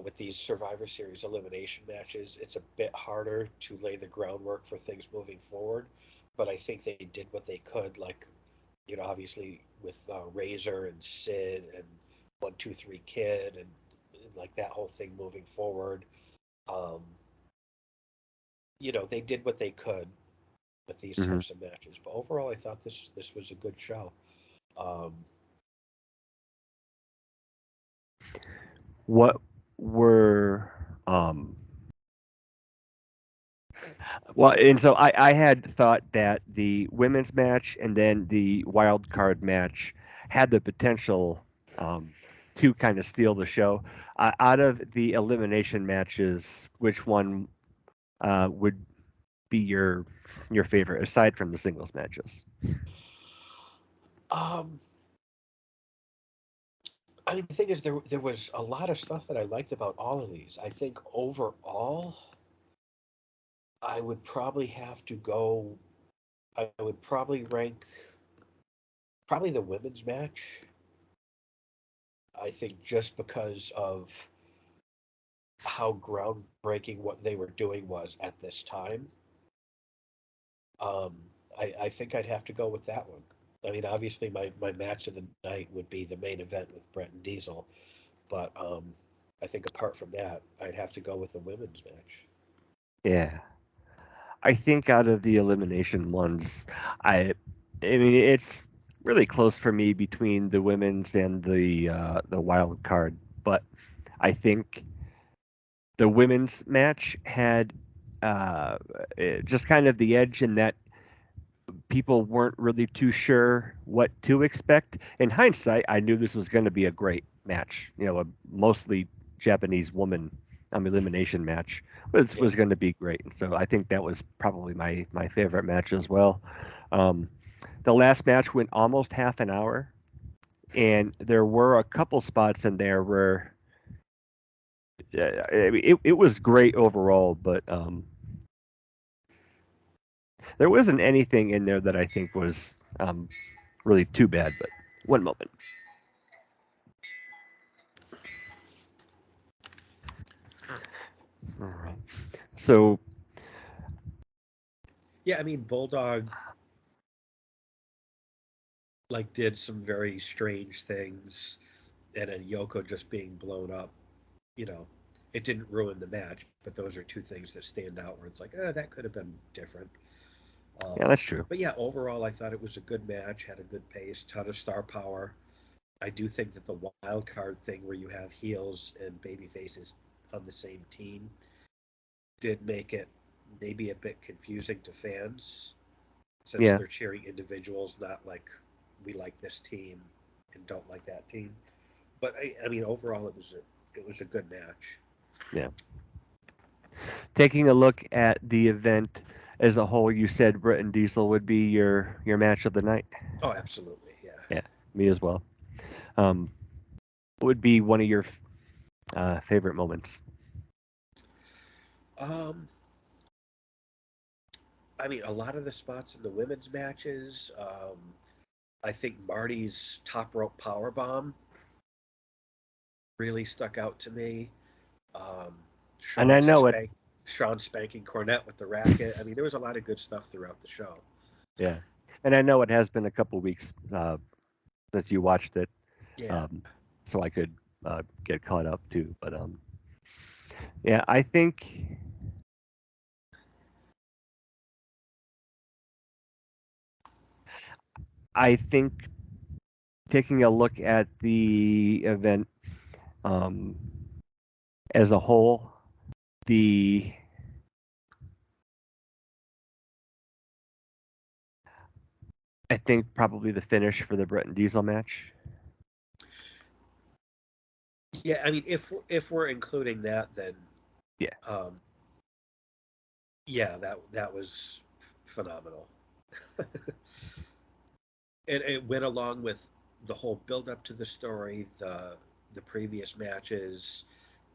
with these Survivor Series elimination matches, it's a bit harder to lay the groundwork for things moving forward. But I think they did what they could, like, obviously with Razor and Sid and 1, 2, 3 Kid and like that whole thing moving forward. Um, they did what they could with these Hmm. types of matches. But overall, I thought this was a good show. Um, What were um, Well, and so I had thought that the women's match and then the wild card match had the potential um, to kind of steal the show. Out of the elimination matches, which one would be your favorite aside from the singles matches? um, I mean, the thing is, there was a lot of stuff that I liked about all of these. I think overall, I would probably have to go. I would probably rank probably the women's match. I think just because of how groundbreaking what they were doing was at this time. Um, I think I'd have to go with that one. I mean, obviously, my match of the night would be the main event with Brett and Diesel, but I think apart from that, I'd have to go with the women's match. Yeah, I think out of the elimination ones, I I mean it's really close for me between the women's and the wild card, but I think the women's match had uh, just kind of the edge in that people weren't really too sure what to expect. In hindsight, I knew this was going to be a great match. A mostly Japanese woman elimination match was Yeah, going to be great. And so I think that was probably my favorite match as well. Um, the last match went almost half an hour, and there were a couple spots in there where Yeah, I mean, it was great overall, but there wasn't anything in there that I think was really too bad. But one moment. All right. So Yeah, I mean, Bulldog like did some very strange things, and then Yoko just being blown up. You know, it didn't ruin the match, but those are two things that stand out where it's like, that could have been different. Um, yeah, that's true. but yeah, overall, I thought it was a good match, had a good pace, ton of star power. I do think that the wild card thing where you have heels and baby faces on the same team did make it maybe a bit confusing to fans since Yeah, they're cheering individuals, not like we like this team and don't like that team. But I mean, overall, it was a good match. yeah. Taking a look at the event as a whole, you said Brett and Diesel would be your match of the night. Oh, absolutely, yeah. Yeah, me as well. Um, what would be one of your favorite moments? Um, I mean, a lot of the spots in the women's matches. I think Marty's top rope power bomb really stuck out to me. Um, And I Sean know it. spank, Sean spanking Cornette with the racket. I mean, there was a lot of good stuff throughout the show. Yeah, and I know it has been a couple weeks since you watched it, Yeah, um, so I could get caught up too. But yeah, I think taking a look at the event um, as a whole, the I think probably the finish for the Brett and Diesel match. yeah. I mean, if we're including that, then Yeah, um, yeah, that was phenomenal. And it went along with the whole build up to the story, the previous matches,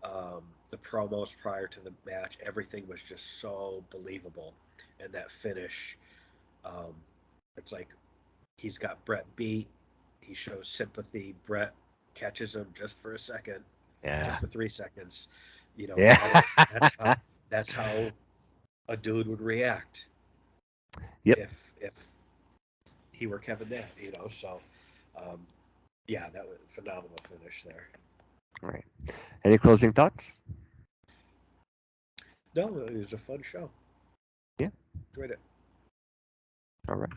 the promos prior to the match. Everything was just so believable, and that finish, um, it's like he's got Brett beat. He shows sympathy. Brett catches him just for a second, just yeah, for 3 seconds. You know, yeah. that's how a dude would react Yep. if he were Kevin Nash. So um, yeah, that was a phenomenal finish there. All right. Any closing thoughts? No, it was a fun show. Yeah. Enjoyed it. All right.